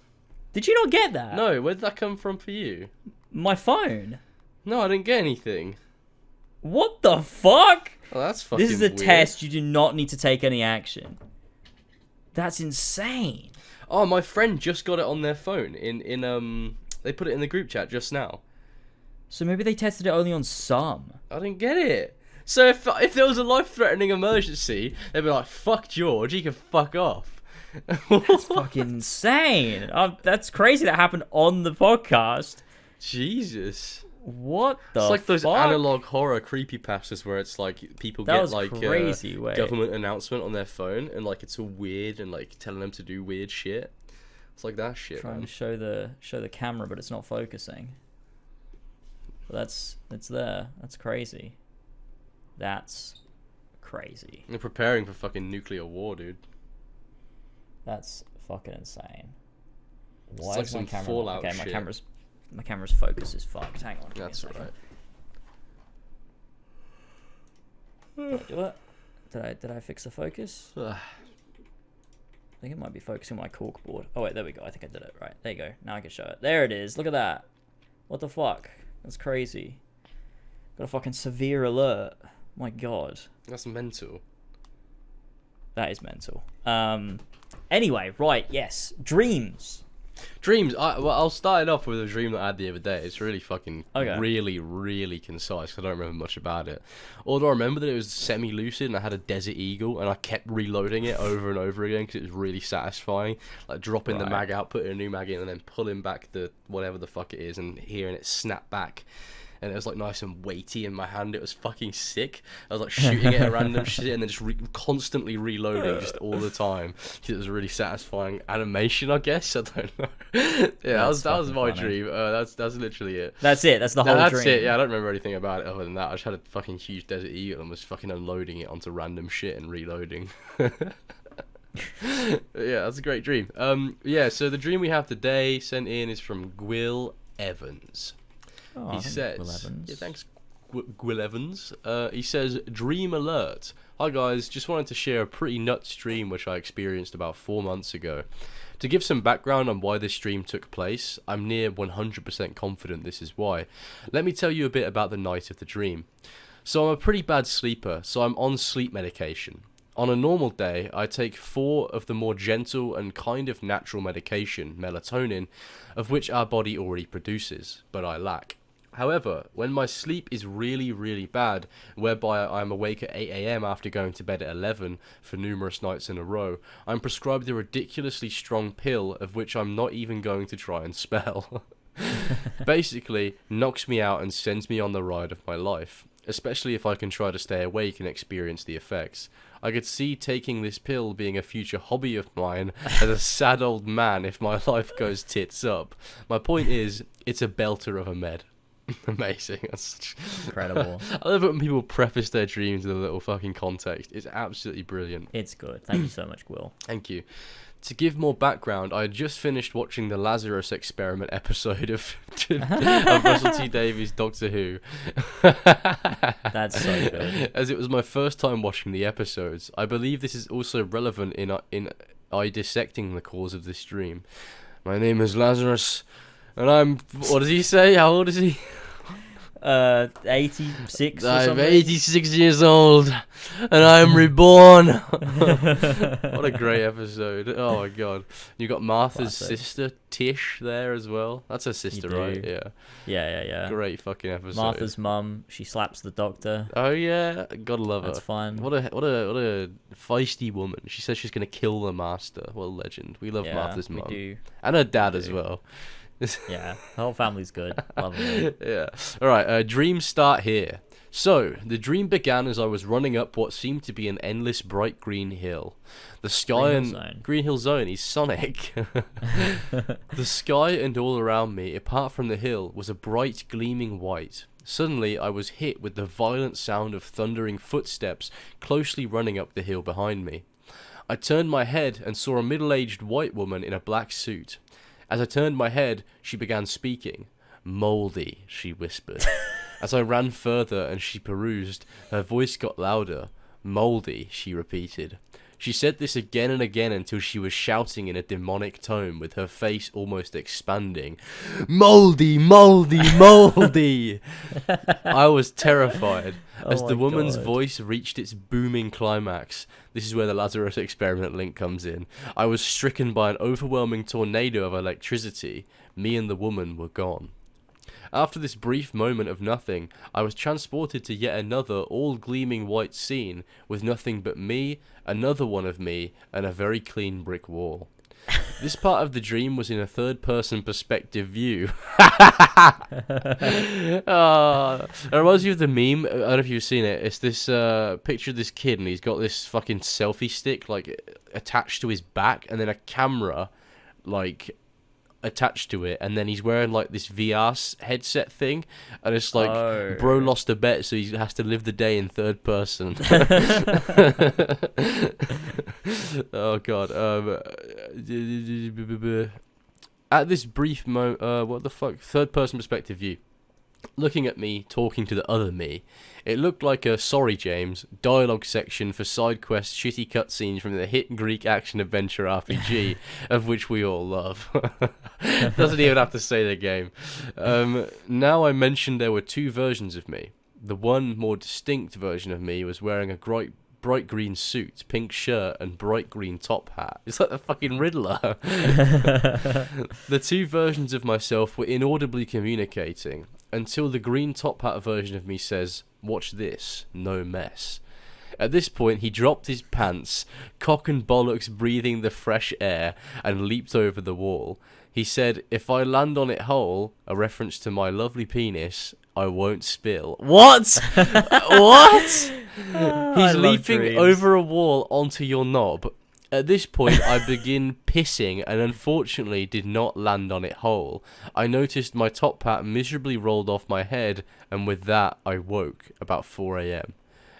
Did you not get that? No, where did that come from for you? My phone. No, I didn't get anything. What the fuck? Oh, that's fucking This is a weird. test. You do not need to take any action. That's insane. Oh, my friend just got it on their phone. They put it in the group chat just now. So maybe they tested it only on some. I didn't get it. So if there was a life-threatening emergency, they'd be like, "Fuck George, he can fuck off." That's fucking insane. That's crazy. That happened on the podcast. Jesus. What the? It's like those fuck? analog horror creepypastas where it's like people get like crazy, government announcement on their phone and like it's all weird and like telling them to do weird shit. It's like that shit. Trying to show the camera, but it's not focusing. But it's there. That's crazy. That's crazy. They're preparing for fucking nuclear war, dude. That's fucking insane. Why it's like some Fallout okay, shit. My camera's focus is fucked. Hang on. That's alright. Did I do it? Did I fix the focus? I think it might be focusing my corkboard. Oh wait, there we go. I think I did it right. There you go. Now I can show it. There it is. Look at that. What the fuck? That's crazy. Got a fucking severe alert. My God. That's mental. That is mental. Anyway, right, yes. Dreams. Dreams. I'll start it off with a dream that I had the other day. It's really fucking, okay. really concise. I don't remember much about it. Although I remember that it was semi-lucid and I had a Desert Eagle and I kept reloading it over and over again because it was really satisfying. Like dropping the mag out, putting a new mag in, and then pulling back the whatever the fuck it is and hearing it snap back. And it was like nice and weighty in my hand. It was fucking sick. I was like shooting it at random shit and then just constantly reloading just all the time. It was a really satisfying animation, I guess. I don't know. Yeah, that was my dream. That's literally it. That's it. That's the whole dream. That's it. Yeah, I don't remember anything about it other than that. I just had a fucking huge Desert Eagle and was fucking unloading it onto random shit and reloading. Yeah, that's a great dream. Yeah, so the dream we have today sent in is from Gwil Evans. Oh, he says, yeah, thanks, Gwil Evans. He says, dream alert. Hi guys, just wanted to share a pretty nuts dream which I experienced about 4 months ago. To give some background on why this dream took place, I'm near 100% confident this is why. Let me tell you a bit about the night of the dream. So I'm a pretty bad sleeper, so I'm on sleep medication. On a normal day, I take 4 of the more gentle and kind of natural medication, melatonin, of which our body already produces, but I lack. However, when my sleep is really bad, whereby I'm awake at 8 AM after going to bed at 11 for numerous nights in a row, I'm prescribed a ridiculously strong pill of which I'm not even going to try and spell. Basically, knocks me out and sends me on the ride of my life, especially if I can try to stay awake and experience the effects. I could see taking this pill being a future hobby of mine as a sad old man if my life goes tits up. My point is, it's a belter of a med. Amazing. That's incredible. I love it when people preface their dreams with a little fucking context. It's absolutely brilliant. It's good. Thank you so much, Will. Thank you. To give more background, I had just finished watching the Lazarus Experiment episode of Russell T Davies' Doctor Who. That's so good. As it was my first time watching the episodes, I believe this is also relevant in I dissecting the cause of this dream. My name is Lazarus. And I'm, what does he say? How old is he? 86 or I'm something. 86 years old, and I'm reborn. What a great episode. Oh my god. You got Martha's sister, Tish, there as well. That's her sister, right? Yeah. Yeah. Great fucking episode. Martha's mum, she slaps the doctor. Oh yeah, gotta love her. That's fine. What a feisty woman. She says she's gonna kill the master. What a legend. We love Martha's mum. We do. And her dad as well. Yeah, the whole family's good. Love it. Yeah. Alright, dreams start here. So, the dream began as I was running up what seemed to be an endless bright green hill. The sky Green Hill Zone, he's Sonic. The sky and all around me, apart from the hill, was a bright gleaming white. Suddenly, I was hit with the violent sound of thundering footsteps closely running up the hill behind me. I turned my head and saw a middle-aged white woman in a black suit. As I turned my head, she began speaking. "Mouldy," she whispered. As I ran further and she perused, her voice got louder. "Mouldy," she repeated. She said this again and again until she was shouting in a demonic tone with her face almost expanding. "Mouldy, mouldy, mouldy!" I was terrified. As the woman's voice reached its booming climax, this is where the Lazarus experiment link comes in, I was stricken by an overwhelming tornado of electricity. Me and the woman were gone. After this brief moment of nothing, I was transported to yet another all-gleaming white scene, with nothing but me, another one of me, and a very clean brick wall. This part of the dream was in a third-person perspective view. It reminds you of the meme. I don't know if you've seen it. It's this picture of this kid, and he's got this fucking selfie stick like attached to his back, and then a camera like attached to it, and then he's wearing like this VR headset thing, and it's like bro lost a bet, so he has to live the day in third person. Oh god. At this brief what the fuck, third person perspective view, looking at me talking to the other me, it looked like a "Sorry James" dialogue section for side quest shitty cutscenes from the hit Greek action adventure RPG, of which we all love. Doesn't even have to say the game. Now I mentioned there were two versions of me. The one more distinct version of me was wearing a bright green suit, pink shirt, and bright green top hat. It's like the fucking Riddler. The two versions of myself were inaudibly communicating, until the green top hat version of me says, "Watch this, no mess." At this point, he dropped his pants, cock and bollocks breathing the fresh air, and leaped over the wall. He said, "If I land on it whole," a reference to my lovely penis, "I won't spill." What? What? He's leaping over a wall onto your knob. At this point, I begin pissing and unfortunately did not land on it whole. I noticed my top hat miserably rolled off my head, and with that, I woke about 4 a.m.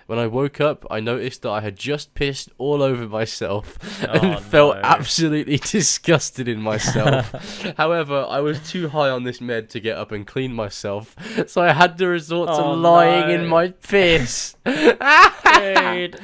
When I woke up, I noticed that I had just pissed all over myself and felt absolutely disgusted in myself. However, I was too high on this med to get up and clean myself, so I had to resort to lying in my piss. Dude.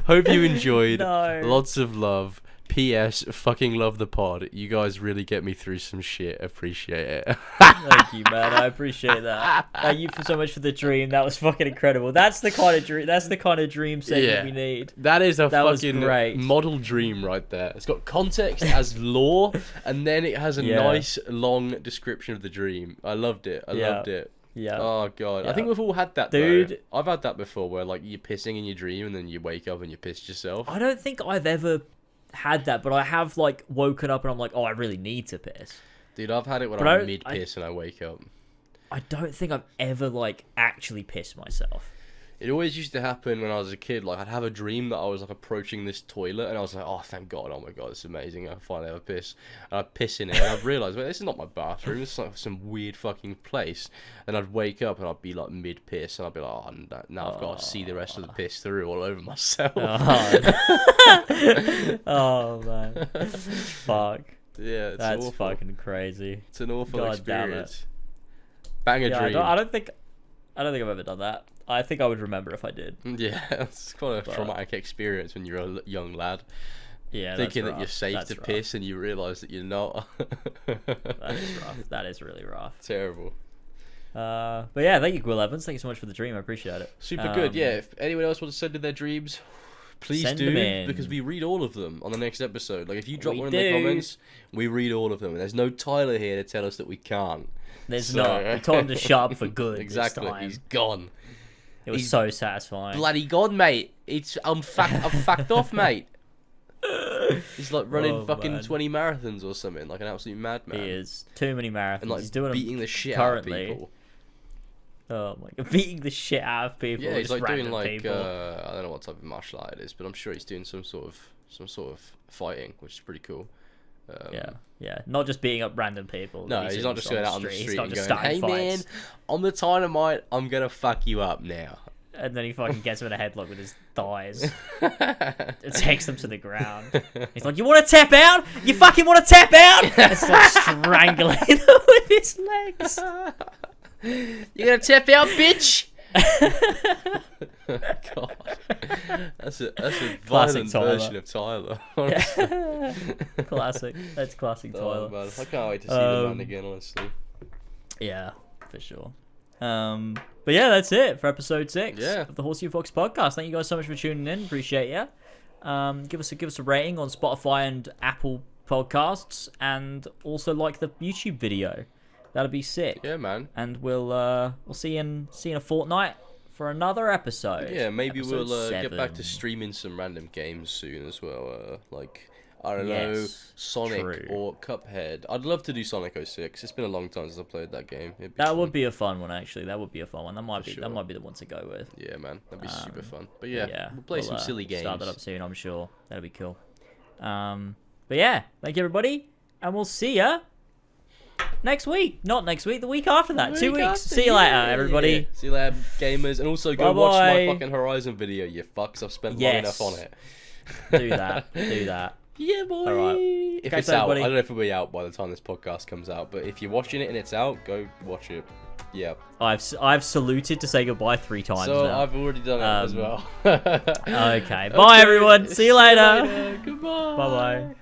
Hope you enjoyed. Lots of love. P.S. Fucking love the pod. You guys really get me through some shit. Appreciate it. Thank you, man. I appreciate that. Thank you so much for the dream. That was fucking incredible. That's the kind of dream. That's the kind of dream segment we need. That is a fucking model dream right there. It's got context as lore, and then it has a nice long description of the dream. I loved it. I loved it. Yeah. Oh god. I think we've all had that, dude. Though. I've had that before, where like you're pissing in your dream, and then you wake up and you pissed yourself. I don't think I've ever had that, but I have like woken up and I'm like, oh, I really need to piss. Dude, I've had it when I'm mid piss and I wake up. I don't think I've ever like actually pissed myself. It always used to happen when I was a kid. Like I'd have a dream that I was like approaching this toilet, and I was like, "Oh, thank God! Oh my God, it's amazing! I finally have a piss." And I'd piss in it, and I'd realise, "Well, this is not my bathroom. This is like some weird fucking place." And I'd wake up, and I'd be like mid piss, and I'd be like, "Oh, now I've got to see the rest of the piss through all over myself." Oh man, fuck. Yeah, that's awful. Fucking crazy. It's an awful experience. Bang a dream. I don't think I've ever done that. I think I would remember if I did. Yeah, it's quite a traumatic experience when you're a young lad. Yeah, thinking that you're safe to piss and you realise that you're not. That is rough. That is really rough. Terrible. But yeah, thank you, Will Evans. Thank you so much for the dream. I appreciate it. Super good. Yeah, if anyone else wants to send in their dreams, please do, because we read all of them on the next episode. Like, if you drop one in the comments, we read all of them. And there's no Tyler here to tell us that we can't. There's not. We told him to shut up for good. Exactly. This time. He's gone. He's so satisfying. Bloody gone, mate. I'm fucked off, mate. He's like running 20 marathons or something, like an absolute madman. He is. Too many marathons. And like he's doing beating the shit out of people. Oh my god, beating the shit out of people. Yeah, he's like doing like people. I don't know what type of martial art it is, but I'm sure he's doing some sort of fighting, which is pretty cool. Yeah, not just beating up random people. No, he's not just going out on the street and going, "Hey man, fights. I'm the Dynamite. I'm gonna fuck you up now." And then he fucking gets him in a headlock with his thighs. It takes them to the ground. He's like, "You want to tap out? You fucking want to tap out?" It's like strangling them with his legs. You gonna tap out, bitch? God, that's a violent version of Tyler. Classic. That's classic Tyler. Oh, man. I can't wait to see the man again, honestly. Yeah, for sure. But yeah, that's it for episode 6 of the Horsey and Fox podcast. Thank you guys so much for tuning in. Appreciate you. Give us a rating on Spotify and Apple Podcasts, and also like the YouTube video. That'll be sick. Yeah, man. And we'll see you in a fortnight for another episode. Yeah, maybe episode we'll 7. get back to streaming some random games soon as well. Like, I don't know, Sonic or Cuphead. I'd love to do Sonic 06. It's been a long time since I played that game. That would be a fun one, actually. That would be a fun one. That might be the one to go with. Yeah, man. That'd be super fun. But yeah, we'll play some silly games. Start that up soon, I'm sure. That'll be cool. But yeah, thank you, everybody. And we'll see ya next week. Not next week, the week after that. 2 weeks. See you later, everybody. Yeah. See you later, gamers. And also go watch my fucking Horizon video, you fucks. I've spent long enough on it. Do that. Do that. Yeah, boy. All right. If it's out, I don't know if it'll be out by the time this podcast comes out, but if you're watching it and it's out, go watch it. Yeah. I've saluted to say goodbye 3 times so now. I've already done it as well. Okay. Bye, everyone. See you later. Goodbye. Bye-bye.